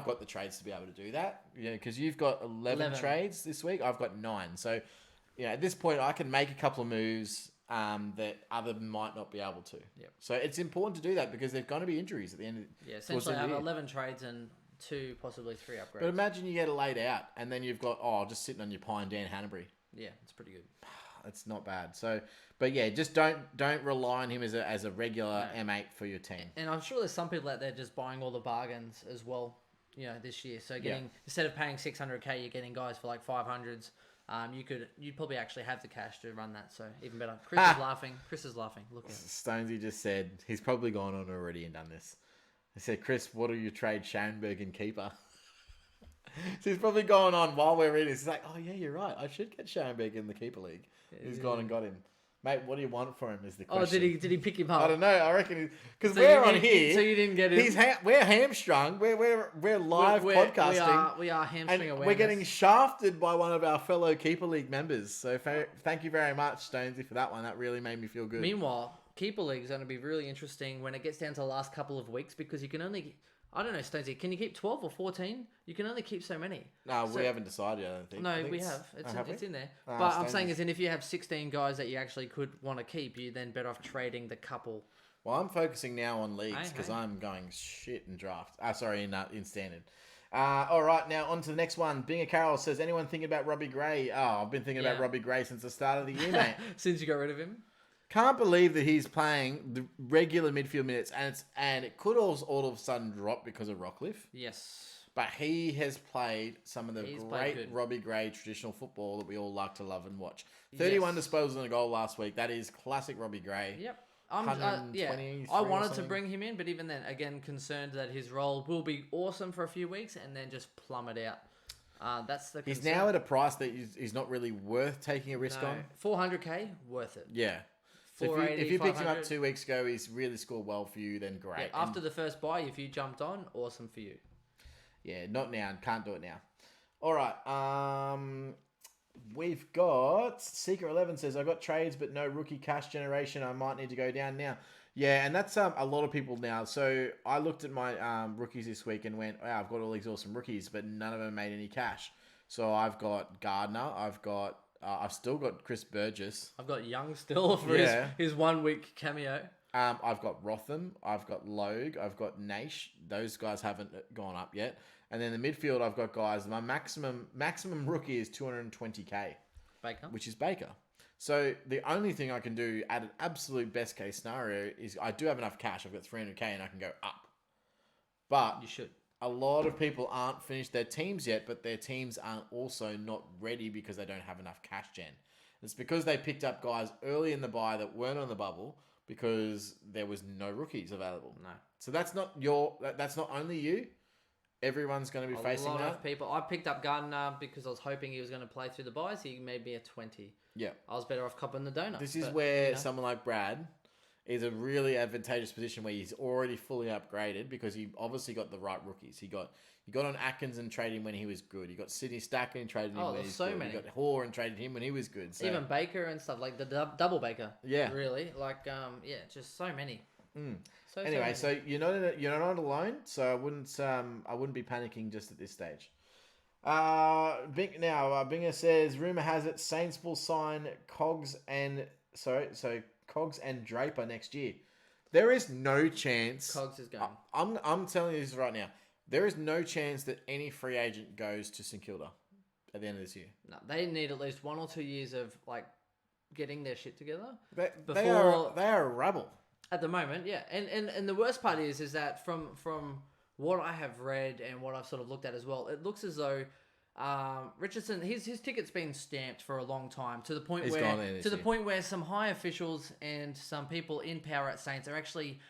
got the trades to be able to do that. Because you've got 11 trades this week. I've got 9. So, at this point, I can make a couple of moves that other might not be able to. Yep. So it's important to do that because there's going to be injuries at the end. Essentially, I have 11 trades and 2, possibly 3 upgrades. But imagine you get it laid out and then you've got just sitting on your pine Dan Hanbury. Yeah, it's pretty good. It's not bad. So, but yeah, just don't rely on him as a regular M8 for your team. And I'm sure there's some people out there just buying all the bargains as well. This year. So instead of paying 600k, you're getting guys for like 500s. You'd probably actually have the cash to run that. So even better. Chris is laughing. Look at it. Stonesy just said he's probably gone on already and done this. He said, Chris, what do you trade Schoenberg and keeper? So he's probably going on while we're reading. He's like, oh yeah, you're right. I should get Schoenberg in the keeper league. He's gone and got him. Mate, what do you want for him is the question. Oh, did he pick him up? I don't know. I reckon because we're on here. So you didn't get him. We're hamstrung. We're live podcasting. We are hamstring awareness. We're getting shafted by one of our fellow keeper league members. So thank you very much, Stonesy, for that one. That really made me feel good. Meanwhile, keeper league is going to be really interesting when it gets down to the last couple of weeks because you can only. I don't know, Stonesy. Can you keep 12 or 14? You can only keep so many. No, we haven't decided. I don't think. No, we have. It's in there. Ah, but I'm saying if you have 16 guys that you actually could want to keep, you then better off trading the couple. Well, I'm focusing now on leagues because I'm going shit in draft. In standard. All right, now on to the next one. Binger Carroll says, anyone thinking about Robbie Gray? Oh, I've been thinking about Robbie Gray since the start of the year, mate. Since you got rid of him? Can't believe that he's playing the regular midfield minutes, and it could all of a sudden drop because of Rockcliffe. Yes. But he has played some of the He's played great good. Robbie Gray traditional football that we all like to love and watch. 31 Yes. disposals and a goal last week. That is classic Robbie Gray. Yep. 123 I or wanted to something. bring him in, but even then, again, concerned that his role will be awesome for a few weeks and then just plummet out. That's the concern. He's now at a price that he's not really worth taking a risk on. 400k, worth it. Yeah. So 480, if you picked him up 500. 2 weeks ago, he's really scored well for you, then great. Yeah, after the first buy, if you jumped on, awesome for you. Yeah, not now. Can't do it now. All right. We've got Secret 11 says, I got trades, but no rookie cash generation. I might need to go down now. Yeah, and that's a lot of people now. So I looked at my rookies this week and went, wow, I've got all these awesome rookies, but none of them made any cash. So I've got Gardner. I've still got Chris Burgess. I've got Young still for his 1 week cameo. I've got Rotham. I've got Logue. I've got Naish. Those guys haven't gone up yet. And then the midfield, I've got guys. My maximum rookie is 220k, Baker. which is Baker. So the only thing I can do at an absolute best case scenario is I do have enough cash. I've got 300k and I can go up. But You should. a lot of people aren't finished their teams yet, but their teams aren't also not ready because they don't have enough cash gen. It's because they picked up guys early in the buy that weren't on the bubble because there was no rookies available. No. So that's not that's not only you. Everyone's going to be facing A lot that. of people. I picked up Gardner because I was hoping he was going to play through the buys. He made me a 20. Yeah. I was better off copping the donut. This is where someone like Brad is a really advantageous position where he's already fully upgraded because he obviously got the right rookies. He got on Atkins and traded him when he was good. He got Sydney Stacker and traded him when he was so good. many. He got Hoare and traded him when he was good. So. Even Baker and stuff like the double Baker. Yeah. Really, like just so many. Anyway, many. so you're not alone. So I wouldn't be panicking just at this stage. Binger says rumor has it Saints will sign Cogs and Draper next year. There is no chance. Cogs is going. I'm telling you this right now. There is no chance that any free agent goes to St Kilda at the end of this year. No, they need at least 1 or 2 years of like getting their shit together. They are a rabble. At the moment, yeah. And the worst part is that from what I have read and what I've sort of looked at as well, it looks as though Richardson his ticket's been stamped for a long time to the point where some high officials and some people in power at Saints are actually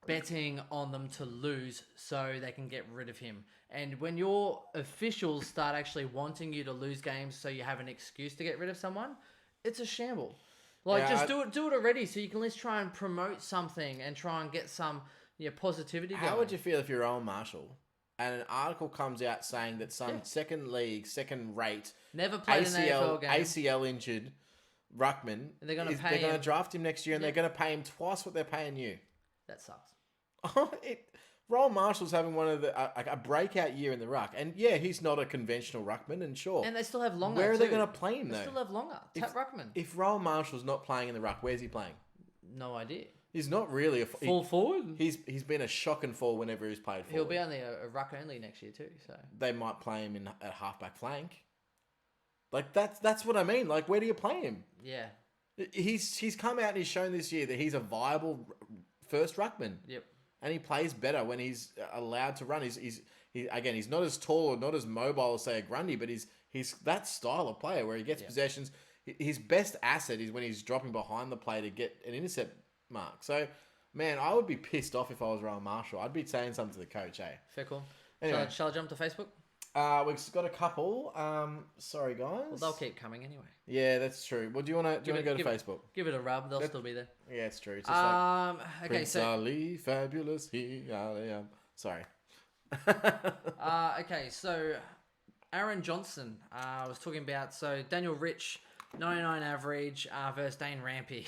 betting on them to lose so they can get rid of him. And when your officials start actually wanting you to lose games so you have an excuse to get rid of someone, it's a shamble. Do it already so you can at least try and promote something and try and get some positivity going. How would you feel if you're Owen Marshall and an article comes out saying that some second rate, never played an AFL game, ACL injured ruckman, they're going they're going to draft him next year and they're going to pay him twice what they're paying you? That sucks. Rowan Marshall's having one of a breakout year in the ruck, and yeah, he's not a conventional ruckman, and sure. And they still have Longer. Where are they too. going to play him though? They still have Longer. Tap ruckman. If Rowan Marshall's not playing in the ruck, where's he playing? No idea. He's not really a full forward. He's been a shock and fall whenever he's played forward. He'll be only a ruck only next year too. So they might play him at halfback flank. Like that's what I mean. Like where do you play him? Yeah. He's come out and he's shown this year that he's a viable first ruckman. Yep. And he plays better when he's allowed to run. He's not as tall or not as mobile as say a Grundy, but he's that style of player where he gets possessions. His best asset is when he's dropping behind the play to get an intercept mark. So, man, I would be pissed off if I was Rowan Marshall. I'd be saying something to the coach, eh? Fair call. Anyway. Shall I jump to Facebook? We've got a couple. Sorry, guys. Well, they'll keep coming anyway. Yeah, that's true. Well, do you want to go to Facebook? Give it a rub. They'll still be there. Yeah, it's true. It's just like okay, Prince Ali, fabulous he, I am. Sorry. Okay, so Aaron Johnson was talking about Daniel Rich, 99 average versus Dane Rampy.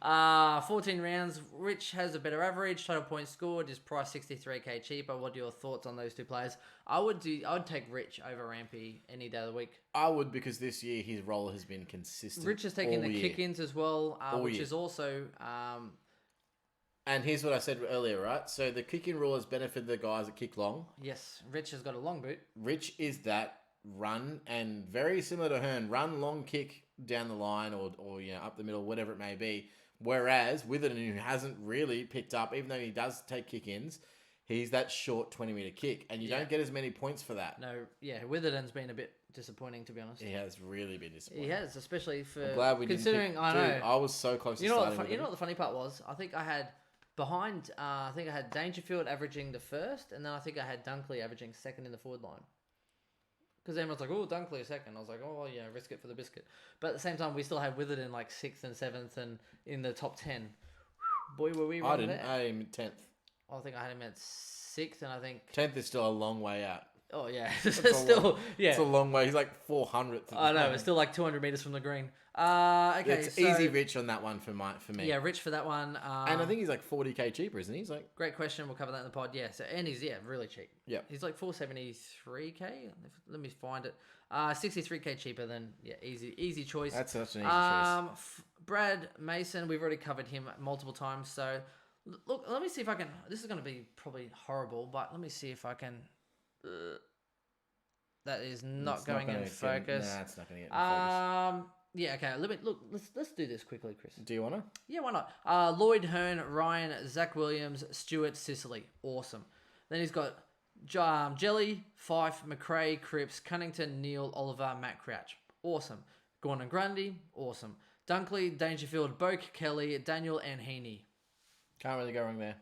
14 rounds. Rich has a better average. Total points scored is priced 63k cheaper. What are your thoughts on those two players? I would take Rich over Rampy any day of the week. I would because this year his role has been consistent. Rich has taken the kick-ins as well, which is also... and here's what I said earlier, right? So the kick-in rule has benefited the guys that kick long. Yes, Rich has got a long boot. Rich is that run and very similar to Hearn, run, long kick down the line or up the middle, whatever it may be. Whereas Witherden, who hasn't really picked up, even though he does take kick-ins, He's that short 20-meter kick, and you don't get as many points for that. No, yeah, Witherden's been a bit disappointing, to be honest. He has really been disappointing. He has, especially for I'm glad we considering. didn't I know. I was so close to You know starting what? with You know him. what the funny part was? I think I had behind. I think I had Dangerfield averaging the first, and then I think I had Dunkley averaging second in the forward line. Because everyone's like, "Oh, Dunkley a second." I was like, "Oh, yeah, risk it for the biscuit." But at the same time, we still had Witherden like 6th and 7th, and in the top 10. Boy, were we I wrong didn't. there. I had him 10th. I think I had him at 6th, and I think. 10th is still a long way out. Oh yeah, It's still It's a long way. He's like 400th. I know, it's still like 200 meters from the green. Okay, It's easy rich on that one for me. Yeah, rich for that one. And I think he's like 40k cheaper, isn't he? He's like Great question. We'll cover that in the pod. Yeah. So and he's really cheap. Yeah. He's like 473k. Let me find it. 63k cheaper than easy choice. That's such an easy choice. Brad Mason. We've already covered him multiple times. So look, let me see if I can. This is going to be probably horrible, but let me see if I can. That is not going in focus. Nah, it's not going to get in focus. Yeah, okay. Let's do this quickly, Chris. Do you want to? Yeah, why not? Lloyd Hearn, Ryan, Zach Williams, Stewart, Sicily. Awesome. Then he's got Jelly, Fife, McRae, Cripps, Cunnington, Neal, Oliver, Matt Crouch. Awesome. Gordon Grundy. Awesome. Dunkley, Dangerfield, Boak, Kelly, Daniel, and Heaney. Can't really go wrong there.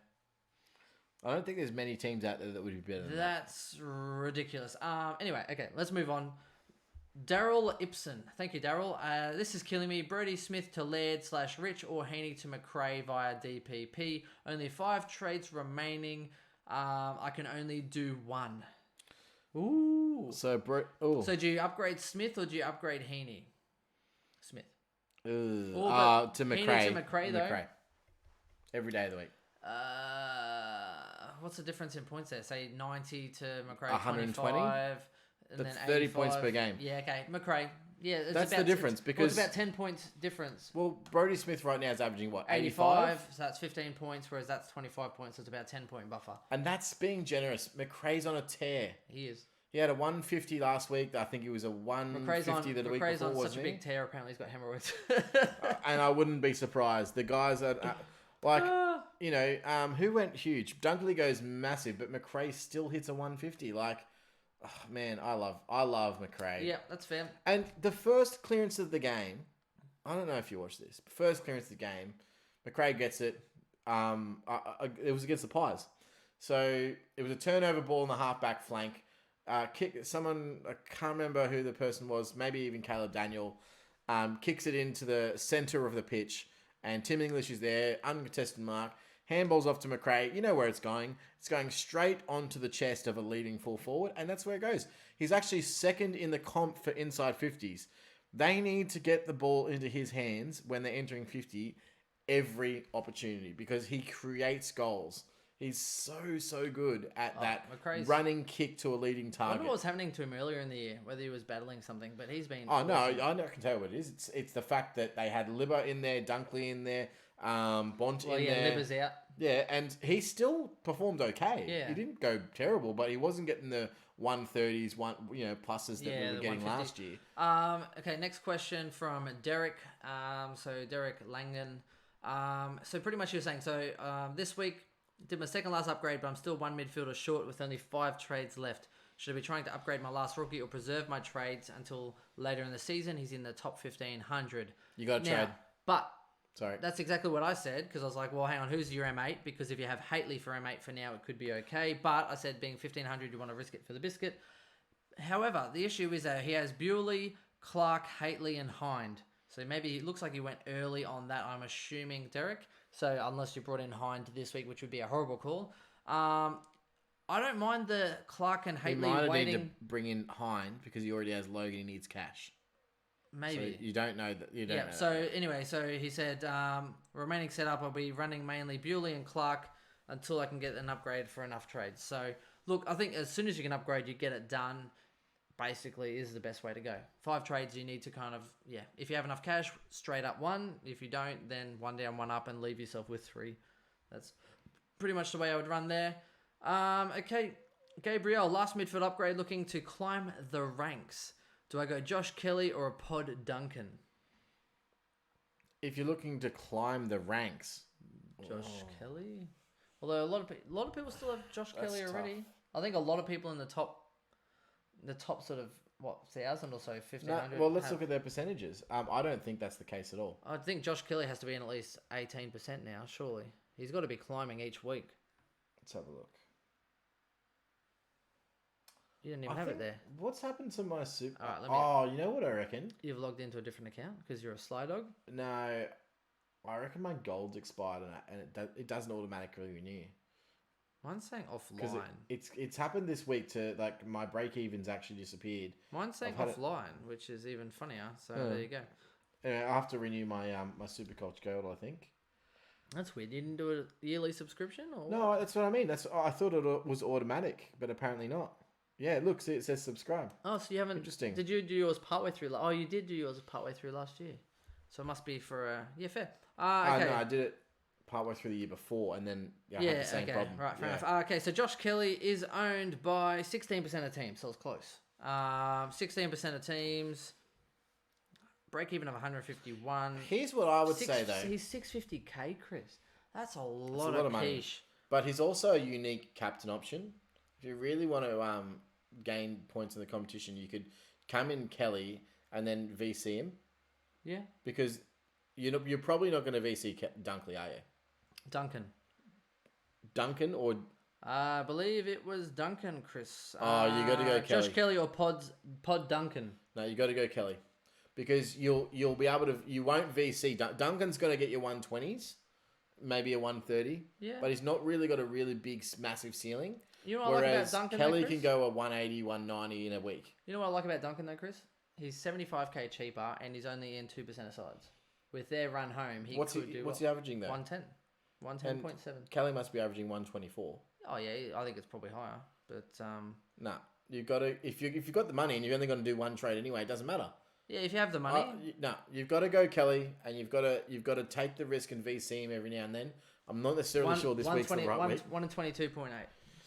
I don't think there's many teams out there that would be better than that. That's ridiculous. Anyway, okay, let's move on. Daryl Ibsen. Thank you, Daryl. This is killing me. Brody Smith to Laird / Rich or Heaney to McRae via DPP. Only 5 trades remaining. I can only do 1. Ooh. So do you upgrade Smith or do you upgrade Heaney? Smith. to McRae. Heaney to McRae, though. McRae. Every day of the week. What's the difference in points there? Say 90 to McRae, 120? 25. And That's then 30 85. points per game. Yeah, okay. McRae. Yeah, That's the difference because... it's about 10 points difference. Well, Brody Smith right now is averaging what? 85? So that's 15 points, whereas that's 25 points. So it's about 10-point buffer. And that's being generous. McRae's on a tear. He is. He had a 150 last week. I think he was a 150 the week before, McRae's on wasn't such a he? big tear. Apparently, he's got hemorrhoids. And I wouldn't be surprised. The guys that... who went huge? Dunkley goes massive, but McRae still hits a 150. Like, oh, man, I love McRae. Yeah, that's fair. And the first clearance of the game, I don't know if you watched this. First clearance of the game, McRae gets it. It was against the Pies. So it was a turnover ball in the halfback flank. Someone, I can't remember who the person was, maybe even Caleb Daniel, kicks it into the centre of the pitch. And Tim English is there, uncontested mark. Handballs off to McRae. You know where it's going. It's going straight onto the chest of a leading full forward, and that's where it goes. He's actually second in the comp for inside 50s. They need to get the ball into his hands when they're entering 50 every opportunity because he creates goals. He's so good at that McRae's running kick to a leading I target. wonder what was happening to him earlier in the year, whether he was battling something, but he's been... Oh, no, I can tell you what it is. It's the fact that they had Libba in there, Dunkley in there, Bont in there. Libba's out. Yeah, and he still performed okay. Yeah. He didn't go terrible, but he wasn't getting the 130s, pluses that we were getting last year. Okay, next question from Derek. So Derek Langan. So pretty much you're saying, this week... did my second last upgrade, but I'm still 1 midfielder short with only 5 trades left. Should I be trying to upgrade my last rookie or preserve my trades until later in the season? He's in the top 1,500. You got to trade. But Sorry. that's exactly what I said because I was like, well, hang on, who's your M8? Because if you have Haitley for M8 for now, it could be okay. But I said being 1,500, you want to risk it for the biscuit. However, the issue is that he has Bewley, Clark, Haitley, and Hind. So maybe it looks like he went early on that, I'm assuming, Derek. So unless you brought in Hind this week, which would be a horrible call. I don't mind the Clark and Haitley might waiting. need to bring in Hind because he already has Logan. He needs cash. Maybe. So you don't know that. You don't know So that. anyway, so he said remaining setup, I'll be running mainly Bewley and Clark until I can get an upgrade for enough trades. So look, I think as soon as you can upgrade, you get it done. Basically, is the best way to go. 5 trades, you need to kind of, if you have enough cash, straight up 1. If you don't, then 1 down, 1 up, and leave yourself with 3. That's pretty much the way I would run there. Okay, Gabriel, last midfield upgrade, looking to climb the ranks. Do I go Josh Kelly or a Pod Duncan? If you're looking to climb the ranks, Josh Kelly? Although a lot of people still have Josh That's Kelly already. tough. I think a lot of people in the top sort of 1,000 or so, 1,500. Well, let's look at their percentages. I don't think that's the case at all. I think Josh Kelly has to be in at least 18% now. Surely he's got to be climbing each week. Let's have a look. You didn't even have it there. What's happened to my super? All right, let me. Oh, you know what I reckon? You've logged into a different account because you're a sly dog. No, I reckon my gold's expired and it doesn't automatically renew. Mine's saying Because offline. it's happened this week to like my break even's actually disappeared. Mine's saying offline, which is even funnier. So there you go. Anyway, I have to renew my my SuperCoach Gold, I think. That's weird. You didn't do a yearly subscription, or No, that's what I mean. I thought it was automatic, but apparently not. Yeah, look, see, it says subscribe. Oh, so you haven't. Interesting. Did you do yours partway through? Oh, you did do yours partway through last year. So it must be for yeah, fair. Okay. No, I did it partway through the year before, and then I had the same problem. Right, fair enough. Okay, so Josh Kelly is owned by 16% of teams, so it's close. 16% of teams. Break even of 151. Here's what I would say though. He's 650k, Chris. That's a lot of money. quiche. But he's also a unique captain option. If you really want to gain points in the competition, you could come in Kelly and then VC him. Yeah. Because you're probably not going to VC Dunkley, are you? Duncan or... I believe it was Duncan, Chris. Oh, you got to go Kelly. Josh Kelly or Pod Duncan. No, you got to go Kelly. Because you'll be able to... You won't VC... Duncan's going to get your 120s. Maybe a 130. Yeah. But he's not really got a really big, massive ceiling. You know what I like about Duncan, Kelly though, Chris? can go a 180, 190 in a week. You know what I like about Duncan, though, Chris? He's 75k cheaper, and he's only in 2% of sides. With their run home, What's he averaging, though? 110. 110.7. Kelly must be averaging 124. Oh, yeah, I think it's probably higher. But, Nah, you've got to... If you've got the money and you're only going to do one trade anyway, it doesn't matter. yeah, if you have the money... You've got to go Kelly, and you've got to take the risk and VC him every now and then. I'm not necessarily sure this week's the right week. 1 and 22.8.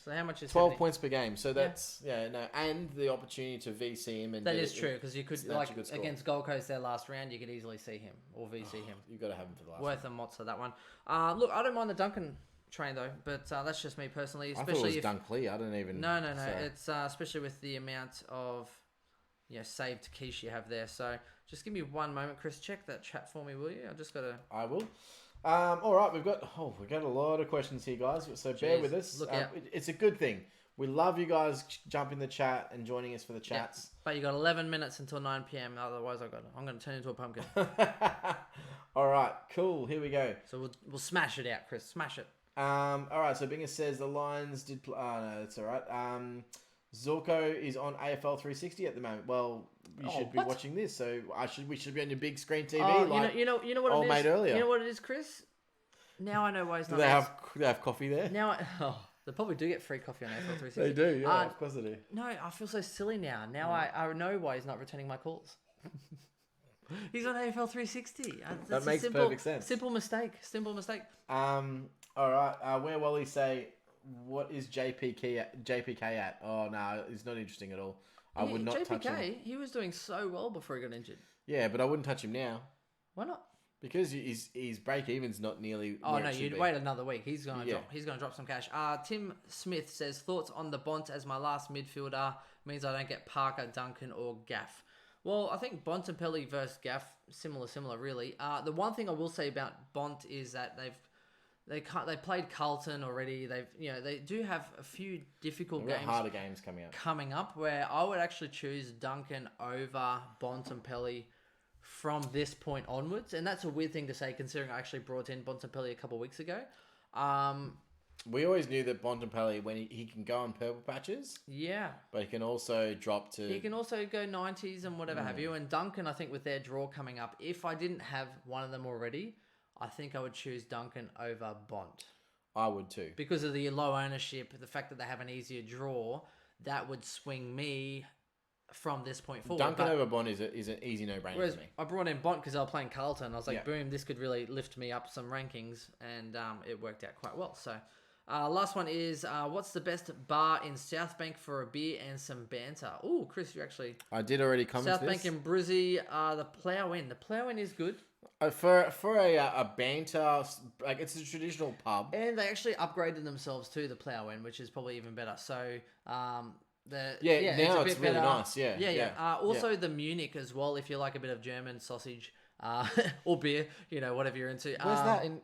So how much is 12 50? points per game. So that's and the opportunity to VC him and that is true because you could a good score. against Gold Coast their last round, you could easily see him or VC him. You've got to have him for the last. Worth a mozza that one. Look, I don't mind the Duncan train though, but that's just me personally. I Especially thought it was Dunkley. I don't even. No. It's especially with the amount of saved quiche you have there. So just give me one moment, Chris. Check that chat for me, will you? I will. All right, we've got a lot of questions here, guys. So bear with us. Look out. It's a good thing. We love you guys jumping the chat and joining us for the chats. Yeah, but you got 11 minutes until 9 p.m. Otherwise, I'm going to turn into a pumpkin. All right, cool. Here we go. So we'll smash it out, Chris. Smash it. All right. So Bingus says the Lions did. Oh no, that's all right. Zorko is on AFL 360 at the moment. Well, you should be watching this. So we should be on your big screen TV. You know what old it is. Mate earlier. You know what it is, Chris. Now I know why he's not. Do they have coffee there? Now they probably do get free coffee on AFL 360. They do. Yeah, of course they do. No, I feel so silly now. Now I know why he's not returning my calls. He's on AFL 360. That makes perfect sense. Simple mistake. All right. Where will he say? What is JPK at? Oh no, it's not interesting at all. I would not touch him. JPK, he was doing so well before he got injured. Yeah, but I wouldn't touch him now. Why not? Because his break even's not nearly. Oh no, you'd wait another week. He's gonna drop some cash. Tim Smith says thoughts on the Bont as my last midfielder means I don't get Parker, Duncan, or Gaff. Well, I think Bontempelli versus Gaff similar really. The one thing I will say about Bont is that they played Carlton already. They do have a few difficult games. Harder games coming up. Where I would actually choose Duncan over Bontempelli from this point onwards, and that's a weird thing to say considering I actually brought in Bontempelli a couple of weeks ago. We always knew that Bontempelli, when he can go on purple patches, but he can also drop to. He can also go 90s and whatever have you. And Duncan, I think with their draw coming up, if I didn't have one of them already, I think I would choose Duncan over Bont. I would too. Because of the low ownership, the fact that they have an easier draw, that would swing me from this point forward. Duncan over Bont is an easy no-brainer for me. I brought in Bont because I was playing Carlton. I was like, boom, this could really lift me up some rankings, and it worked out quite well. So, Last one is, what's the best bar in South Bank for a beer and some banter? Oh, Chris, you actually... I did already comment South to this. Bank and Brizzy, the Plough Inn. The Plough Inn is good. For a banter, like it's a traditional pub. And they actually upgraded themselves to the Plough Inn, which is probably even better. So, now it's really nice. Yeah. Also, the Munich as well, if you like a bit of German sausage or beer, whatever you're into. Where's that in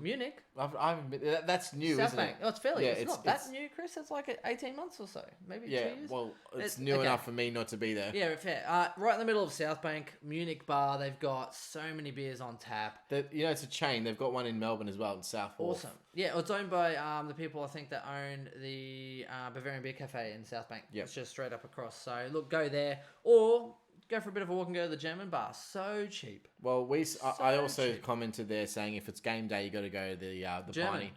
Munich? I haven't been. That's new, South isn't Bank. it? Oh, it's fairly. Yeah, it's not that new, Chris. It's like 18 months or so, maybe 2 years. Well, it's new enough for me not to be there. Yeah, fair. Right in the middle of South Bank, Munich bar. They've got so many beers on tap. It's a chain. They've got one in Melbourne as well, in South Wharf. Awesome. Yeah, it's owned by the people I think that own the Bavarian Beer Cafe in South Bank. Yep. It's just straight up across. So look, go there or go for a bit of a walk and go to the German bar. So cheap. Well, I also commented there saying if it's game day, you got to go to the German. Piney.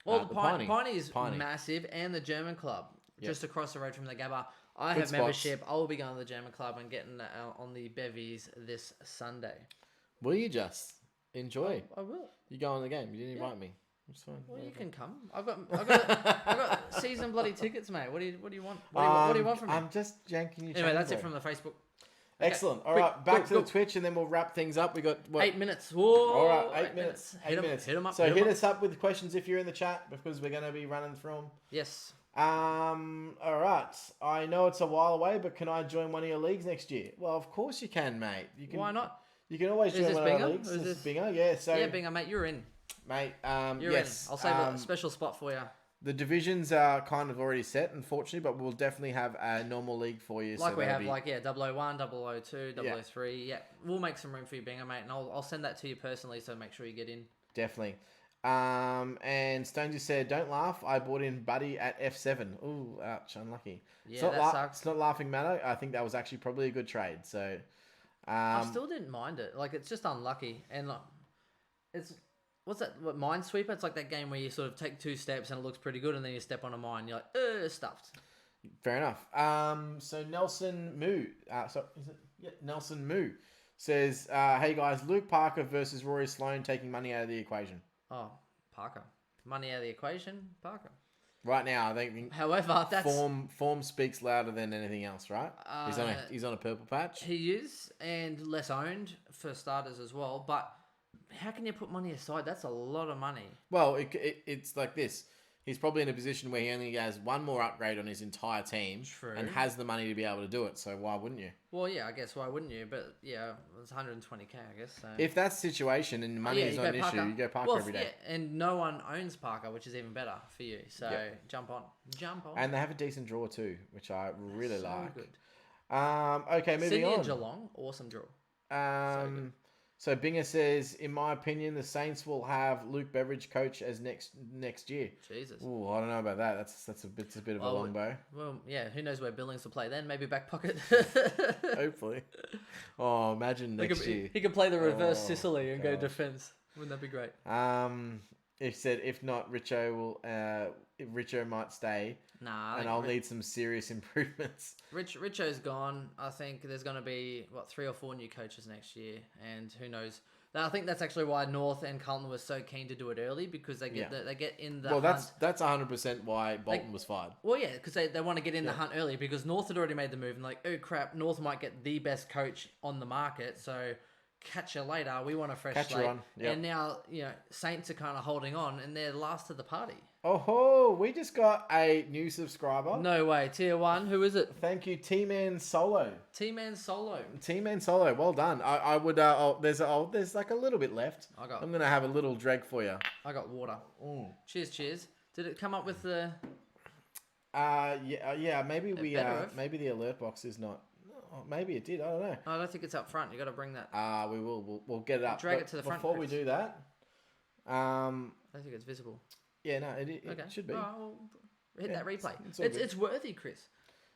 Well, the Piney is massive, and the German club just across the road from the Gabba. I have membership. I will be going to the German club and getting on the bevies this Sunday. Will you just enjoy? I will. You go on the game. You didn't invite me. It's fine. Well, you can come. I've got season bloody tickets, mate. What do you want? What do you want from me? I'm just janking you. Anyway, that's it from the Facebook. Excellent. Okay. All right, back to the Twitch, and then we'll wrap things up. We got 8 minutes. Whoa, all right, 8 minutes. 8 minutes. Hit them up. So hit us up with questions if you're in the chat, because we're going to be running through them. Yes. All right. I know it's a while away, but can I join one of your leagues next year? Well, of course you can, mate. You can. Why not? You can always join one of our leagues. Is this Bingo? Yeah. So yeah, Bingo, mate. You're in. Mate. You're yes. in. I'll save a special spot for you. The divisions are kind of already set, unfortunately, but we'll definitely have a normal league for you. Like we have, 001, 002, 003. Yeah, we'll make some room for you, Bingo, mate, and I'll send that to you personally, so make sure you get in. Definitely. And Stone just said, don't laugh. I bought in Buddy at F7. Ooh, ouch, unlucky. Yeah, that sucks. It's not laughing matter. I think that was actually probably a good trade. So, I still didn't mind it. Like, it's just unlucky, and it's. What's that? What, Minesweeper? It's like that game where you sort of take 2 steps and it looks pretty good, and then you step on a mine. You're like, stuffed. Fair enough. So Nelson Moo. Nelson Moo says, hey guys, Luke Parker versus Rory Sloane taking money out of the equation. Oh, Parker. Money out of the equation, Parker. Right now, I think. However, that's form speaks louder than anything else, right? He's on a purple patch. He is, and less owned for starters as well, but. How can you put money aside? That's a lot of money. Well, it's like this. He's probably in a position where he only has one more upgrade on his entire team. True. And has the money to be able to do it. So why wouldn't you? Well, yeah, I guess why wouldn't you? But yeah, it's 120k, I guess. So. If that's the situation and money is not an issue, you go Parker every day. Yeah, and no one owns Parker, which is even better for you. So jump on. And they have a decent draw too, which I really like. Good. Okay, moving Sydney on. and Geelong, awesome draw. So Binger says, in my opinion, the Saints will have Luke Beveridge coach as next year. Jesus. Ooh, I don't know about that. That's a bit of a long bow. Well, yeah, who knows where Billings will play then? Maybe back pocket. Hopefully. Oh, imagine next year. He could play the reverse Sicily and go defense. Wouldn't that be great? He said, if not, Richo might stay. Nah, and I'll need some serious improvements. Richo's gone. I think there's going to be 3 or 4 new coaches next year, and who knows. I think that's actually why North and Carlton were so keen to do it early, because they get in the Well, hunt. that's 100% why Bolton was fired. Well, yeah, because they want to get in the hunt early, because North had already made the move, and oh crap, North might get the best coach on the market, so catch you later. We want a fresh slate. Yep. And now, Saints are kind of holding on, and they're last to the party. Oh, we just got a new subscriber. No way. Tier 1. Who is it? Thank you, T-Man Solo. T-Man Solo. T-Man Solo. Well done. I would, there's like a little bit left. I'm going to have a little drag for you. I got water. Mm. Cheers. Did it come up with the... yeah, maybe maybe the alert box is not... Oh, maybe it did. I don't know. I don't think it's up front. You got to bring that. We will. We'll get it up. Drag it to the front. Before we do that, I don't think it's visible. Yeah, no, it should be. Well, hit that replay. It's worthy, Chris.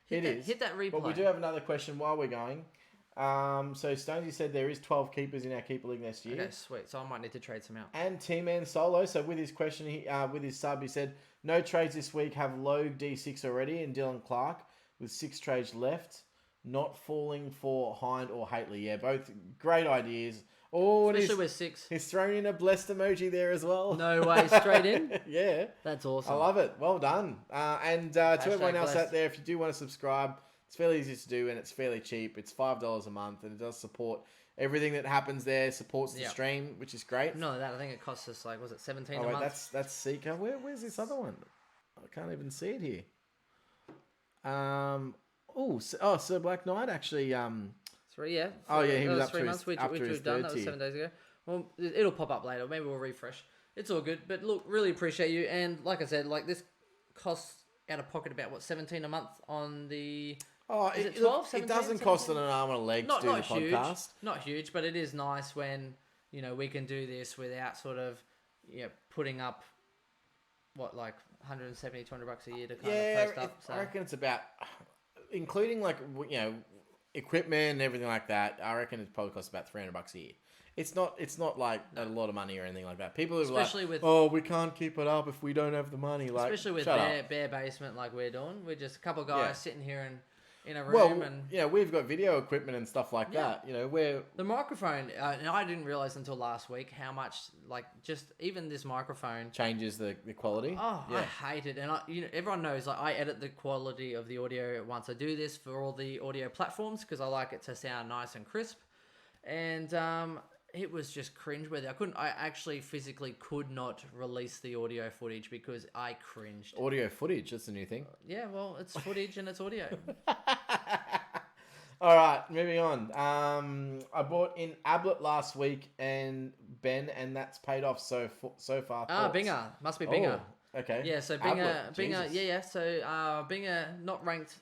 Hit that replay. But we do have another question while we're going. So Stonesy said there is 12 keepers in our keeper league next year. Okay, sweet. So I might need to trade some out. And T-Man Solo. So with his question, with his sub, he said no trades this week. Have Logue D6 already and Dylan Clark with 6 trades left. not falling for Hind or Hately. Yeah, both great ideas. Oh, Especially with 6. He's thrown in a blessed emoji there as well. No way, straight in? Yeah. That's awesome. I love it. Well done. And to everyone else blessed. out there, if you do want to subscribe, it's fairly easy to do and it's fairly cheap. It's $5 a month and it does support everything that happens there, supports the stream, which is great. No, that I think it costs us was it 17 a wait, month? that's Seeker. Where's this other one? I can't even see it here. Sir Black Knight actually. 3, yeah. Oh yeah, he was was up 3 to months, his, which up to his we've done. third That was tier. 7 days ago. Well, it'll pop up later. Maybe we'll refresh. It's all good. But look, really appreciate you. And like I said, this costs out of pocket about 17 a month on the. Oh, is it 12? It doesn't cost an arm and a leg to do the huge, podcast. Not huge, but it is nice when we can do this without sort of putting up $170, $200 a year to kind of post up. So. I reckon it's about, including equipment and everything like that. I reckon it probably costs about $300 a year. It's not like a lot of money or anything like that. People who we can't keep it up if we don't have the money. Especially with bare basement like we're doing. We're just a couple of guys sitting here in a room we've got video equipment and stuff like that. Where the microphone, and I didn't realize until last week how much just even this microphone changes the quality. Oh, yeah. I hate it, and everyone knows I edit the quality of the audio once I do this for all the audio platforms because I like it to sound nice and crisp, and it was just cringeworthy. I actually physically could not release the audio footage because I cringed. Audio footage, that's a new thing. Yeah, well, it's footage and it's audio. All right, moving on. I bought in Ablett last week and Ben, and that's paid off so far. Binger. Must be Binger. Oh, okay. Yeah, so Binger, yeah. So Binger not ranked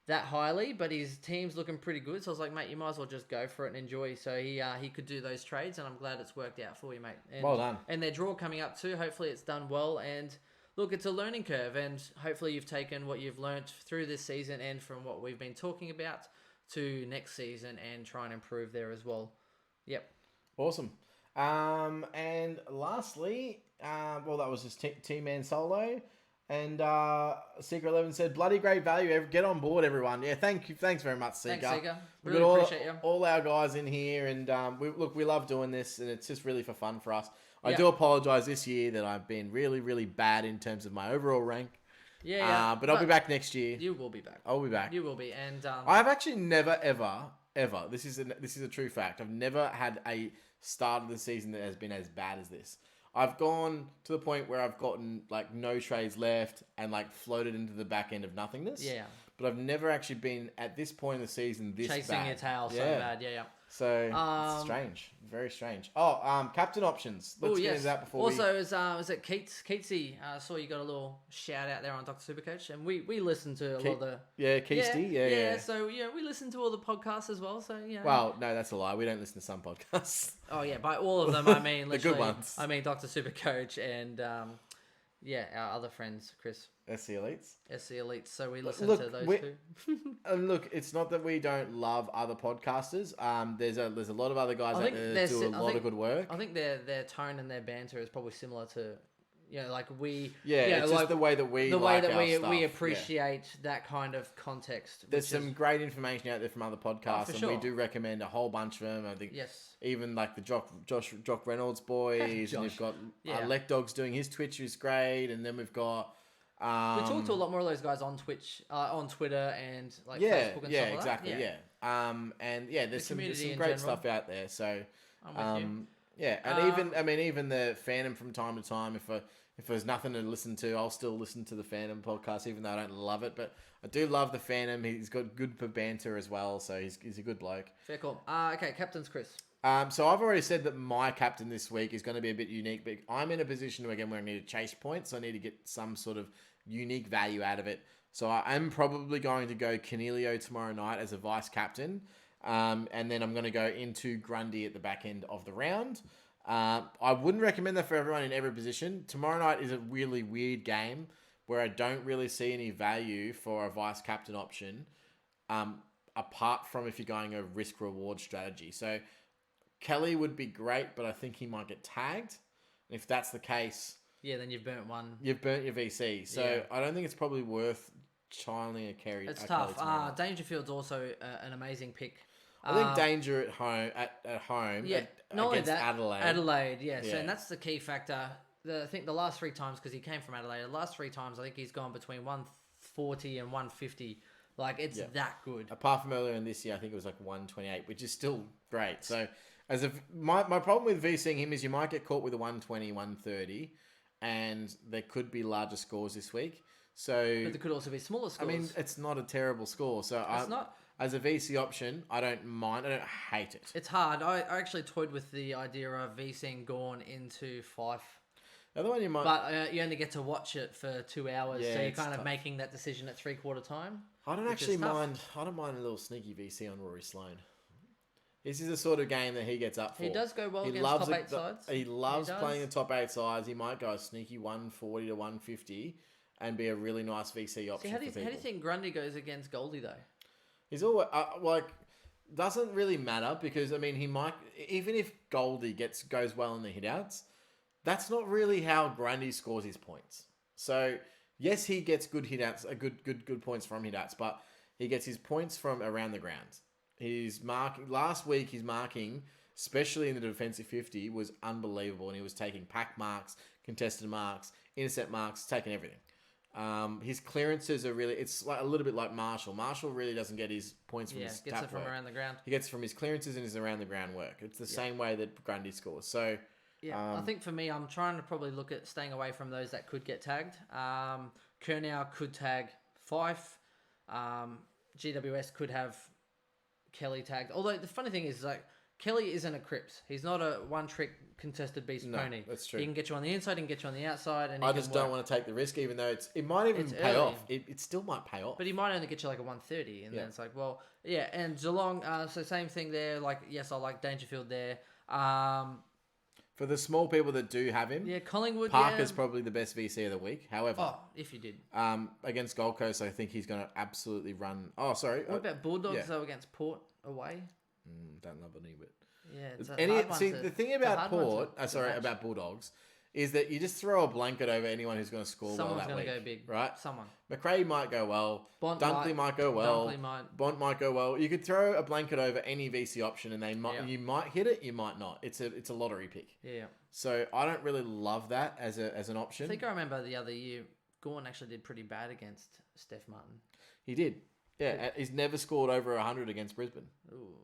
that highly, but his team's looking pretty good. So I was like, mate, you might as well just go for it and enjoy. So he could do those trades, and I'm glad it's worked out for you, mate. And, well done. And their draw coming up too. Hopefully it's done well. And look, it's a learning curve, and hopefully you've taken what you've learnt through this season and from what we've been talking about to next season and try and improve there as well. Yep. Awesome. And lastly, that was just Team Man Solo. And Seeker 11 said, bloody great value. Get on board, everyone. Yeah, thank you. Thanks very much, Seeker. Thanks, Seeker. Really appreciate you. All our guys in here. And we love doing this. And it's just really for fun for us. I do apologise this year that I've been really, really bad in terms of my overall rank. Yeah. But I'll be back next year. You will be back. I'll be back. You will be. And I've actually never, ever, this is a true fact. I've never had a start of the season that has been as bad as this. I've gone to the point where I've gotten no trades left and floated into the back end of nothingness. Yeah. But I've never actually been at this point in the season this chasing bad. your tail so bad. Yeah. So it's strange, very strange. Oh, captain options. Let's get into that before. Also, was it Keatsy? I saw you got a little shout out there on Dr. Supercoach, and we listen to a lot of the Keatsy, yeah. So we listen to all the podcasts as well. So yeah. Well, no, that's a lie. We don't listen to some podcasts. Oh yeah, by all of them I mean the good ones. I mean Dr. Supercoach and our other friends, Chris. SC Elites. SC Elites. So we listen to those two. And look, it's not that we don't love other podcasters. There's a lot of other guys out there that do a lot of good work. I think their tone and their banter is probably similar to, we. Yeah, it's just the way that we appreciate that kind of context. There's some great information out there from other podcasts, and we do recommend a whole bunch of them. I think even the Jock Reynolds boys, and we've got Lek Dogs doing his Twitch is great, and then we've got. We talk to a lot more of those guys on Twitch, on Twitter, and Facebook and stuff like exactly, that. And there's some great stuff out there. So, I'm with you. and even the fandom from time to time, if there's nothing to listen to, I'll still listen to the fandom podcast, even though I don't love it. But I do love the fandom. He's got good for banter as well, so he's a good bloke. Fair cool. Okay, captain's Chris. So I've already said that my captain this week is going to be a bit unique, but I'm in a position where I need to chase points. So I need to get some sort of unique value out of it. So I am probably going to go Cornelio tomorrow night as a vice captain. And then I'm going to go into Grundy at the back end of the round. I wouldn't recommend that for everyone in every position. Tomorrow night is a really weird game where I don't really see any value for a vice captain option, apart from if you're going a risk reward strategy. So Kelly would be great, but I think he might get tagged. And if that's the case, then you've burnt one. You've burnt your VC. So I don't think it's probably worth Chilling a Kerry. It's a tough. Kelly tomorrow. Dangerfield's also an amazing pick. I think Danger at home Yeah, not only against that, Adelaide. Adelaide, yeah. So, Yeah. and that's the key factor. I think the last 3 times, because he came from Adelaide, the last 3 times, I think he's gone between 140 and 150. Like, it's that good. Apart from earlier in this year, I think it was like 128, which is still great. So, my problem with VCing him is you might get caught with a 120, 130, and there could be larger scores this week. So, But there could also be smaller scores. I mean, it's not a terrible score. So, It's not. As a VC option, I don't mind. I don't hate it. It's hard. I actually toyed with the idea of VCing Gorn into Fife. The other one you might... But you only get to watch it for 2 hours, Yeah, so you're it's kind of tough. making that decision at 3/4 time. I don't which actually is tough. mind. I don't mind a little sneaky VC on Rory Sloane. This is the sort of game that he gets up for. He does go well He against loves top 8 sides. He loves does. playing the top 8 sides. He might go a sneaky 140 to 150 and be a really nice VC option How for do people. you think Grundy goes against Goldie, though? He's always doesn't really matter because I mean he might, even if Goldie goes well in the hitouts, that's not really how Grundy scores his points. So yes, he gets good hitouts, good points from hitouts, but he gets his points from around the ground. His marking last week, his marking, especially in the defensive 50, was unbelievable, and he was taking pack marks, contested marks, intercept marks, taking everything. His clearances are really, it's like a little bit like Marshall. Marshall really doesn't get his points from his gets tap it from work. around the ground. He gets it from his clearances and his around the ground work. It's the same way that Grundy scores. So Yeah, I think for me, I'm trying to probably look at staying away from those that could get tagged. Kurnow could tag Fife. GWS could have Kelly tagged. Although the funny thing is, like, Kelly isn't a Cripps. He's not a one-trick contested beast pony. That's true. He can get you on the inside, he can get you on the outside. And I just don't want to take the risk, even though it might even It's pay early. off. It still might pay off. But he might only get you like a 130. And Yeah. then it's like, well, yeah. And Geelong, so same thing there. Like, yes, I like Dangerfield there. For the small people that do have him, Yeah, Collingwood, Parker's probably the best VC of the week. However, Oh, if you did. against Gold Coast, I think he's going to absolutely run. Oh, sorry. What about Bulldogs, yeah. though, against Port away? Don't love any bit. Yeah, it's a hard one the thing it's a about hard one Port, to match. about Bulldogs, is that you just throw a blanket over anyone who's going to score Someone's well that going week. to go big. Right? Someone. McRae might go well. Bont Dunkley might go well. Dunkley might. Bont might go well. You could throw a blanket over any VC option, and Yeah. you might hit it, you might not. It's a lottery pick. Yeah. So I don't really love that as an option. I think I remember the other year, Gorn actually did pretty bad against Steph Martin. He did. Yeah, he's never scored over 100 against Brisbane. Ooh.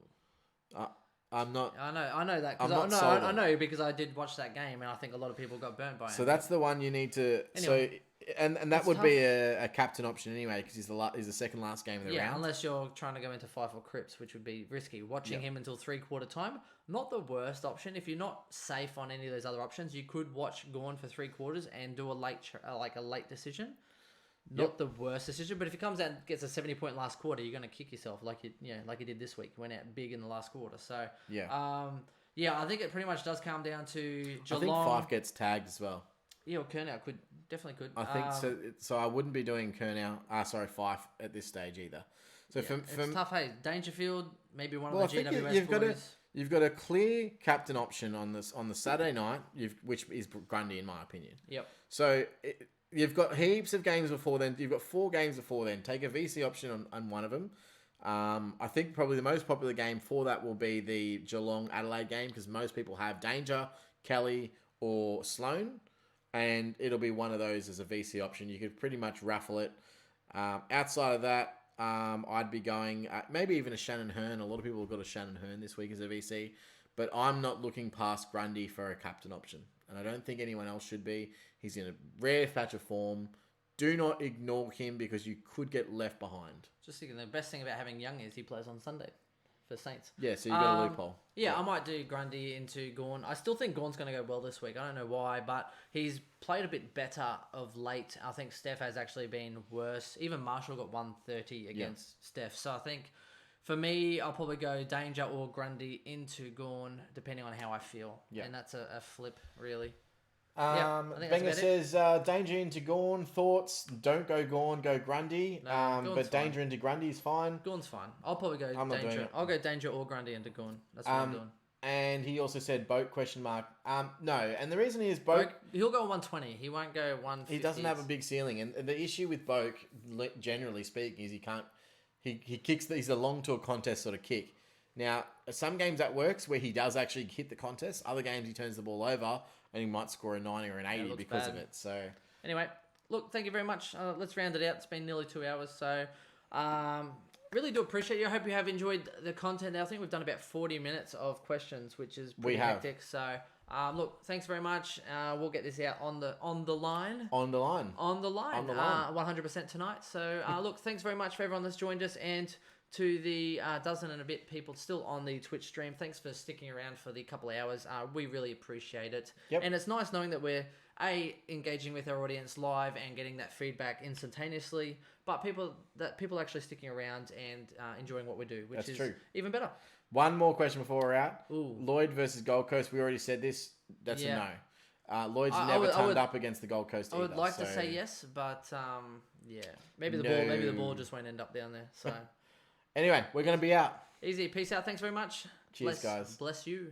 I'm not. I know that. I'm Because not sold I on know because I did watch that game, and I think a lot of people got burnt by it. So that's the one you need to. Anyway, and that it's would tough. be a captain option anyway because he's the second last game of the Yeah, round. unless you're trying to go into Fife or Cripps, which would be risky. Watching him until 3/4 time, not the worst option. If you're not safe on any of those other options, you could watch Gorn for 3/4 and do a late decision. Not the worst decision, but if he comes out and gets a 70-point last quarter, you're going to kick yourself like you did this week. Went out big in the last quarter. So I think it pretty much does come down to Geelong. I think Fife gets tagged as well. Yeah, or Kurnow definitely could. I think so. So I wouldn't be doing Fife at this stage either. So It's tough. Hey, Dangerfield, maybe one well, of the I think GWS you've got a clear captain option on the Saturday night. Which is Grundy in my opinion. Yep. So you've got heaps of games before then. You've got 4 games before then. Take a VC option on one of them. I think probably the most popular game for that will be the Geelong Adelaide game because most people have Danger, Kelly, or Sloane, and it'll be one of those as a VC option. You could pretty much raffle it. Outside of that, I'd be going maybe even a Shannon Hearn. A lot of people have got a Shannon Hearn this week as a VC, but I'm not looking past Grundy for a captain option, and I don't think anyone else should be. He's in a rare patch of form. Do not ignore him because you could get left behind. Just thinking the best thing about having Young is he plays on Sunday for Saints. Yeah, so you got a loophole. Yeah, I might do Grundy into Gorn. I still think Gorn's going to go well this week. I don't know why, but he's played a bit better of late. I think Steph has actually been worse. Even Marshall got 130 against Steph. So I think for me, I'll probably go Danger or Grundy into Gorn, depending on how I feel. Yeah. And that's a flip, really. I think Benga says Danger into Gorn. Thoughts? Don't go Gorn, go Grundy. No, but Danger into Grundy is fine. Gorn's fine. I'll probably go I'm not doing Danger. it. I'll go Danger or Grundy into Gorn. That's what I'm doing. And he also said boat ? No, and the reason is Boak. He'll go 120. He won't go 150. He doesn't have a big ceiling, and the issue with Boak, generally speaking, is he can't. He kicks. He's a long to a contest sort of kick. Now, some games that works where he does actually hit the contest. Other games he turns the ball over and he might score a 90 or an 80 because of it. So anyway, look, thank you very much. Let's round it out. It's been nearly 2 hours, so really do appreciate you. I hope you have enjoyed the content. I think we've done about 40 minutes of questions, which is pretty hectic. So look, thanks very much. We'll get this out on the line. On the line. 100% tonight. So look, thanks very much for everyone that's joined us, and to the dozen and a bit people still on the Twitch stream, thanks for sticking around for the couple of hours. We really appreciate it. Yep. And it's nice knowing that we're engaging with our audience live and getting that feedback instantaneously, but people actually sticking around and enjoying what we do, which That's is true. even better. One more question before we're out. Ooh. Lloyd versus Gold Coast. We already said this. That's a no. Lloyd's never turned up against the Gold Coast either. I would like to say yes, but maybe the ball just won't end up down there. So anyway, we're going to be out. Easy. Peace out. Thanks very much. Cheers, guys. Bless you.